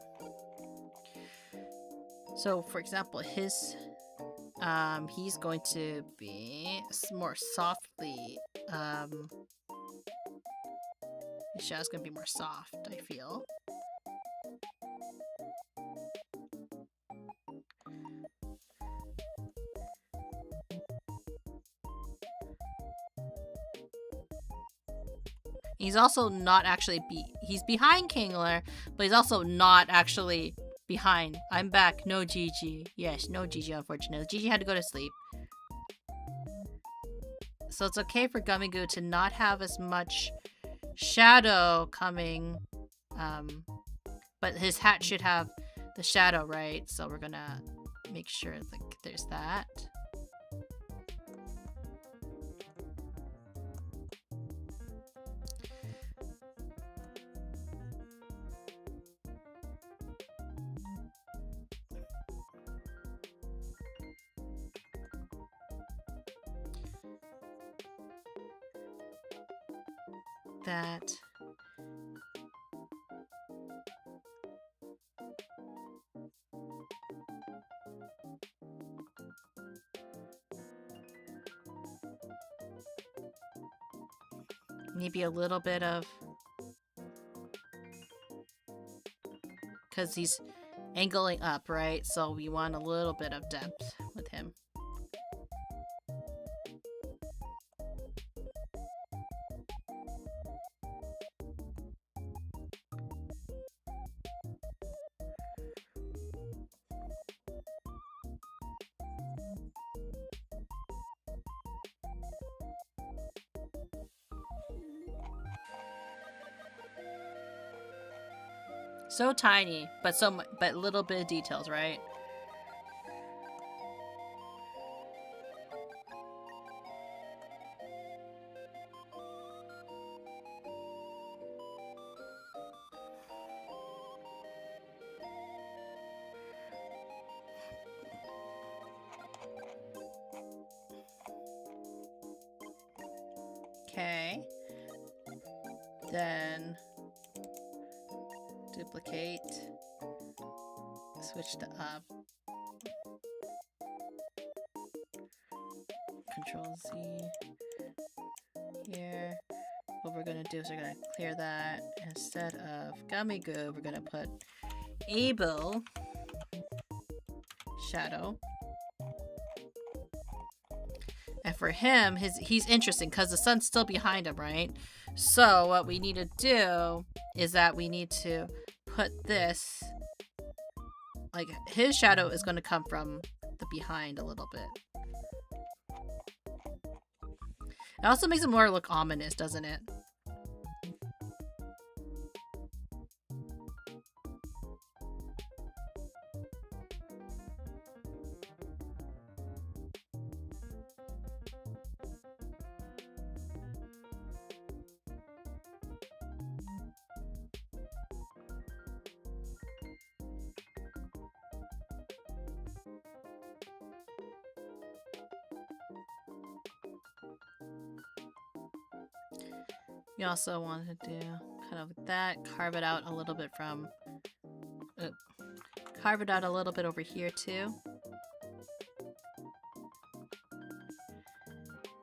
So, for example, his he's going to be more softly. His shadow's going to be more soft, I feel. He's also not actually he's behind Kingler, but he's also not actually behind. I'm back. No Gigi. Yes, no Gigi, unfortunately. Gigi had to go to sleep. So it's okay for Gummy Goo to not have as much shadow coming. But his hat should have the shadow, right? So we're gonna make sure like there's that. That. Maybe a little bit of, because he's angling up, right? So we want a little bit of depth with him. So tiny, but but little bit of details, right? Okay. Then duplicate. Switch to up. Control Z. Here. What we're gonna do is we're gonna clear that. Instead of gummy goo, we're gonna put able shadow. And for him, he's interesting because the sun's still behind him, right? So what we need to do is that we need to put this, like his shadow is going to come from the behind a little bit. It also makes it more look ominous, doesn't it? We also want to do kind of that, carve it out a little bit from, carve it out a little bit over here too.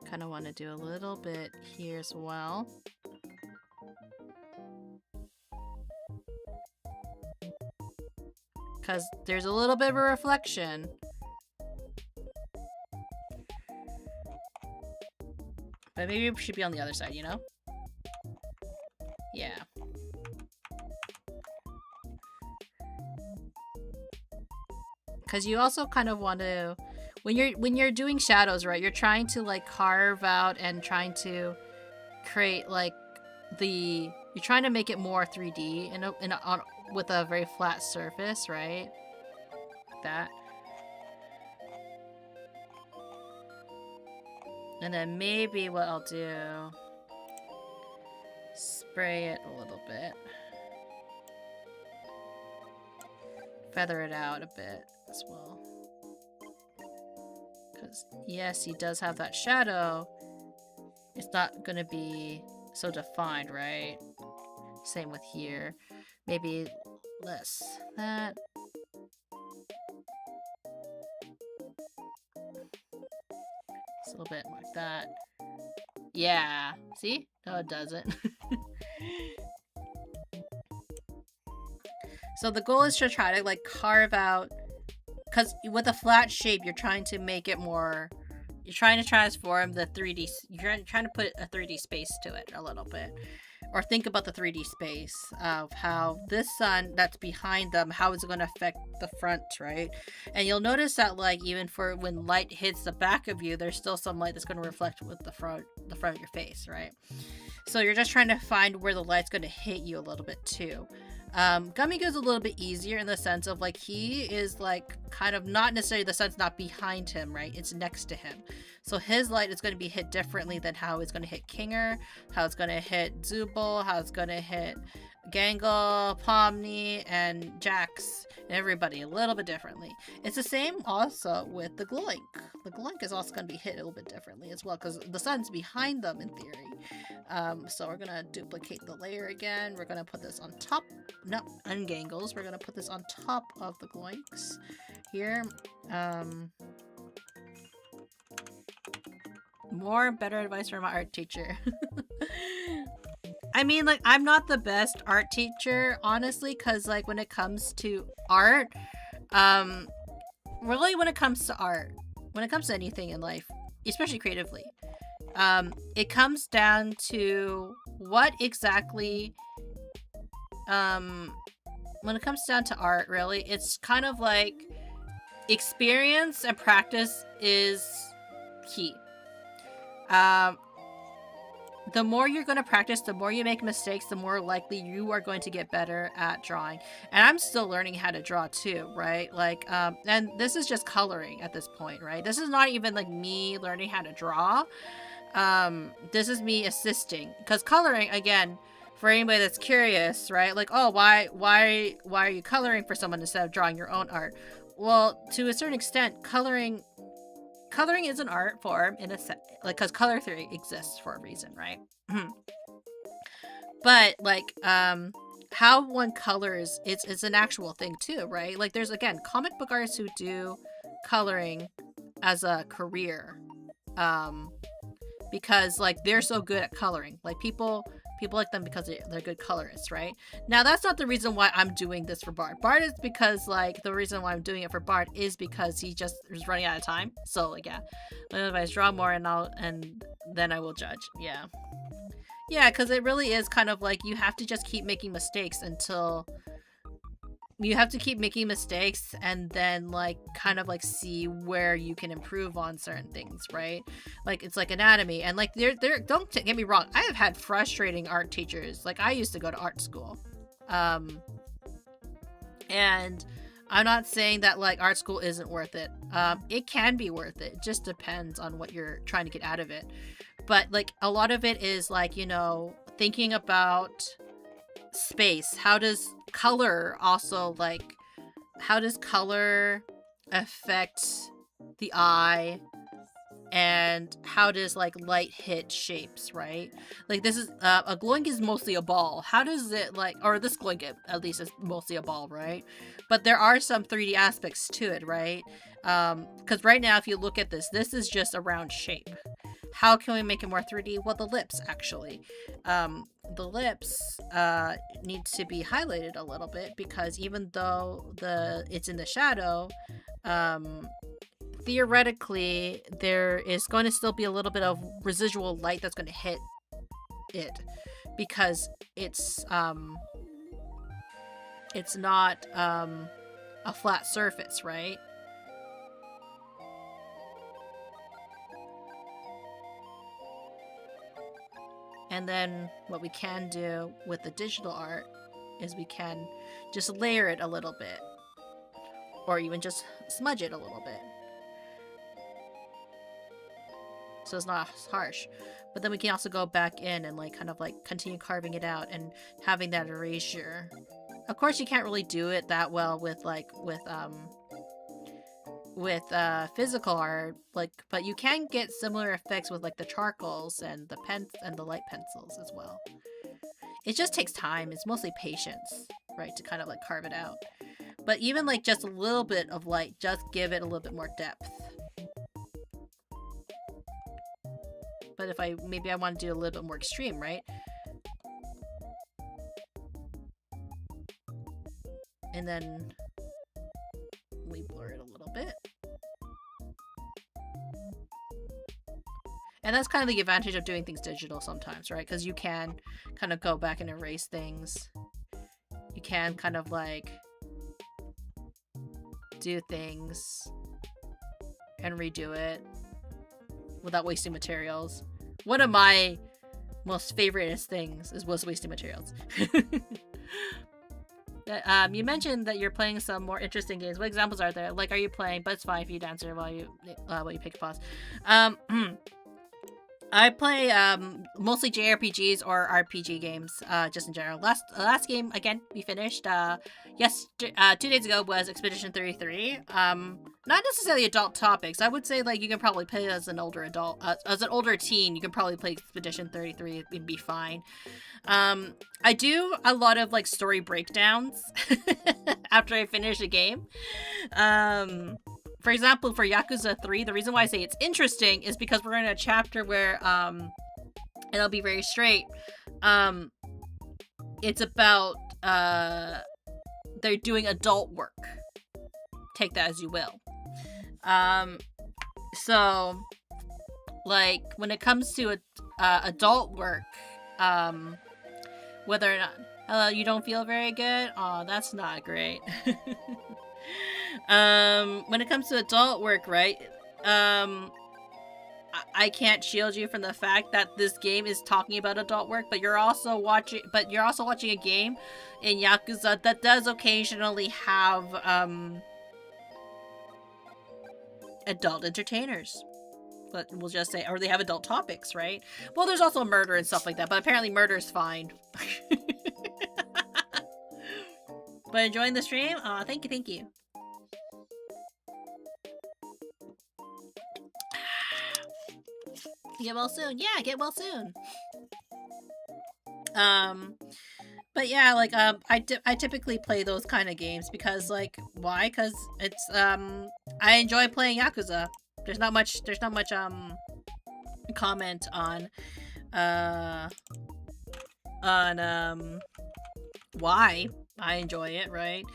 Kind of want to do a little bit here as well. Because there's a little bit of a reflection. But maybe it should be on the other side, you know? Yeah. Because you also kind of want to, when you're doing shadows, right? You're trying to like carve out and trying to create like you're trying to make it more 3D with a very flat surface, right? Like that. And then maybe what I'll do, spray it a little bit. Feather it out a bit as well. Because, yes, he does have that shadow. It's not going to be so defined, right? Same with here. Maybe less that. Just a little bit like that. Yeah. See? No, it doesn't. So the goal is to try to like carve out, because with a flat shape, you're trying to make it more, you're trying to transform the 3D, you're trying to put a 3D space to it a little bit. Or think about the 3D space of how this sun that's behind them, how is it going to affect the front, right? And you'll notice that like even for when light hits the back of you, there's still some light that's going to reflect with the front of your face, right? So you're just trying to find where the light's going to hit you a little bit too. Gummy Goo's a little bit easier in the sense of like he is like kind of not necessarily, the sun's not behind him, right? It's next to him. So his light is going to be hit differently than how it's going to hit Kinger, how it's going to hit Zubul, how it's going to hit Gangle, Pomni, and Jax, and everybody a little bit differently. It's the same also with the Gloink. The Gloink is also going to be hit a little bit differently as well because the sun's behind them in theory. So we're going to duplicate the layer again. We're going to put this on top. No, ungangles. We're going to put this on top of the Gloinks here. More better advice from my art teacher. I mean, like, I'm not the best art teacher, honestly, because, like, when it comes to art, really when it comes to art, when it comes to anything in life, especially creatively, it comes down to what exactly, when it comes down to art, really, it's kind of like experience and practice is key. The more you're going to practice, the more you make mistakes, the more likely you are going to get better at drawing. And I'm still learning how to draw too, right? Like, and this is just coloring at this point, right? This is not even like me learning how to draw. This is me assisting, because coloring, again, for anybody that's curious, right? Like, oh, why are you coloring for someone instead of drawing your own art? Well, to a certain extent, coloring coloring is an art form in a sense, like, because color theory exists for a reason, right? But like how one colors, it's an actual thing too, right? Like there's, again, comic book artists who do coloring as a career, because like they're so good at coloring. Like people like them because they're good colorists, right? Now that's not the reason why I'm doing this for Bart. Bart is because, like, the reason why I'm doing it for Bart is because he just is running out of time. So like, yeah, otherwise draw more and then I will judge. Yeah, because it really is kind of like you have to just keep making mistakes until you have to keep making mistakes, and then like kind of like see where you can improve on certain things, right? Like it's like anatomy, and like there don't get me wrong, I have had frustrating art teachers. Like I used to go to art school, and I'm not saying that like art school isn't worth it. It can be worth it. It just depends on what you're trying to get out of it. But like a lot of it is like, you know, thinking about space. How does color also, like, how does color affect the eye, and how does like light hit shapes, right? Like this is a glowing is mostly a ball. How does it like, or this glowing at least is mostly a ball, right? But there are some 3D aspects to it, right? Because right now if you look at this is just a round shape. How can we make it more 3D? Well, the lips, actually. The lips need to be highlighted a little bit, because even though it's in the shadow, theoretically there is going to still be a little bit of residual light that's going to hit it, because it's not a flat surface, right? And then what we can do with the digital art is we can just layer it a little bit, or even just smudge it a little bit, so it's not harsh. But then we can also go back in and like kind of like continue carving it out and having that erasure. Of course you can't really do it that well with physical art, like, but you can get similar effects with like the charcoals and the pens and the light pencils as well. It just takes time. It's mostly patience, right, to kind of like carve it out. But even like just a little bit of light, just give it a little bit more depth. But if maybe I want to do a little bit more extreme, right? And then we blur it a little bit. And that's kind of the advantage of doing things digital sometimes, right? Because you can kind of go back and erase things. You can kind of like do things and redo it without wasting materials. One of my most favoriteest things was wasting materials. You mentioned that you're playing some more interesting games. What examples are there? Like, are you playing? But it's fine if you'd answer while you pick pause. I play mostly JRPGs or RPG games, just in general. Last game, again, we finished 2 days ago, was Expedition 33. Not necessarily adult topics. I would say like you can probably play it as an older adult, as an older teen. You can probably play Expedition 33 and be fine. I do a lot of like story breakdowns after I finish a game. For example, for Yakuza 3, the reason why I say it's interesting is because we're in a chapter where, and I'll be very straight, it's about, they're doing adult work. Take that as you will. So, like, when it comes to adult work, whether or not, hello, you don't feel very good? Oh, that's not great. When it comes to adult work, right, I can't shield you from the fact that this game is talking about adult work, but you're also watching a game in Yakuza that does occasionally have, adult entertainers. But we'll just say, or they have adult topics, right? Well, there's also murder and stuff like that, but apparently murder is fine. But enjoying the stream? Aw, thank you. Get well soon. Yeah, get well soon. But yeah, like I typically play those kind of games because like why? Because it's I enjoy playing Yakuza. There's not much comment uh on why I enjoy it, right?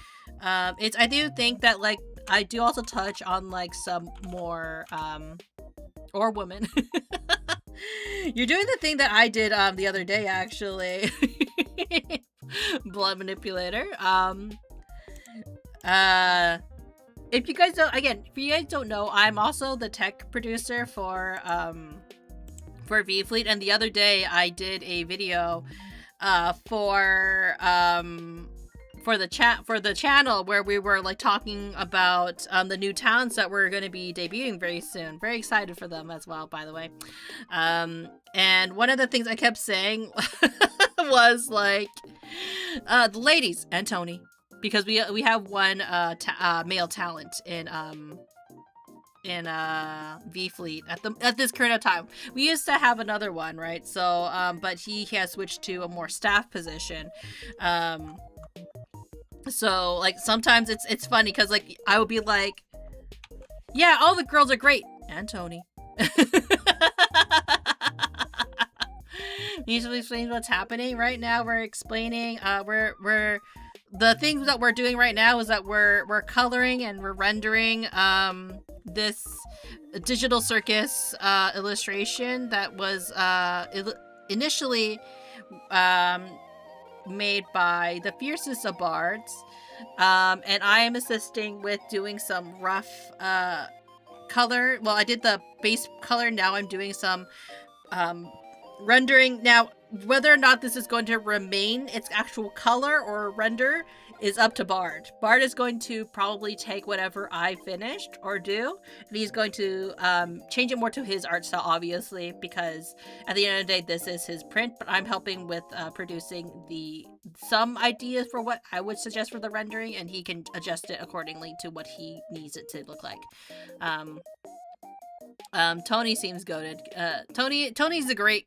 It's I do think that like I do also touch on like some more or women. You're doing the thing that I did the other day actually. Blood manipulator. If you guys don't know, I'm also the tech producer for V Fleet, and the other day I did a video for the channel where we were like talking about the new towns that we're going to be debuting very soon. Very excited for them as well, by the way. And one of the things I kept saying was like the ladies and Tony, because we have one male talent in V Fleet at this current time. We used to have another one, right? So but he has switched to a more staff position. So like sometimes it's funny because like I would be like, yeah, all the girls are great, and Tony. Usually explains what's happening right now. We're explaining we're the things that we're doing right now is that we're coloring and we're rendering this digital circus illustration that was initially made by the fiercest of bards, and I am assisting with doing some rough color. Well, I did the base color, now I'm doing some rendering. Now whether or not this is going to remain its actual color or render is up to Bard. Bard is going to probably take whatever I finished or do, and he's going to change it more to his art style, obviously, because at the end of the day, this is his print, but I'm helping with producing some ideas for what I would suggest for the rendering, and he can adjust it accordingly to what he needs it to look like. Tony seems goated. Tony's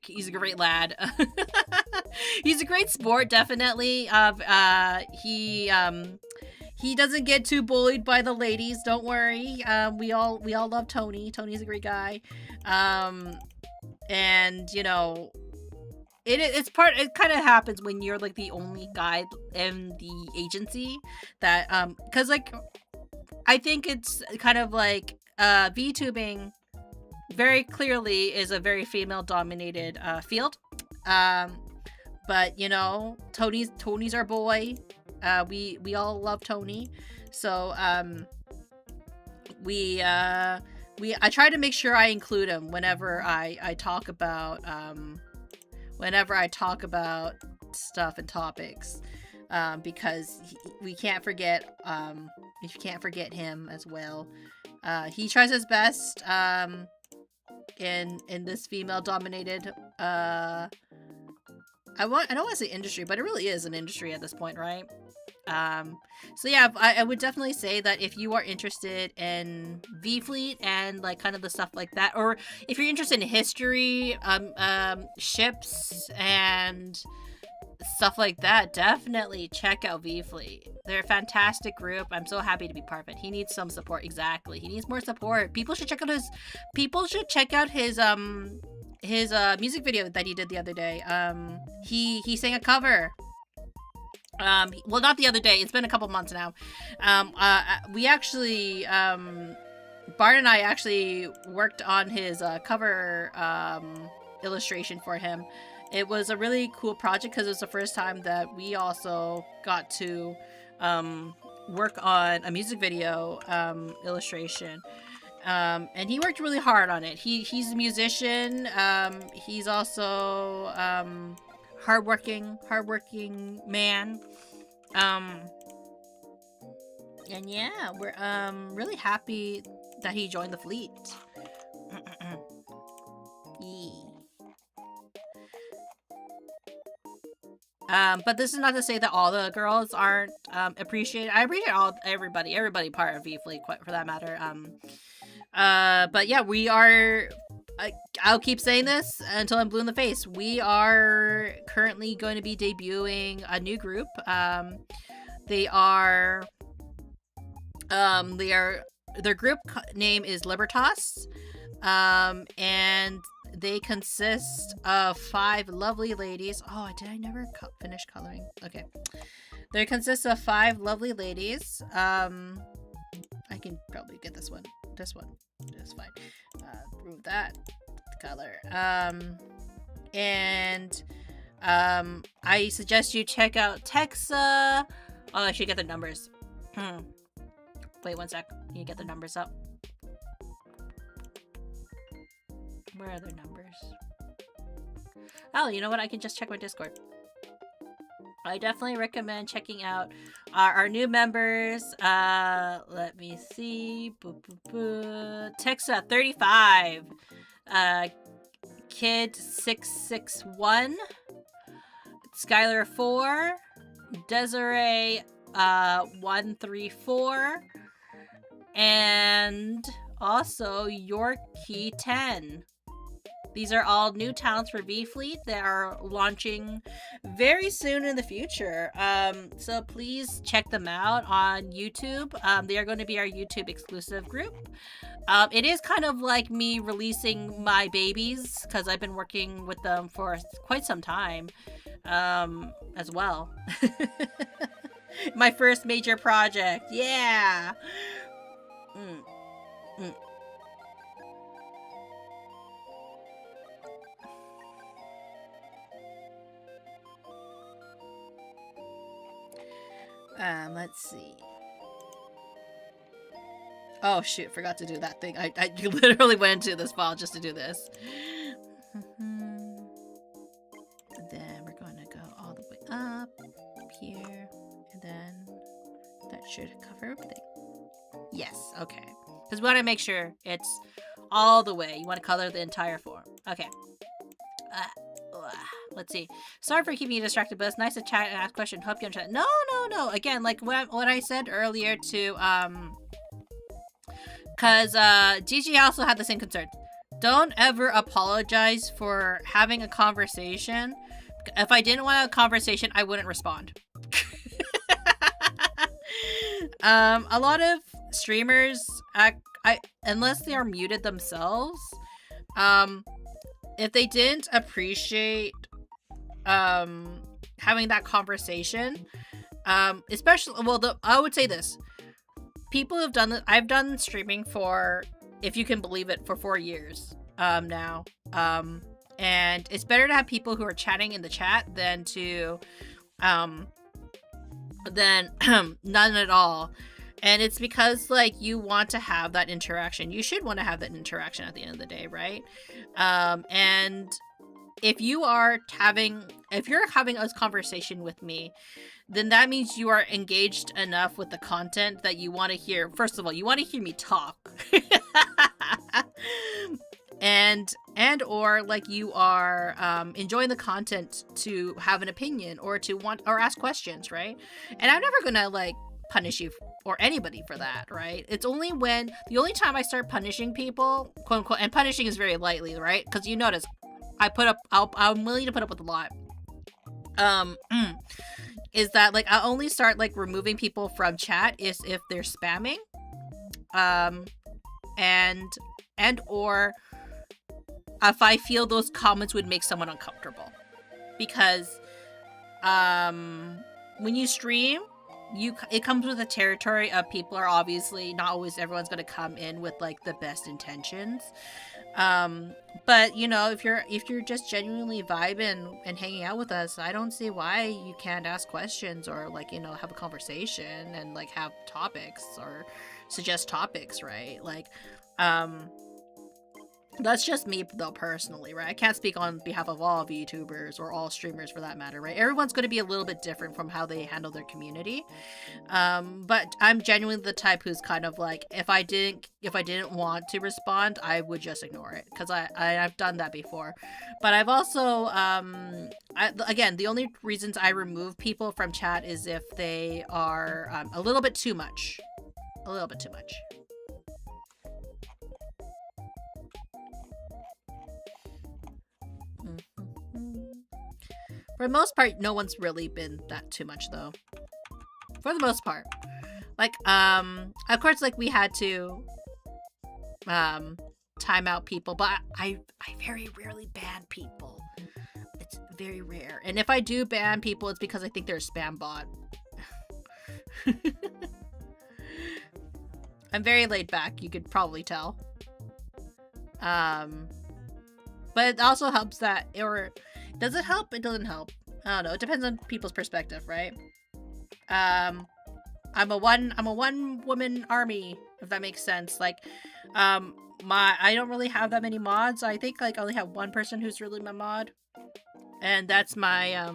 he's a great lad. He's a great sport, definitely. He doesn't get too bullied by the ladies, don't worry. We all love Tony. Tony's a great guy. And you know, it kind of happens when you're like the only guy in the agency that cuz like I think it's kind of like VTubing very clearly is a very female dominated field. But you know, Tony's our boy. We all love Tony. So I try to make sure I include him whenever I talk about stuff and topics, because we can't forget him as well. He tries his best in this female dominated I don't want to say industry, but it really is an industry at this point, right? So yeah, I would definitely say that if you are interested in V Fleet and like kind of the stuff like that, or if you're interested in history, ships and stuff like that, definitely check out V Fleet. They're a fantastic group. I'm so happy to be part of it. He needs some support. Exactly, he needs more support. People should check out his music video that he did the other day. He sang a cover. Well, not the other day. It's been a couple months now. We actually, Bart and I actually worked on his cover illustration for him. It was a really cool project because it was the first time that we also got to work on a music video illustration. And he worked really hard on it. He's a musician. He's also hardworking man. And yeah, we're really happy that he joined the fleet. But this is not to say that all the girls aren't appreciated. I appreciate everybody part of V Fleet, for that matter. But yeah, we are I'll keep saying this until I'm blue in the face. We are currently going to be debuting a new group. Their group name is Libertas. And they consist of 5 lovely ladies. Oh, did I never finish coloring? Okay. They consist of 5 lovely ladies. I can probably get this one. This one. That's fine. Remove that color. I suggest you check out Texa. Oh, I should get the numbers. Wait 1 sec. Can you get the numbers up? Where are their numbers? Oh, you know what? I can just check my Discord. I definitely recommend checking out our new members. Let me see. Texa 35. Kid 661. Skylar 4. Desiree 134. And also Yorkie 10. These are all new talents for V-Fleet that are launching very soon in the future. So please check them out on YouTube. They are going to be our YouTube exclusive group. It is kind of like me releasing my babies because I've been working with them for quite some time as well. My first major project. Yeah. Let's see. Oh shoot, forgot to do that thing. I literally went into this file just to do this. Then we're going to go all the way up here, and then that should cover everything. Yes, okay. Because we want to make sure it's all the way. You want to color the entire form. Okay. Let's see. Sorry for keeping you distracted, but it's nice to chat and ask questions. Hope you understand. No. Again, like what I said earlier to because Gigi also had the same concern. Don't ever apologize for having a conversation. If I didn't want a conversation, I wouldn't respond. A lot of streamers, unless they are muted themselves, if they didn't appreciate having that conversation, especially, well, I would say this. People have done this. I've done streaming for, if you can believe it, for 4 years now. And it's better to have people who are chatting in the chat than to none at all. And it's because, like, you want to have that interaction. You should want to have that interaction at the end of the day, right? And if you're having a conversation with me, then that means you are engaged enough with the content that you want to hear. First of all, you want to hear me talk. and or like you are enjoying the content to have an opinion or to want or ask questions, right? And I'm never gonna like punish you or anybody for that, right? It's only when the only time I start punishing people, quote unquote, and punishing is very lightly, right? Because you notice I'm willing to put up with a lot. Is that like I only start like removing people from chat is if they're spamming, and or if I feel those comments would make someone uncomfortable, because when you stream, it comes with the territory of people are obviously not always everyone's going to come in with like the best intentions. But you know, if you're just genuinely vibing and hanging out with us, I don't see why you can't ask questions or like, you know, have a conversation and like have topics or suggest topics, right? Like, that's just me though personally, right? I can't speak on behalf of all VTubers or all streamers for that matter, right? Everyone's going to be a little bit different from how they handle their community. But I'm genuinely the type who's kind of like, if I didn't want to respond, I would just ignore it, because I've done that before. But I've also again, the only reasons I remove people from chat is if they are a little bit too much. For the most part, no one's really been that too much though. For the most part. Like, of course, like, we had to, time out people, but I very rarely ban people. It's very rare. And if I do ban people, it's because I think they're a spam bot. I'm very laid back, you could probably tell. But it also helps that, or does it help? It doesn't help. I don't know. It depends on people's perspective, right? I'm a one woman army, if that makes sense. Like, I don't really have that many mods. I think like I only have one person who's really my mod, and that's my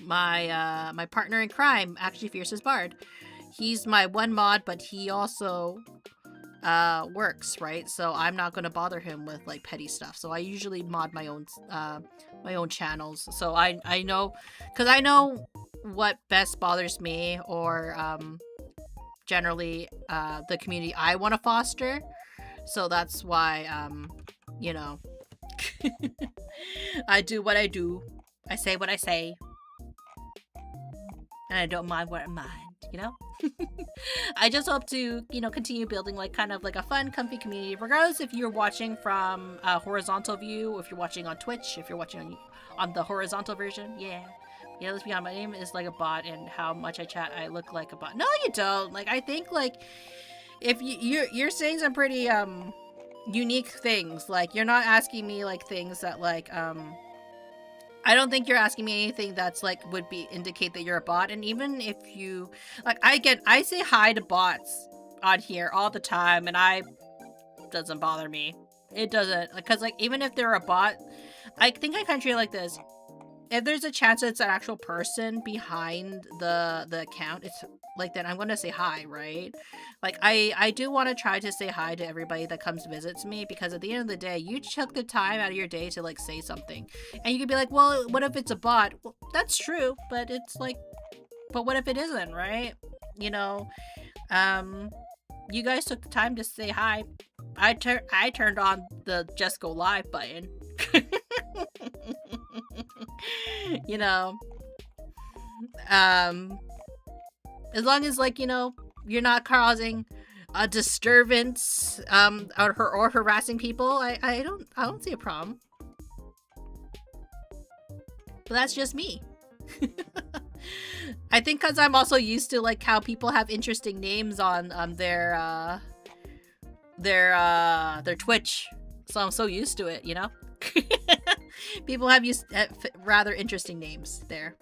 my partner in crime, actually Fiercest Bard. He's my one mod, but he also works, right? So I'm not gonna bother him with like petty stuff. So I usually mod my own channels. So I know, because I know what best bothers me, or generally the community I want to foster. So that's why you know, I do what I do, I say what I say, and I don't mind what I mind, you know. I just hope to, you know, continue building like kind of like a fun, comfy community, regardless if you're watching from a horizontal view, or if you're watching on Twitch, if you're watching on the horizontal version. Yeah, let's be honest, my name is like a bot, and how much I chat, I look like a bot. No, you don't. Like, I think, like, if you're saying some pretty, unique things. Like, you're not asking me, like, things that, like, I don't think you're asking me anything that's, like, would indicate that you're a bot. And even if you, like, I say hi to bots on here all the time, and doesn't bother me. It doesn't, because, like, even if they're a bot, I think I kind of treat it like this. If there's a chance that it's an actual person behind the account, it's like, then I'm gonna say hi, right? Like, I do want to try to say hi to everybody that comes visits me, because at the end of the day, you took the time out of your day to like say something, and you could be like, well, what if it's a bot? Well, that's true, but it's like, but what if it isn't, right? You know, you guys took the time to say hi. I turned on the just go live button. You know, as long as, like, you know, you're not causing a disturbance, or harassing people, I don't see a problem. But that's just me. I think because I'm also used to like how people have interesting names on their Twitch, so I'm so used to it, you know. People have rather interesting names there.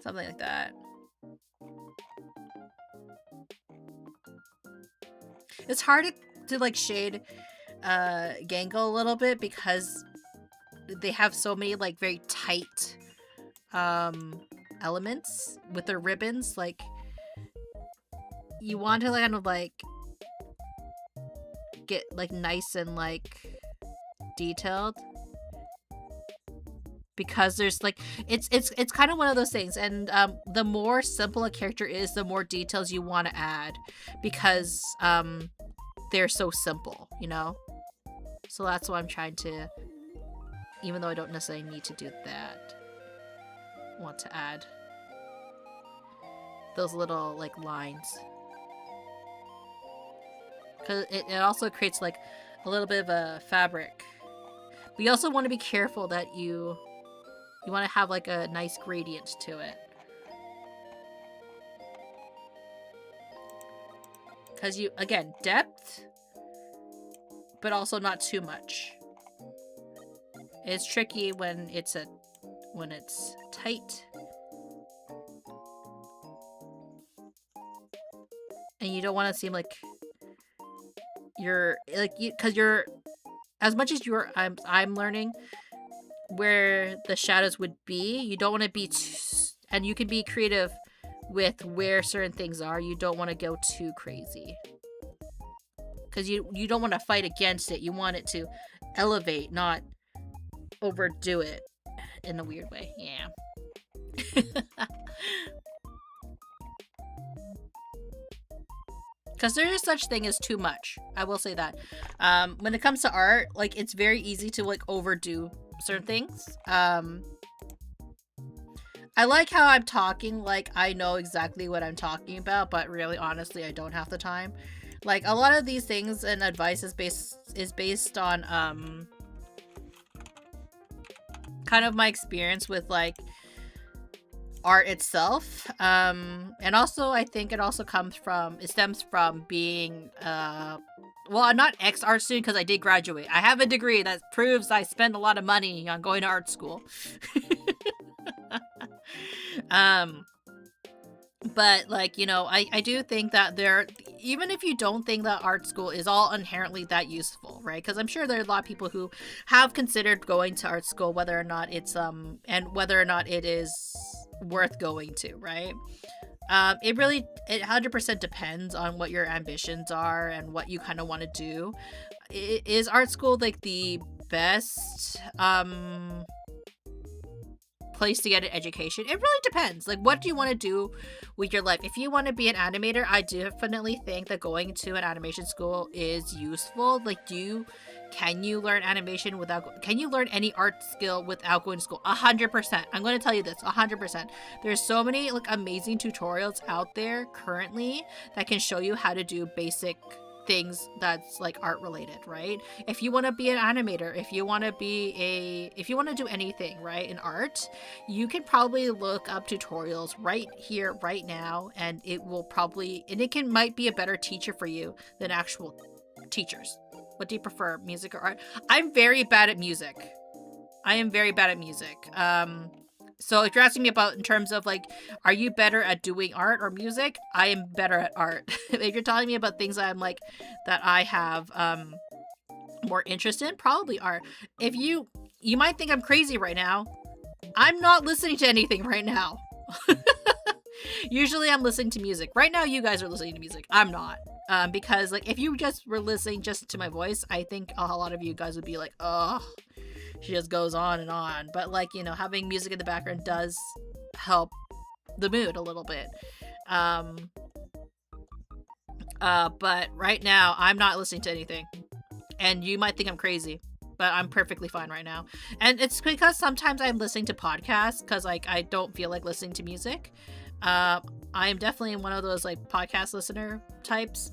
Something like that. It's hard to like shade Gango a little bit, because they have so many like very tight elements with their ribbons. Like, you want to kind of like get like nice and like detailed, because there's like it's kind of one of those things, and the more simple a character is, the more details you want to add, because they're so simple, you know. So that's why I'm trying to, even though I don't necessarily need to do that, want to add those little like lines, because it also creates like a little bit of a fabric. But you also want to be careful that you want to have like a nice gradient to it, because you, again, depth, but also not too much. It's tricky when it's tight, and you don't want to seem like you're like, because you're, as much as you're, I'm learning where the shadows would be. You don't want to be and you can be creative with where certain things are. You don't want to go too crazy, because you don't want to fight against it. You want it to elevate, not overdo it in a weird way. Yeah. Because there is such thing as too much. I will say that. When it comes to art, like, it's very easy to, like, overdo certain things. I like how I'm talking like I know exactly what I'm talking about, but really, honestly, I don't have the time. Like, a lot of these things and advice is based on, kind of my experience with, like, art itself. And also, I think it stems from being, well, I'm not ex-art student because I did graduate. I have a degree that proves I spend a lot of money on going to art school. But, like, you know, I do think that even if you don't think that art school is all inherently that useful, right? Because I'm sure there are a lot of people who have considered going to art school, whether or not it's, and whether or not it is worth going to, right? It 100% depends on what your ambitions are and what you kind of want to do. Is art school, like, the best, place to get an education? It really depends. Like, what do you want to do with your life? If you want to be an animator, I definitely think that going to an animation school is useful. Like, can you learn animation can you learn any art skill without going to school? 100%. I'm going to tell you this, 100%. There's so many, like, amazing tutorials out there currently that can show you how to do basic things that's, like, art related, right? If you want to be an animator, if you want to do anything, right, in art, you can probably look up tutorials right here, right now, and it might be a better teacher for you than actual teachers. What do you prefer, music or art? I'm very bad at music. I am very bad at music. So if you're asking me about in terms of, like, are you better at doing art or music? I am better at art. If you're telling me about things that I have more interest in, probably art. If you might think I'm crazy right now. I'm not listening to anything right now. Usually I'm listening to music. Right now you guys are listening to music. I'm not. Because, like, if you just were listening just to my voice, I think a lot of you guys would be like, oh, she just goes on and on. But, like, you know, having music in the background does help the mood a little bit. But right now I'm not listening to anything. And you might think I'm crazy, but I'm perfectly fine right now. And it's because sometimes I'm listening to podcasts because, like, I don't feel like listening to music. I am definitely one of those, like, podcast listener types.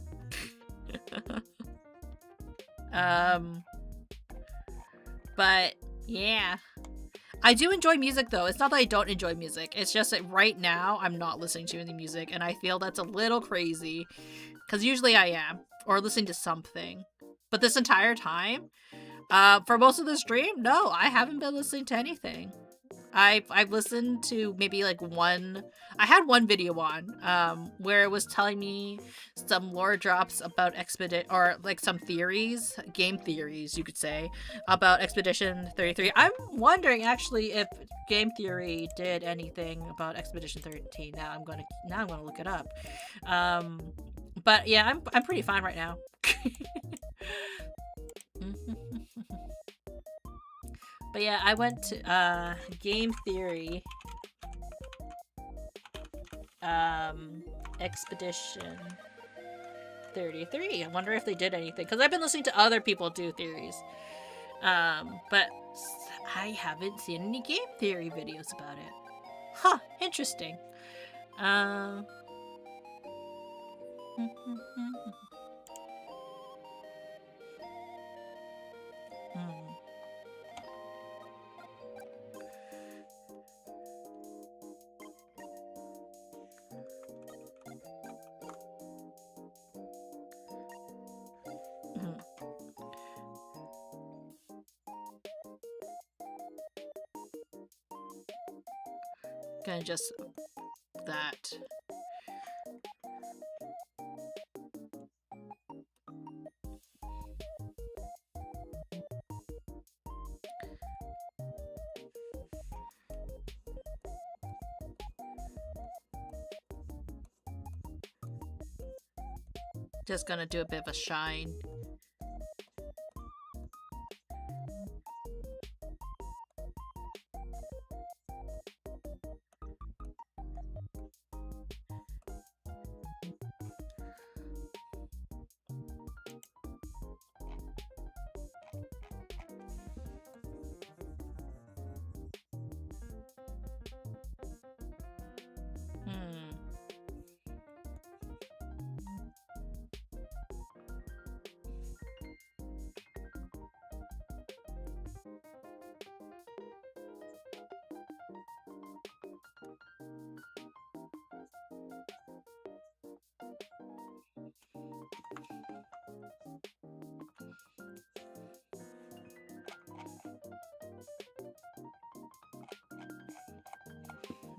But yeah, I do enjoy music though. It's not that I don't enjoy music. It's just that right now I'm not listening to any music, and I feel that's a little crazy because usually I am, or listening to something. But this entire time, for most of the stream, no, I haven't been listening to anything. I've listened to maybe, like, I had one video on, where it was telling me some lore drops about or, like, some theories, game theories, you could say, about Expedition 33. I'm wondering, actually, if game theory did anything about Expedition 13. Now I'm gonna look it up. But yeah, I'm pretty fine right now. But yeah, I went to game theory, Expedition 33. I wonder if they did anything, because I've been listening to other people do theories, but I haven't seen any game theory videos about it. Huh, interesting. Gonna just that. Just gonna do a bit of a shine.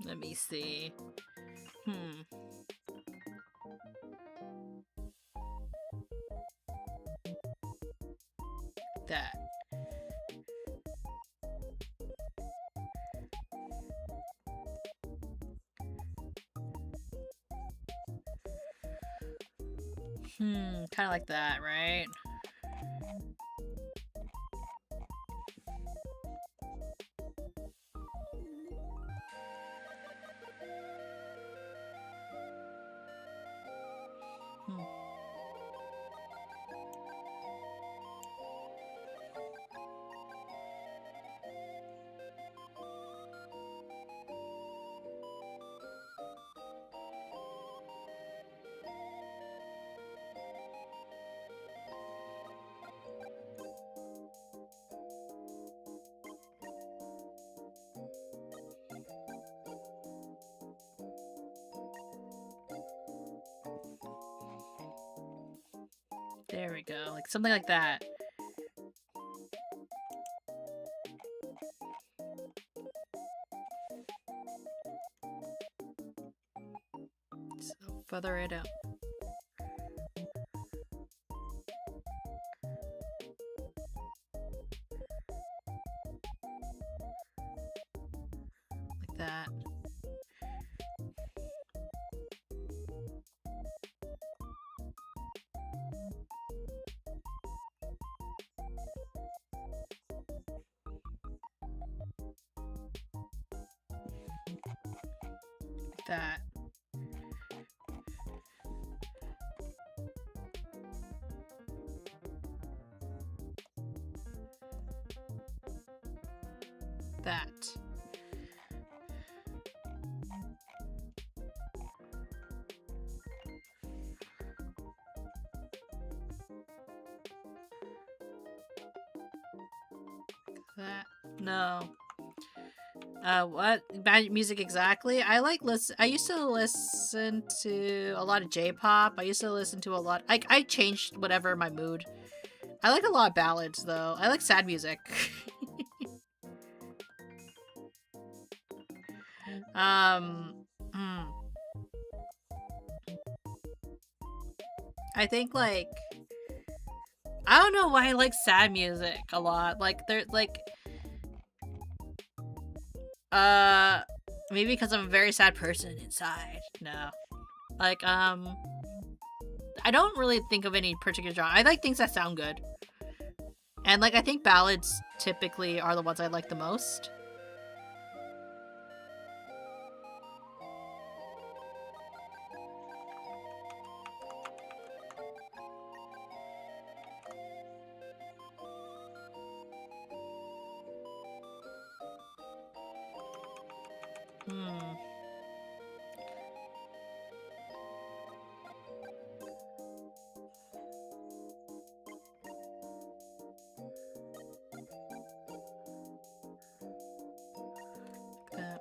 Let me see. That. Kind of like that, right? There we go, like something like that. So feather it out. Like that. That. That. That. No. What music exactly? I used to listen to a lot of J-pop. I used to listen to a lot. I changed whatever my mood. I like a lot of ballads though. I like sad music. I think like I don't know why I like sad music a lot. Like there's like maybe because I'm a very sad person inside. No. Like, I don't really think of any particular genre. I like things that sound good. And, like, I think ballads typically are the ones I like the most.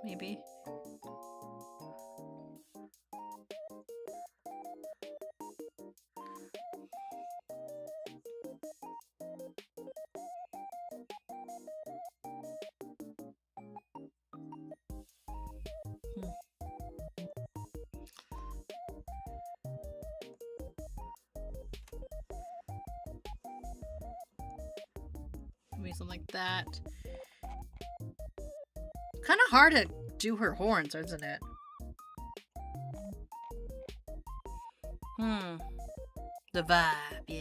Maybe. Maybe something like that. Kind of hard to do her horns, isn't it? The vibe, yeah.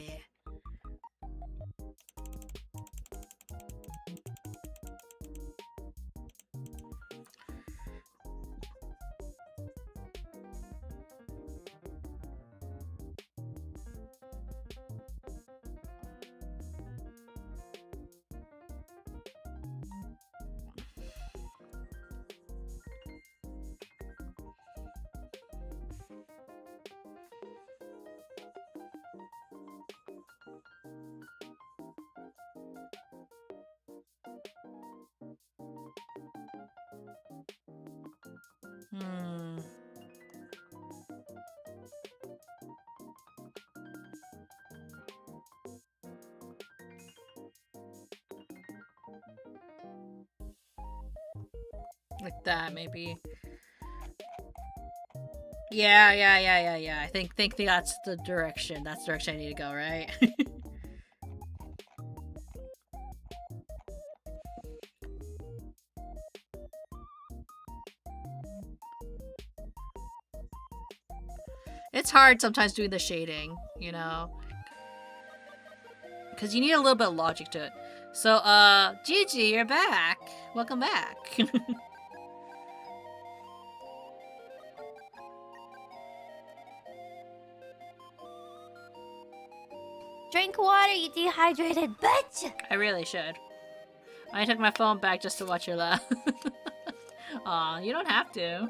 Like that, maybe. Yeah. I think that's the direction. That's the direction I need to go, right? It's hard sometimes doing the shading, you know? Because you need a little bit of logic to it. So, Gigi, you're back. Welcome back. Drink water, you dehydrated bitch! I really should. I took my phone back just to watch your laugh. Aw, you don't have to.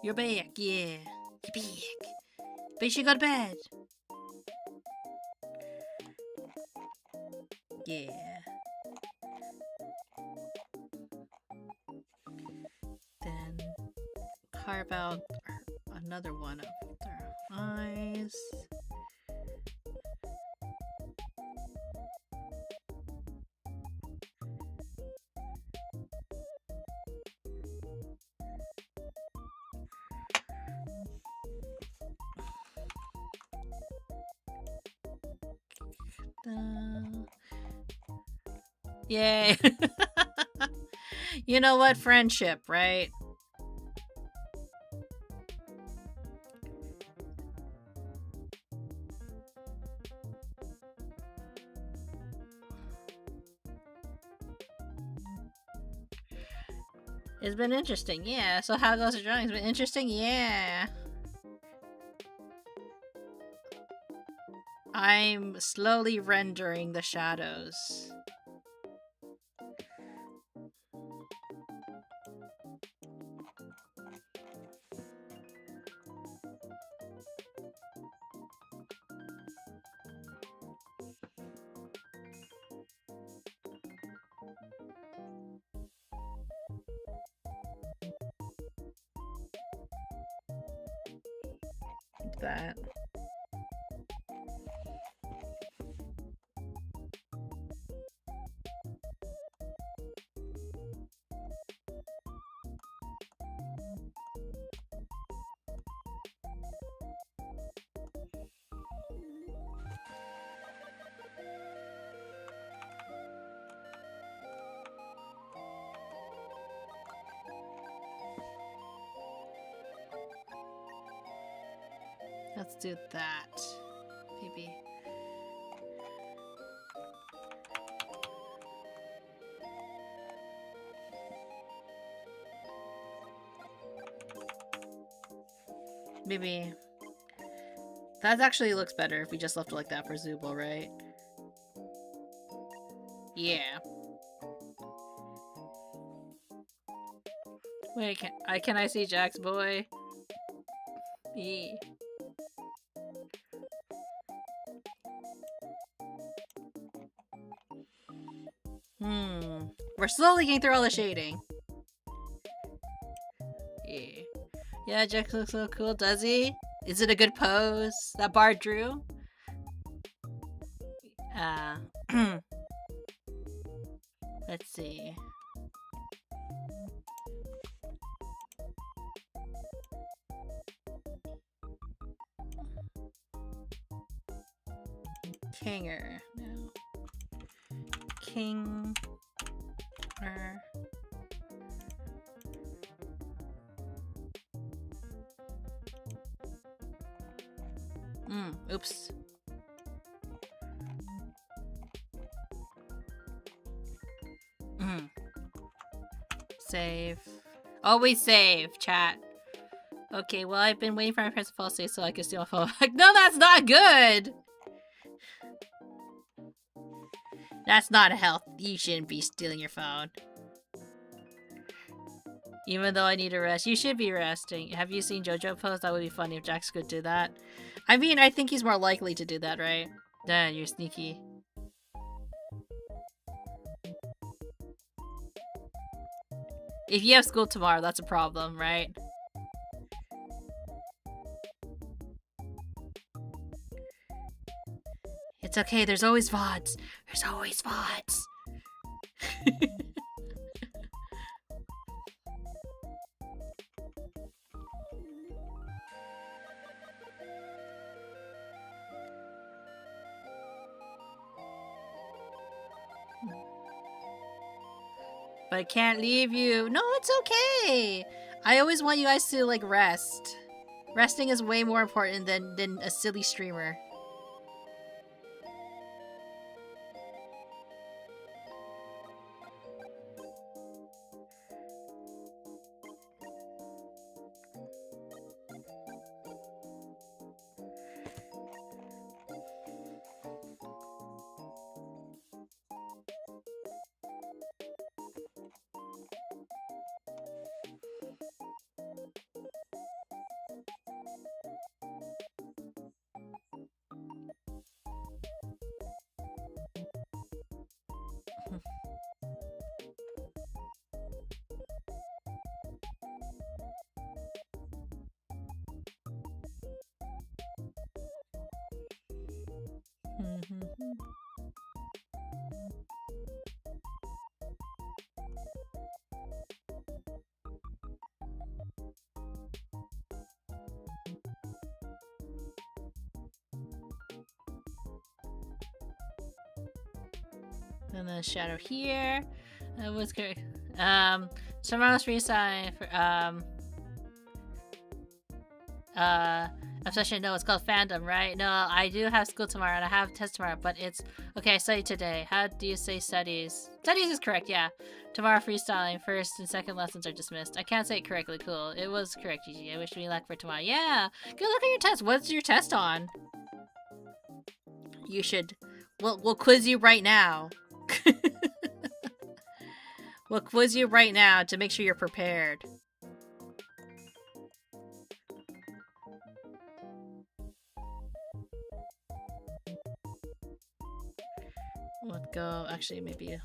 You're back, yeah. You're back. But you should go to bed. Yeah. Then carve out another one of their eyes. Yay. You know what? Friendship, right? It's been interesting, yeah. So how goes the drawing? It's been interesting, yeah. I'm slowly rendering the shadows. Like that. Let's do that. Maybe. Maybe. That actually looks better if we just left it like that for Zubul, right? Yeah. Wait, can I see Jack's boy? Yeah. We're slowly getting through all the shading. Yeah. Yeah, Jack looks so cool, does he? Is it a good pose that Bard drew? Let's see. Kinger. No. King. Oops. Save. Always save, chat. Okay, well, I've been waiting for my parents to fall asleep so I can steal my phone back. No, that's not good! That's not health. You shouldn't be stealing your phone. Even though I need a rest. You should be resting. Have you seen JoJo pose? That would be funny if Jax could do that. I mean, I think he's more likely to do that, right? Dad, you're sneaky. If you have school tomorrow, that's a problem, right? It's okay, there's always VODs. There's always VODs. But I can't leave you. No, it's okay. I always want you guys to, like, rest. Resting is way more important than a silly streamer. And then shadow here. That was correct. Tomorrow's resign for obsession. No, it's called fandom, right? No, I do have school tomorrow and I have a test tomorrow, but it's okay. I study today. How do you say studies? Studies is correct, yeah. Tomorrow freestyling. First and second lessons are dismissed. I can't say it correctly. Cool. It was correct, Gigi. I wish me luck for tomorrow. Yeah. Good luck on your test. What's your test on? You should. We'll quiz you right now. We'll quiz you right now to make sure you're prepared. Let's go. Actually, maybe.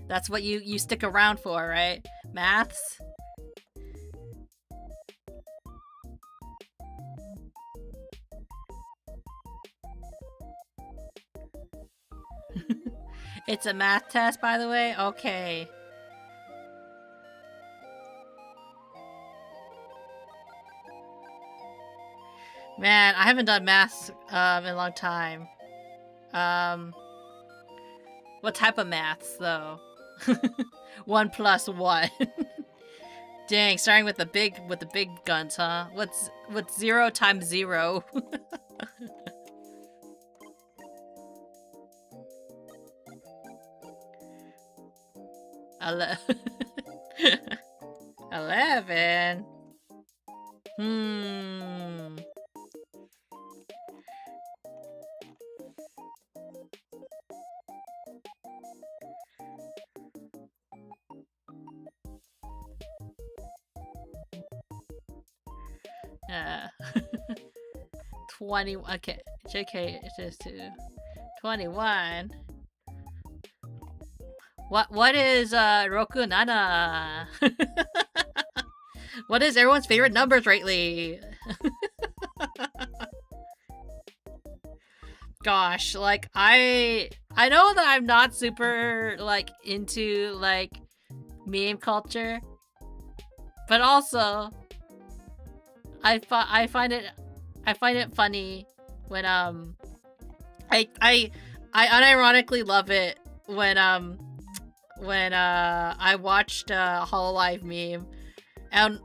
That's what you stick around for, right? Maths? It's a math test, by the way? Okay. Man, I haven't done maths in a long time. What type of maths, though? 1 + 1. Dang, starting with the big guns, huh? What's 0 times 0? 11. Hmm. Uh, 20. Okay, JK, it is 21. What is Roku Nana? What is everyone's favorite numbers lately? Gosh, like I know that I'm not super like into like meme culture, but also I find it funny when I unironically love it when I watched Hololive meme, and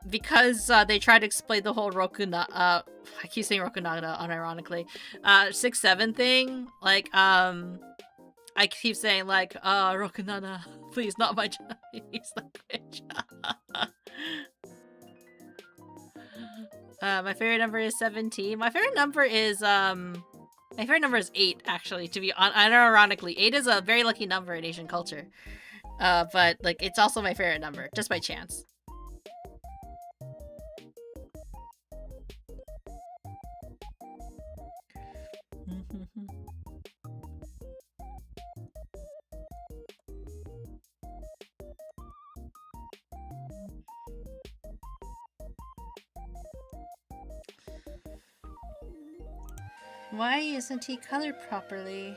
because they tried to explain the whole I keep saying Rokunada unironically, 6-7 thing, like I keep saying like Rokunada, please, not my Chinese language. My favorite number is 17. My favorite number is 8, actually, to be unironically. 8 is a very lucky number in Asian culture. But like it's also my favorite number, just by chance. Why isn't he colored properly?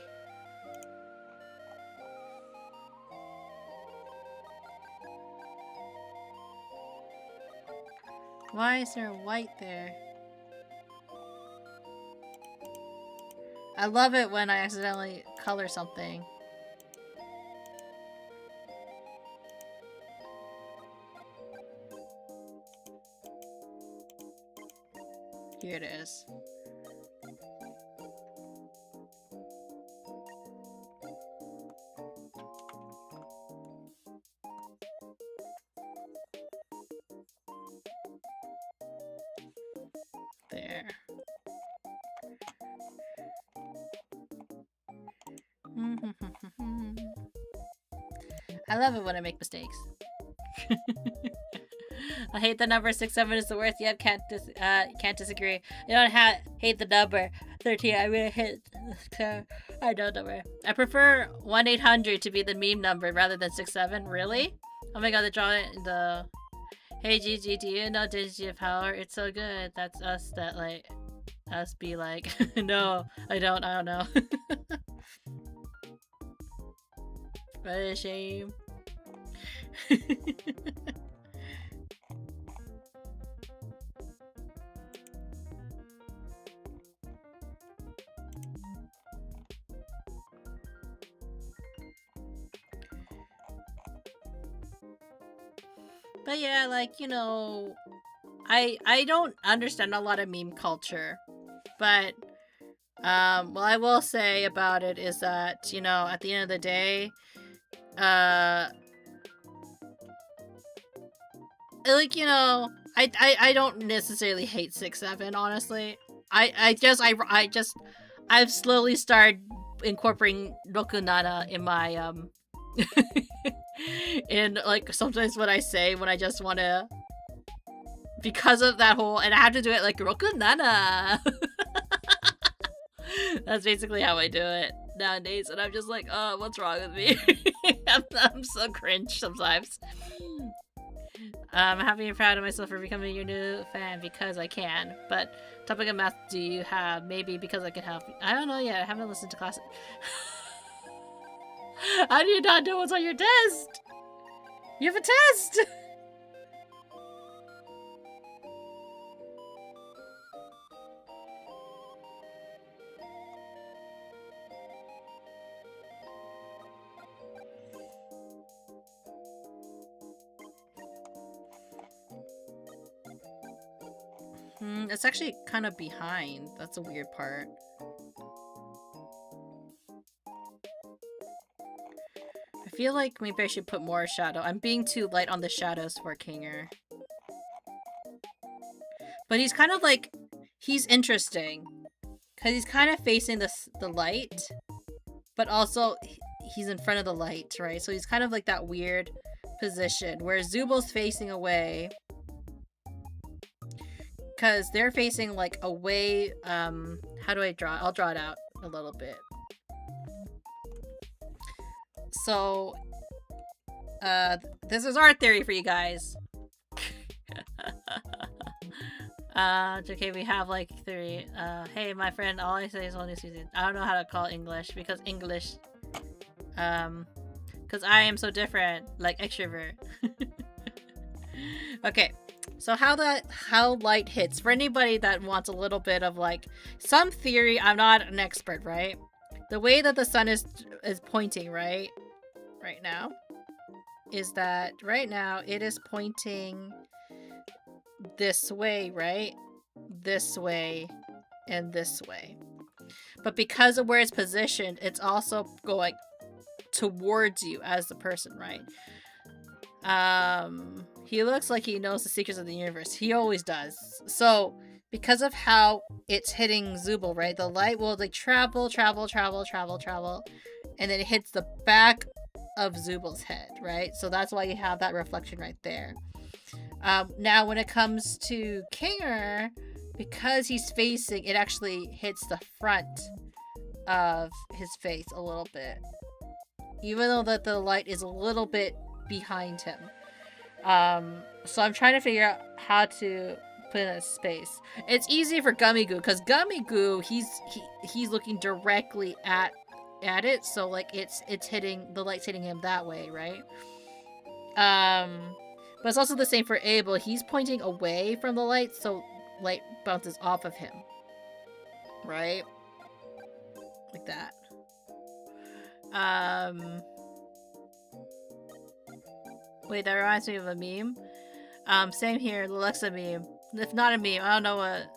Why is there white there? I love it when I accidentally color something. Here it is. There. I love it when I make mistakes. I hate the number 6-7 is the worst. Yep, can't disagree. You don't hate the number 13. I really hate. I know number. I prefer 1-800 to be the meme number rather than 6-7. Really? Oh my god, the drawing the. Hey Gigi, do you know Digi of Power? It's so good. That's us that like us be like. No, I don't know. What a shame. But yeah, like, you know, I don't understand a lot of meme culture, but what I will say about it is that, you know, at the end of the day, like, you know, I don't necessarily hate 6-7, honestly. I've slowly started incorporating Rokunana in my in like sometimes what I say when I just want to, because of that whole, and I have to do it like Rokunana. That's basically how I do it nowadays, and I'm just like, oh, what's wrong with me? I'm so cringe sometimes. I'm happy and proud of myself for becoming your new fan because I can. But topic of math do you have? Maybe because I can help you. I don't know yet. I haven't listened to class. How do you not know what's on your test? You have a test! It's actually kind of behind. That's a weird part. I feel like maybe I should put more shadow. I'm being too light on the shadows for Kinger. But he's kind of like, he's interesting. Because he's kind of facing the light. But also, he's in front of the light, right? So he's kind of like that weird position. Where Zubo's facing away. Because they're facing like away, how do I draw? I'll draw it out a little bit. So, this is our theory for you guys. Okay, we have like theory. Hey, my friend, all I say is only season. I don't know how to call English because English, because I am so different, like extrovert. Okay. So how light hits, for anybody that wants a little bit of like some theory, I'm not an expert, right? The way that the sun is pointing, right now, is that right now it is pointing this way, right? This way and this way. But because of where it's positioned, it's also going towards you as the person, right? He looks like he knows the secrets of the universe. He always does. So, because of how it's hitting Zubul, right? The light will like travel, and then it hits the back of Zubul's head, right? So that's why you have that reflection right there. Now, when it comes to Kinger, because he's facing, it actually hits the front of his face a little bit. Even though that the light is a little bit behind him. So I'm trying to figure out how to put it in a space. It's easy for Gummy Goo because Gummy Goo he's looking directly at it, so like it's hitting the light's hitting him that way, right? But it's also the same for Abel. He's pointing away from the light, so light bounces off of him, right? Like that. Wait, that reminds me of a meme. Same here, the Alexa meme. If not a meme, I don't know what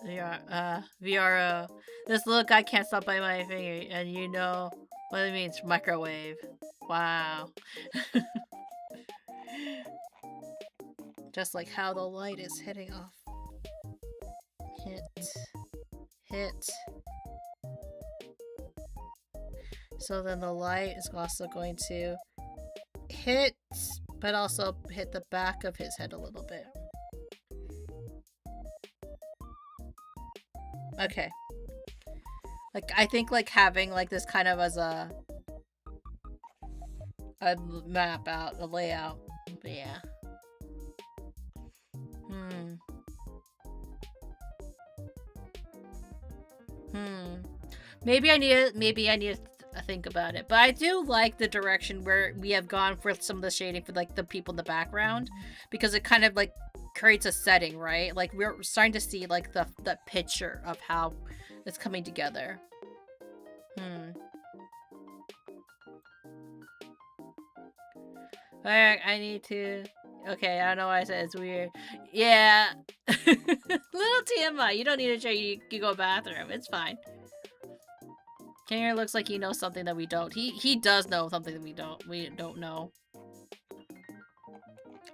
VRO. This little guy can't stop biting my finger, and you know what it means, microwave. Wow. Just like how the light is hitting off. Hit. So then the light is also going to hit, but also hit the back of his head a little bit. Okay. Like, I think like having like this kind of as a map out, a layout. But yeah. Maybe I need to think about it. But I do like the direction where we have gone for some of the shading for like the people in the background, because it kind of like creates a setting, right? Like we're starting to see like the picture of how it's coming together. Alright, I need to... Okay, I don't know why I said it's weird. Yeah. Little TMI, you don't need to show you go bathroom. It's fine. Kinger looks like he knows something that we don't. He does know something that we don't know.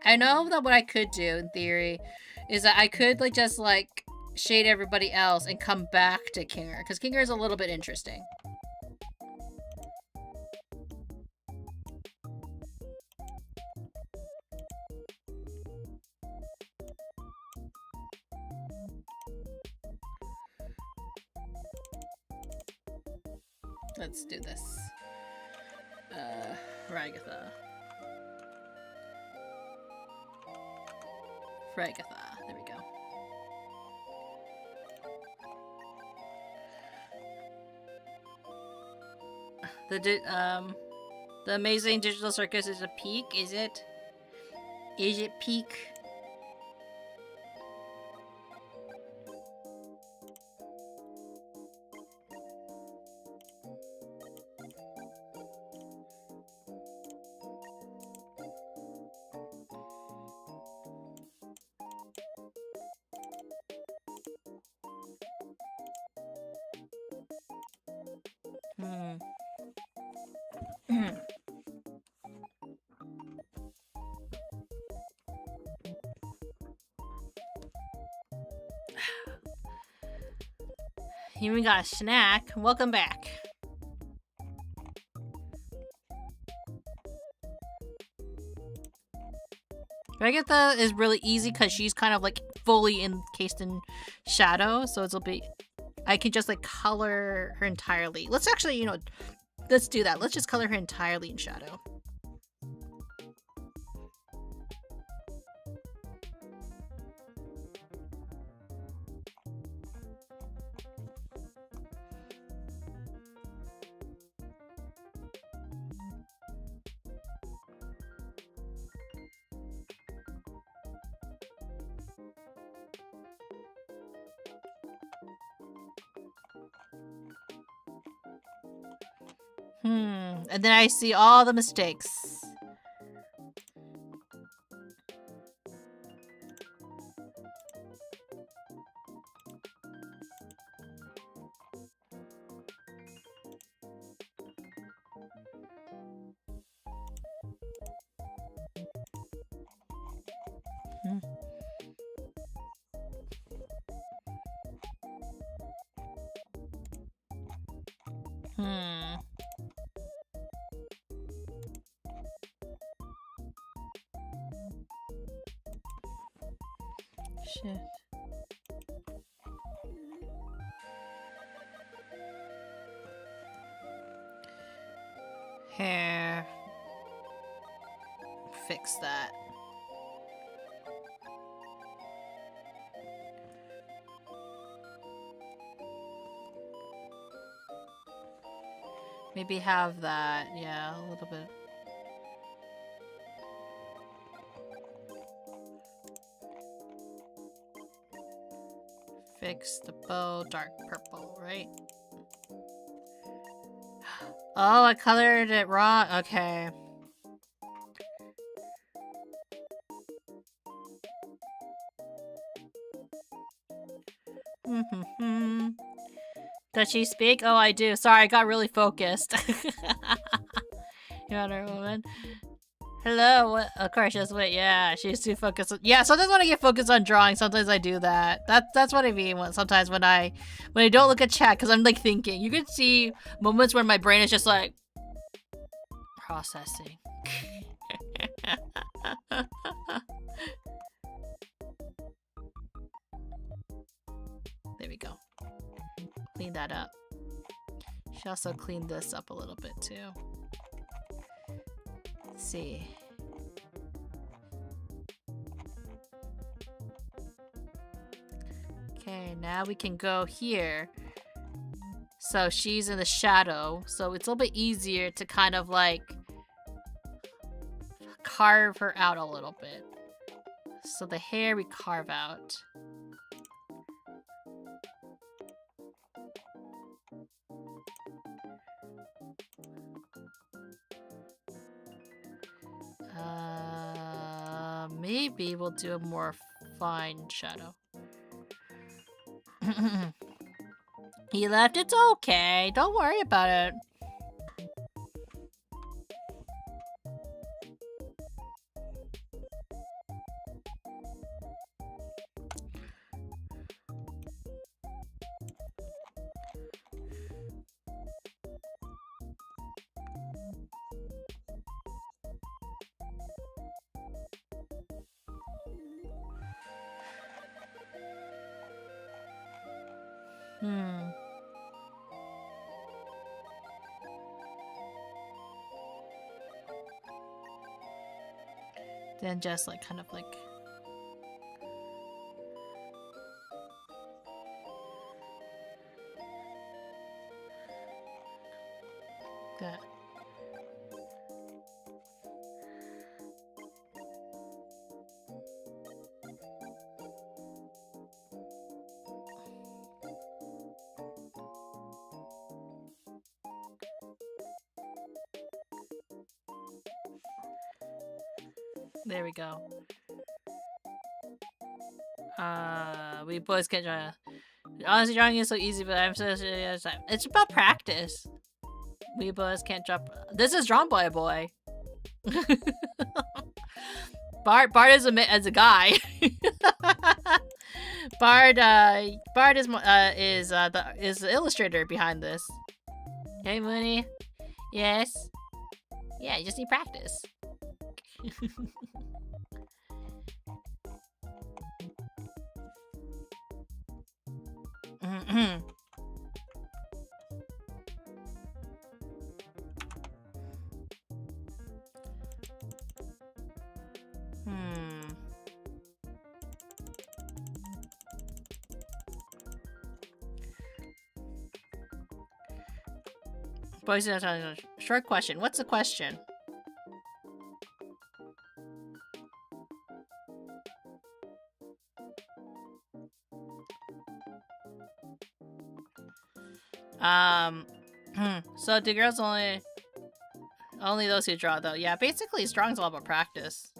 I know that what I could do in theory is that I could like just like shade everybody else and come back to Kinger, because Kinger is a little bit interesting. Let's do this. Ragatha. There we go. The amazing digital circus is a peak, is it? Is it peak? You even got a snack. Welcome back. Ragatha is really easy because she's kind of like fully encased in shadow, so it'll be... I can just like color her entirely. Let's actually, you know, let's do that. Let's just color her entirely in shadow. And then I see all the mistakes. Shit. Hair. Fix that. Maybe have that. Yeah, a little bit. Fix the bow dark purple, right? Oh, I colored it wrong. Okay. Does she speak? Oh, I do. Sorry, I got really focused. You Wonder Woman. Hello. What? Of course, just wait. Yeah, she's too focused. Yeah, sometimes when I get focused on drawing, sometimes I do that. That's what I mean. Sometimes when I don't look at chat, because I'm like thinking. You can see moments where my brain is just like processing. There we go. Clean that up. Should also clean this up a little bit too. Let's see. Okay, now we can go here. So she's in the shadow, so it's a little bit easier to kind of like carve her out a little bit. So the hair we carve out. Maybe we'll do a more fine shadow. He left. It's okay. Don't worry about it. Then just like kind of like that. There we go. We boys can't draw. Honestly, drawing is so easy, but I'm so it's about practice. We boys can't draw. This is drawn by a boy. Bart is a guy. Bart is the illustrator behind this. Hey, Munii. Yes. Yeah, you just need practice. Boys, short question. What's the question? So do girls only those who draw though? Yeah, basically drawing's all about practice.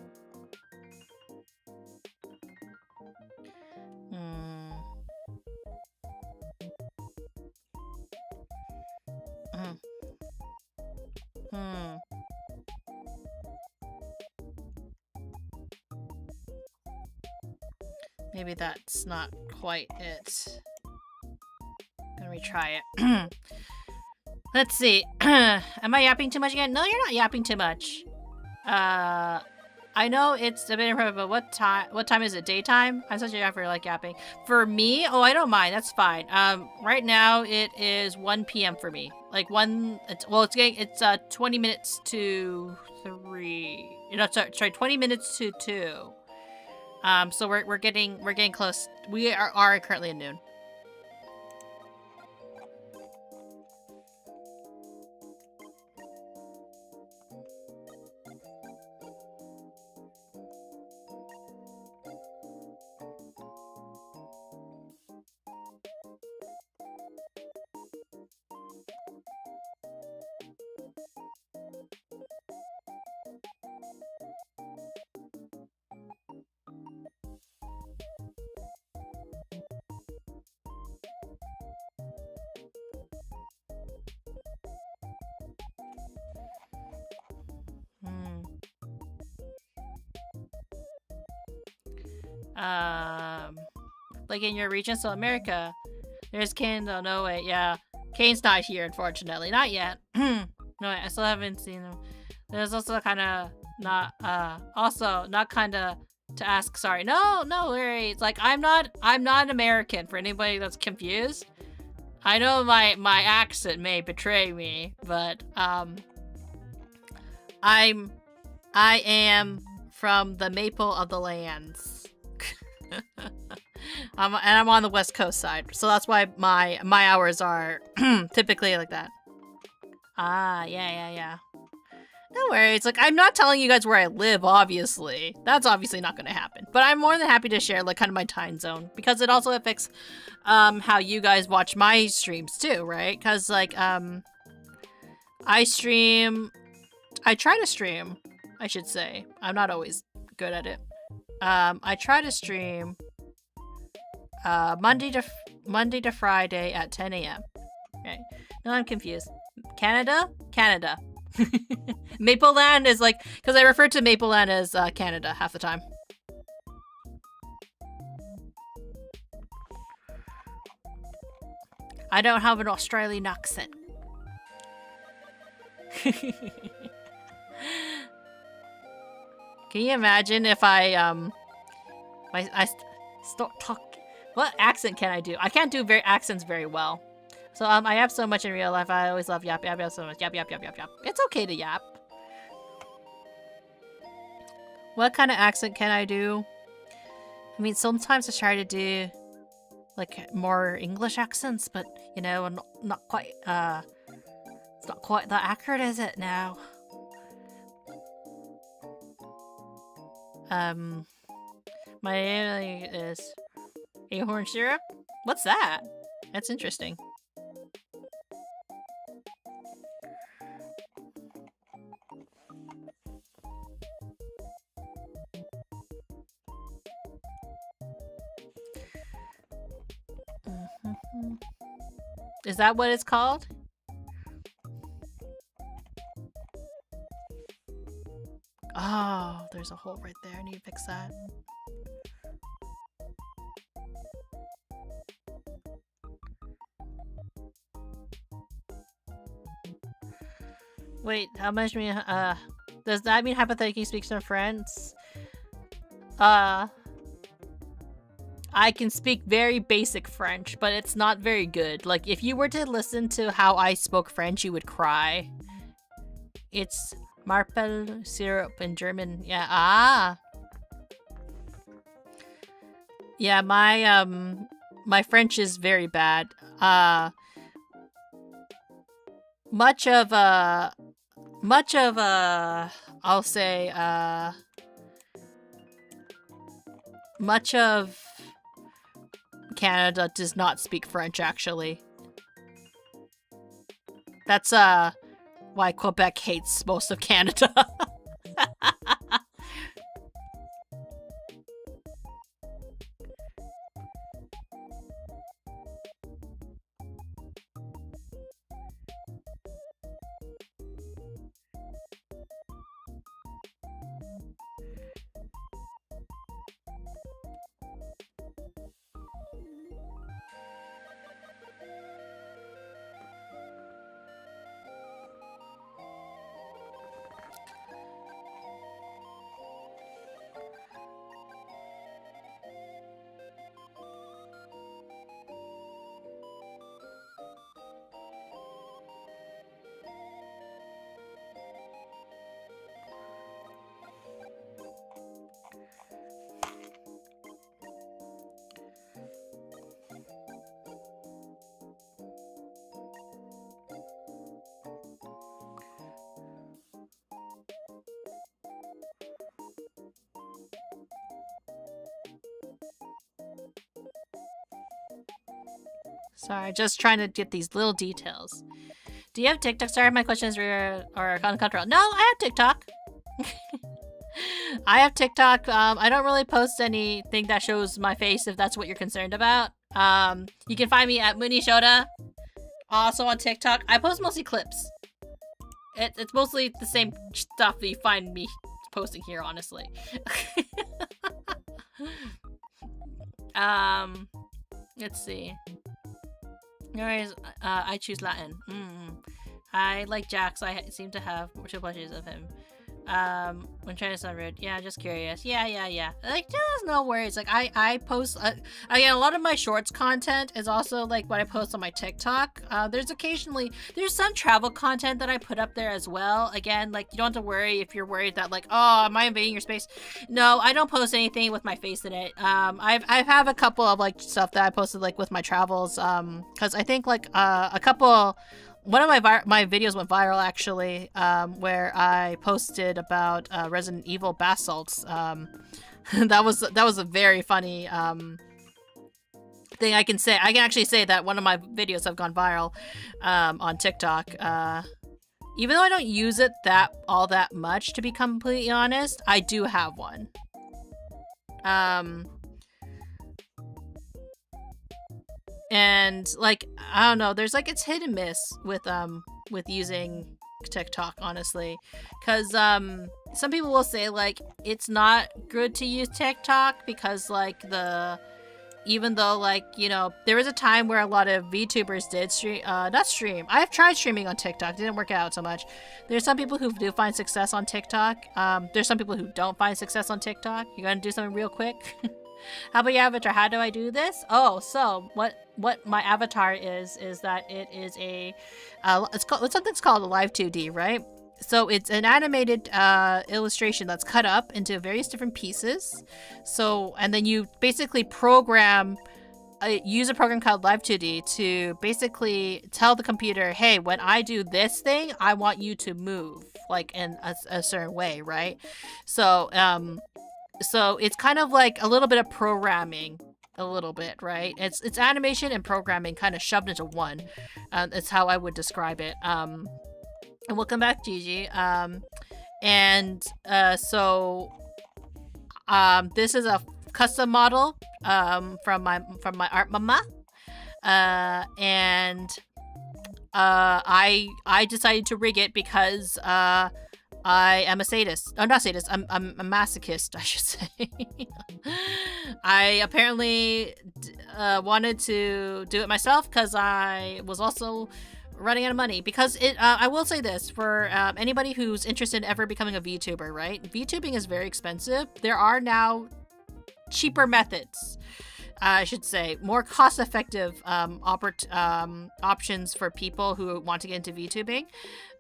Maybe that's not quite it. Gonna retry it. Let's see. Am I yapping too much again? No, you're not yapping too much. I know it's a bit impressive, but what time is it? Daytime? I'm such a yapper, like yapping. For me, oh, I don't mind. That's fine. Right now it is 1 p.m. for me. Like it's 20 minutes to 3. You know, sorry, 20 minutes to 2. So we're getting close. We are currently at noon. like in your region, so America. There's Kane. Oh no, wait, yeah, Kane's not here, unfortunately, not yet. No, wait, I still haven't seen him. There's also kind of not, also not kind of to ask. Sorry, no worries. Like I'm not American. For anybody that's confused, I know my accent may betray me, but I am from the Maple of the Lands. I'm on the West Coast side, so that's why my hours are typically like that. Ah, yeah. No worries. Like, I'm not telling you guys where I live, obviously. That's obviously not going to happen. But I'm more than happy to share, like, kind of my time zone. Because it also affects, how you guys watch my streams, too, right? Because, like, I try to stream, I should say. I'm not always good at it. I try to stream, Monday to Friday at 10 a.m. Right. No, I'm confused. Canada? Maple Land is like, because I refer to Maple Land as Canada half the time. I don't have an Australian accent. Can you imagine if I start talking? What accent can I do? I can't do accents very well. So I yap so much in real life. I always love yap so much. Yap. It's okay to yap. What kind of accent can I do? I mean, sometimes I try to do like more English accents, but you know, not quite. It's not quite that accurate, is it now? My name is Ahorn Syrup. What's that? That's interesting. Is that what it's called? Oh, there's a hole right there. I need to fix that. Wait, how much mean, does that mean hypothetically speak some friends? I can speak very basic French, but it's not very good. Like, if you were to listen to how I spoke French, you would cry. It's Marple syrup in German. Yeah, ah. Yeah, my French is very bad. Much of I'll say, much of Canada does not speak French, actually. That's, why Quebec hates most of Canada. Sorry, just trying to get these little details. Do you have TikTok? Sorry, my question is or control. No, I have TikTok. I have TikTok. I don't really post anything that shows my face if that's what you're concerned about. You can find me at Munii Shoda. Also on TikTok. I post mostly clips. It's mostly the same stuff that you find me posting here, honestly. Let's see. Anyways, I choose Latin. I like Jax. I seem to have two plushes of him. When trying to sound rude. Yeah, just curious. Yeah. Like, there's no worries. Like, I post, again, a lot of my shorts content is also, like, what I post on my TikTok. There's some travel content that I put up there as well. Again, like, you don't have to worry if you're worried that, like, oh, am I invading your space? No, I don't post anything with my face in it. I've have a couple of, like, stuff that I posted, like, with my travels, because I think, like, one of my videos went viral, actually, where I posted about Resident Evil bath salts. That was a very funny thing I can say. I can actually say that one of my videos have gone viral on TikTok. Even though I don't use it all that much, to be completely honest, I do have one. And, like, I don't know, there's, like, it's hit and miss with using TikTok, honestly. Because, some people will say, like, it's not good to use TikTok because, like, even though, like, you know, there was a time where a lot of VTubers did not stream. I've tried streaming on TikTok. It didn't work out so much. There's some people who do find success on TikTok. There's some people who don't find success on TikTok. You gotta do something real quick. How about your avatar? How do I do this? Oh, so what my avatar is that it is something's called a live 2D, right? So it's an animated illustration that's cut up into various different pieces. So, and then you basically use a program called Live 2D to basically tell the computer, hey, when I do this thing, I want you to move like in a certain way, right? So, so it's kind of like a little bit of programming, a little bit, right? It's animation and programming kind of shoved into one. That's how I would describe it. And welcome back, Gigi. This is a custom model from my art mama. I decided to rig it because I am a sadist. Oh, not sadist. I'm a masochist, I should say. I apparently wanted to do it myself because I was also running out of money. Because I will say this, for anybody who's interested in ever becoming a VTuber, right? VTubing is very expensive. There are now cheaper methods, I should say, more cost-effective options for people who want to get into VTubing.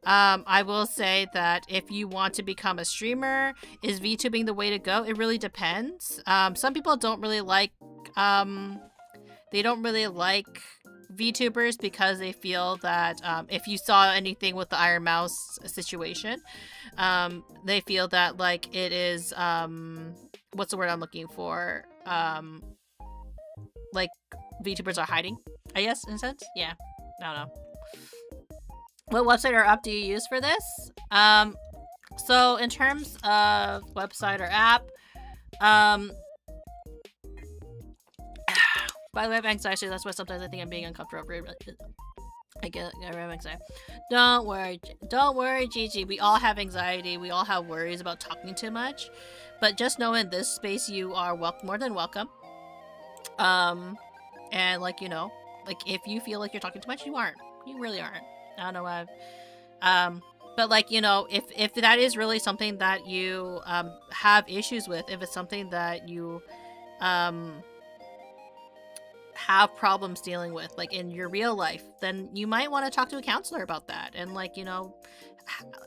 I will say that if you want to become a streamer, is VTubing the way to go? It really depends. Some people don't really like VTubers because they feel that if you saw anything with the Iron Mouse situation, they feel that like it is what's the word I'm looking for? Like VTubers are hiding, I guess, in a sense. Yeah, I don't know. What website or app do you use for this? So in terms of website or app, by the way, I have anxiety. That's why sometimes I think I'm being uncomfortable. I get anxiety. Don't worry, Gigi. We all have anxiety. We all have worries about talking too much. But just know in this space you are more than welcome. And like, you know, like if you feel like you're talking too much, you aren't. You really aren't. I don't know why. But like, you know, if that is really something that you have issues with, if it's something that you have problems dealing with, like in your real life, then you might want to talk to a counselor about that, and like, you know,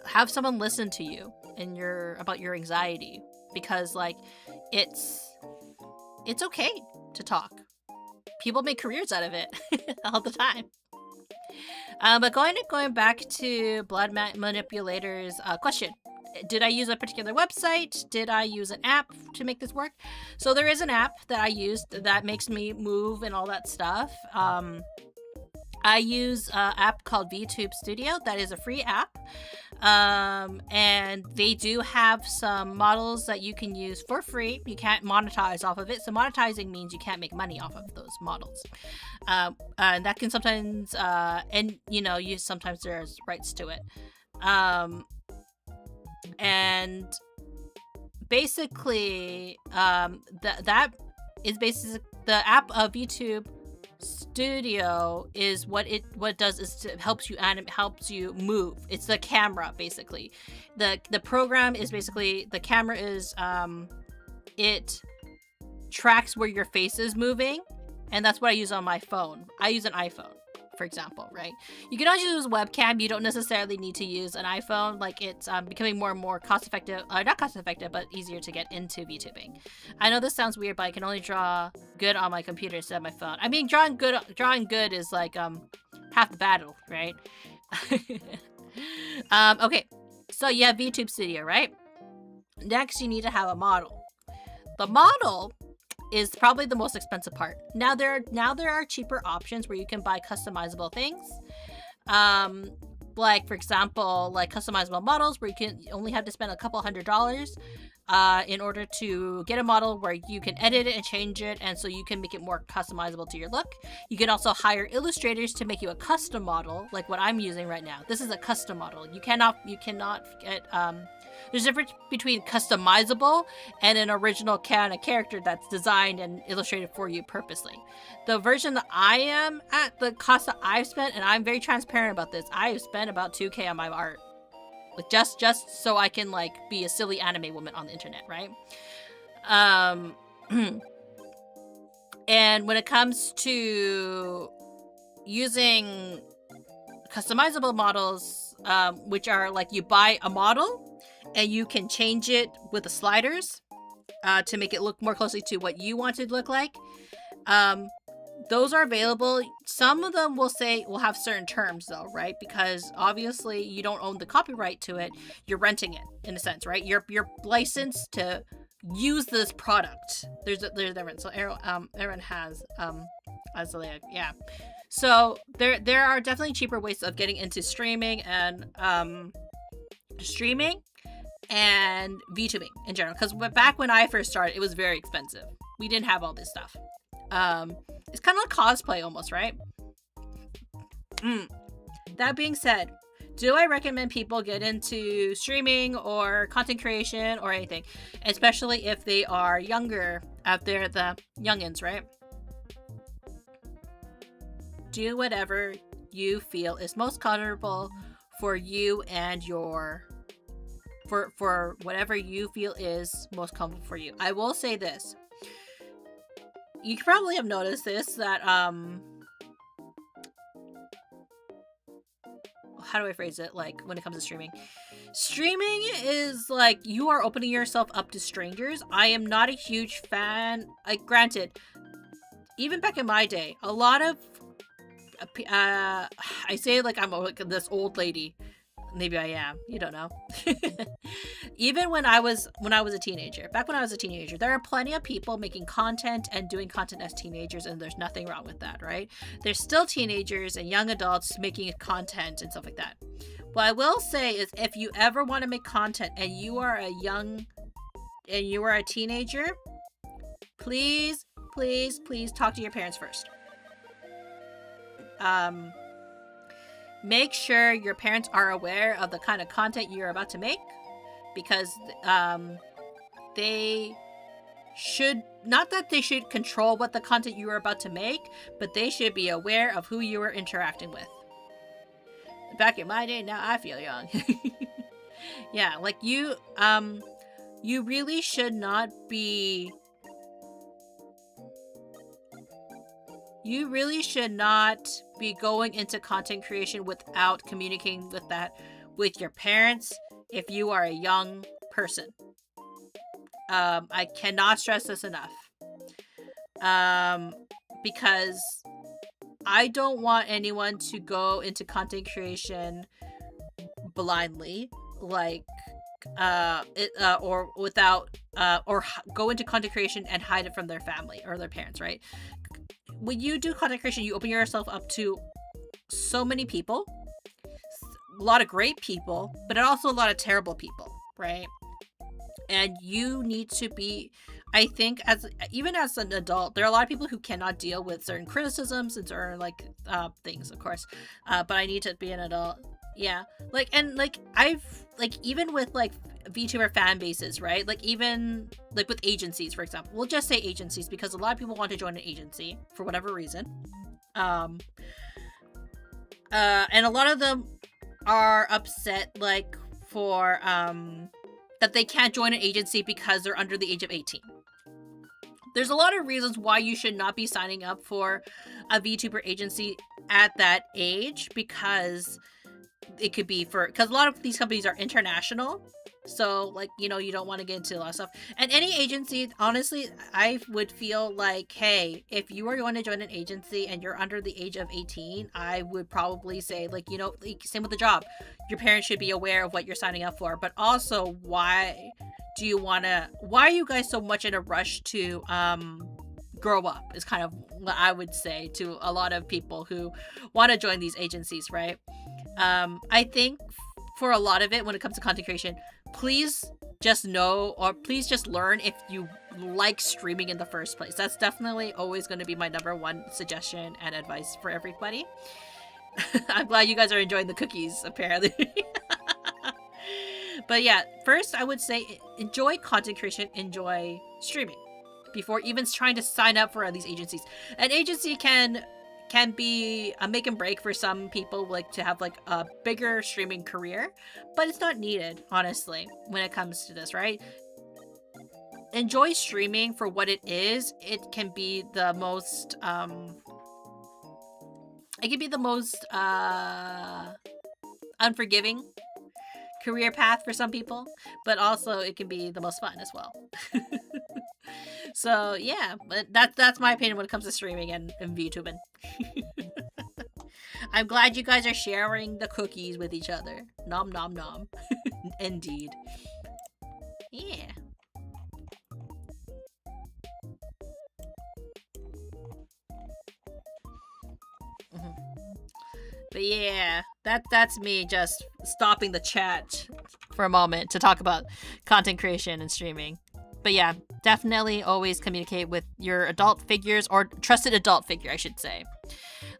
have someone listen to you in about your anxiety, because like it's okay to talk. People make careers out of it all the time. But going back to Blood Manipulator's question, did I use a particular website? Did I use an app to make this work? So there is an app that I used that makes me move and all that stuff. I use an app called VTube Studio. That is a free app. And they do have some models that you can use for free. You can't monetize off of it. So monetizing means you can't make money off of those models. And that can sometimes, and you know, sometimes there's rights to it. And basically, that is the app of VTube Studio is what it does is to helps you move. It's the camera basically. The program is basically the camera is it tracks where your face is moving, and that's what I use on my phone. I use an iPhone, for example, right? You can also use webcam. You don't necessarily need to use an iPhone. Like, it's becoming more and more cost effective, not cost effective, but easier to get into VTubing. I know this sounds weird, but I can only draw good on my computer instead of my phone. I mean, drawing good is like half the battle, right? Okay, so you have VTube Studio, right? Next, you need to have a model. The model is probably the most expensive part. Now there are cheaper options where you can buy customizable things. Like, for example, like customizable models where you can only have to spend a couple $100 in order to get a model where you can edit it and change it, and so you can make it more customizable to your look. You can also hire illustrators to make you a custom model, like what I'm using right now. This is a custom model. You cannot get there's a difference between customizable and an original kind of character that's designed and illustrated for you purposely. The version that I am at, the cost that I've spent, and I'm very transparent about this, I have spent about $2,000 on my art. Like, just so I can, like, be a silly anime woman on the internet, right? And when it comes to using customizable models, which are like you buy a model and you can change it with the sliders to make it look more closely to what you want it to look like. Those are available. Some of them will have certain terms though, right? Because obviously you don't own the copyright to it. You're renting it in a sense, right? You're licensed to use this product. There's a difference. So Aaron has Azalea, yeah. So there are definitely cheaper ways of getting into streaming and VTubing in general. Because back when I first started, it was very expensive. We didn't have all this stuff. It's kind of like cosplay almost, right? That being said, do I recommend people get into streaming or content creation or anything? Especially if they are younger out there, the youngins, right? Do whatever you feel is most comfortable for you and your... For whatever you feel is most comfortable for you. I will say this. You probably have noticed this, that, how do I phrase it? Like, when it comes to streaming. Streaming is like, you are opening yourself up to strangers. I am not a huge fan. Like, granted, even back in my day, a lot of, I say it like I'm like this old lady. Maybe I am. You don't know. Even when I was a teenager, back when I was a teenager, there are plenty of people making content and doing content as teenagers, and there's nothing wrong with that, right? There's still teenagers and young adults making content and stuff like that. What I will say is, if you ever want to make content and you are a teenager, please talk to your parents first. Make sure your parents are aware of the kind of content you're about to make, because they should, not that they should control what the content you are about to make, but they should be aware of who you are interacting with. Back in my day, now I feel young. Yeah, like you really should not be... You really should not be going into content creation without communicating with your parents if you are a young person. I cannot stress this enough. Because I don't want anyone to go into content creation blindly, like or without or go into content creation and hide it from their family or their parents, right? When you do content creation, you open yourself up to so many people, a lot of great people, but also a lot of terrible people, right? And you need to be, I think, even as an adult, there are a lot of people who cannot deal with certain criticisms and certain things, of course. But I need to be an adult. Yeah, even with VTuber fan bases, right? Like even like with agencies, for example. We'll just say agencies because a lot of people want to join an agency for whatever reason. And a lot of them are upset like for that they can't join an agency because they're under the age of 18. There's a lot of reasons why you should not be signing up for a VTuber agency at that age, because it could be because a lot of these companies are international. So, like, you know, you don't want to get into a lot of stuff. And any agency, honestly, I would feel like, hey, if you are going to join an agency and you're under the age of 18, I would probably say, like, you know, like, same with the job. Your parents should be aware of what you're signing up for. But also, why are you guys so much in a rush to grow up is kind of what I would say to a lot of people who want to join these agencies, right? I think for a lot of it, when it comes to content creation, please just know, or please just learn if you like streaming in the first place. That's definitely always going to be my #1 suggestion and advice for everybody. I'm glad you guys are enjoying the cookies, apparently. But yeah, first I would say enjoy content creation, enjoy streaming before even trying to sign up for these agencies. An agency can be a make and break for some people, like to have like a bigger streaming career, but it's not needed, honestly, when it comes to this, right? Enjoy streaming for what it is. It can be the most unforgiving career path for some people, but also it can be the most fun as well. So yeah, but that's my opinion when it comes to streaming and VTubing. I'm glad you guys are sharing the cookies with each other. Nom nom nom. Indeed. Yeah. But yeah, that's me just stopping the chat for a moment to talk about content creation and streaming. But yeah, definitely always communicate with your adult figures, or trusted adult figure, I should say.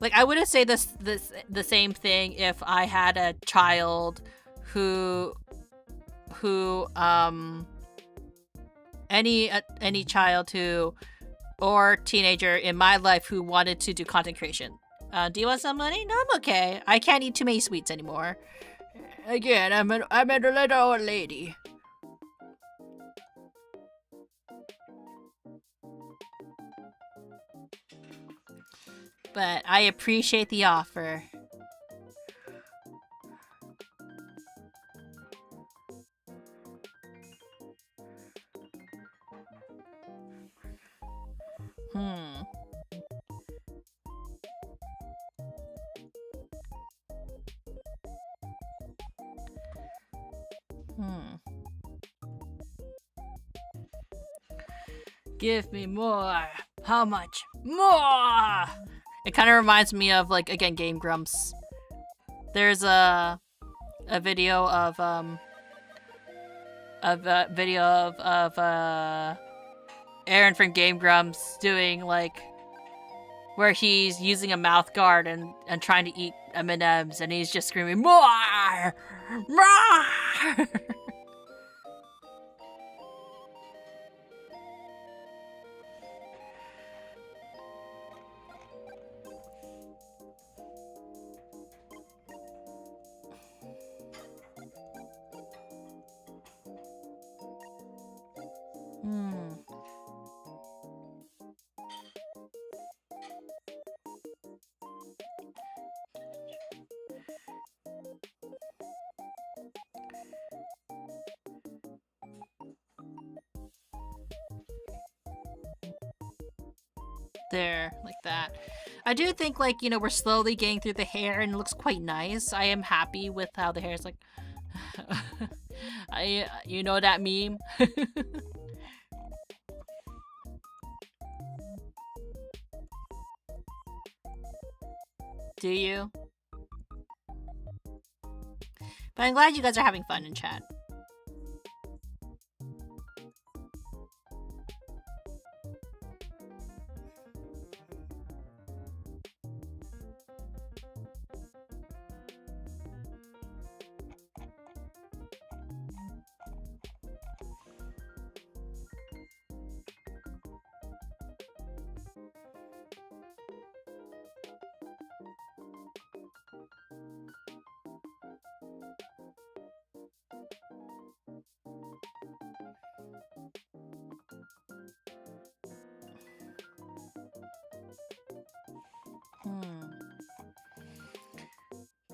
Like, I wouldn't say this the same thing if I had a child who any child who, or teenager in my life who wanted to do content creation. Do you want some money? No, I'm okay. I can't eat too many sweets anymore. Again, I'm a little old lady. But I appreciate the offer. Give me more. How much more? It kind of reminds me of, like, again, Game Grumps. There's a video of Aaron from Game Grumps doing, like, where he's using a mouth guard and trying to eat M&Ms, and he's just screaming more, more. There, like that. I do think, like, you know, we're slowly getting through the hair and it looks quite nice. I am happy with how the hair is, like. You know that meme? Do you? But I'm glad you guys are having fun in chat.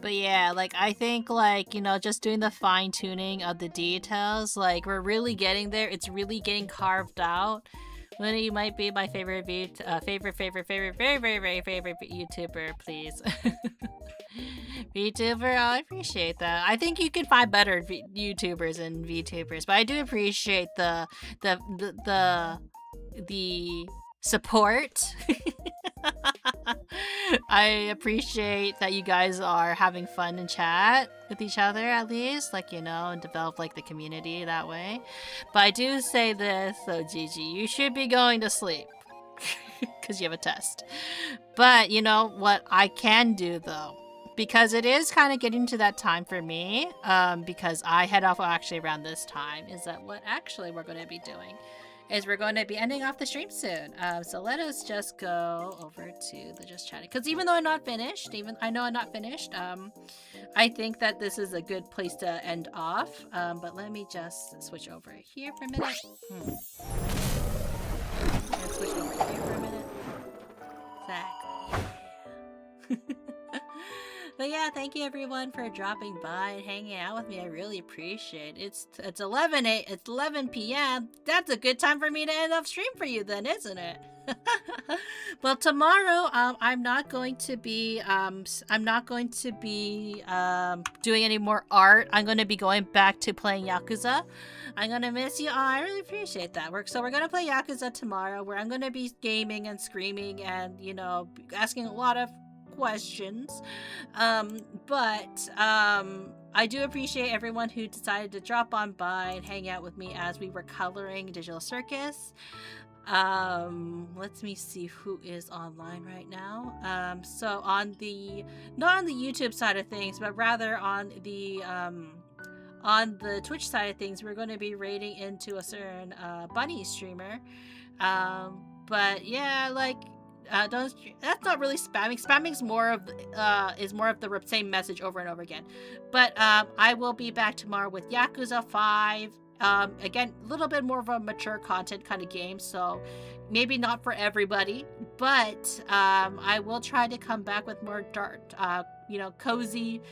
But yeah, like, I think, like, you know, just doing the fine-tuning of the details, like, we're really getting there. It's really getting carved out. Munii, you might be my favorite favorite YouTuber, please. VTuber, oh, I appreciate that. I think you can find better YouTubers and VTubers, but I do appreciate the support. I appreciate that you guys are having fun and chat with each other, at least, like, you know, and develop like the community that way. But I do say this though, Gigi, you should be going to sleep because you have a test. But you know what I can do though, because it is kind of getting to that time for me, because I head off actually around this time, is that what actually we're going to be doing is we're going to be ending off the stream soon. So let us just go over to the just chatting, because even though I'm not finished, I think that this is a good place to end off. But let me just switch over here for a minute. Let's switch over here for a minute. Exactly. But yeah, thank you everyone for dropping by and hanging out with me. I really appreciate it. It's 11 p.m. That's a good time for me to end off stream for you then, isn't it? Well, tomorrow I'm not going to be doing any more art. I'm going to be going back to playing Yakuza. I'm going to miss you all. I really appreciate that work. So we're going to play Yakuza tomorrow, where I'm going to be gaming and screaming and, you know, asking a lot of questions. But I do appreciate everyone who decided to drop on by and hang out with me as we were coloring Digital Circus. Let me see who is online right now. So on the, not on the YouTube side of things, but rather on the Twitch side of things, we're going to be raiding into a certain bunny streamer. But yeah, like, that's not really spamming. Spamming's more of the same message over and over again. But I will be back tomorrow with Yakuza 5. Again, a little bit more of a mature content kind of game, so maybe not for everybody, but I will try to come back with more dark, you know, cozy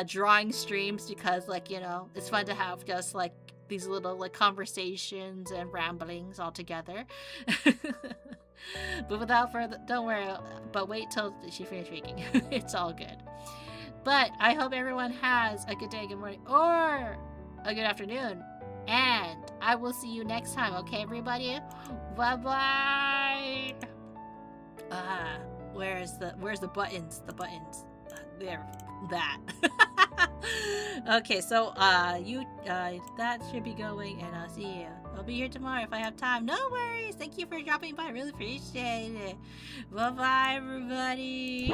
drawing streams, because, like, you know, it's fun to have just like these little like conversations and ramblings all together. But without further, don't worry, but wait till she finishes speaking. It's all good. But I hope everyone has a good day, good morning, or a good afternoon. And I will see you next time, okay, everybody? Bye-bye! Where's the buttons? The buttons. There. That. Okay, so, that should be going, and I'll see you. I'll be here tomorrow if I have time. No worries! Thank you for dropping by. I really appreciate it. Bye-bye, everybody!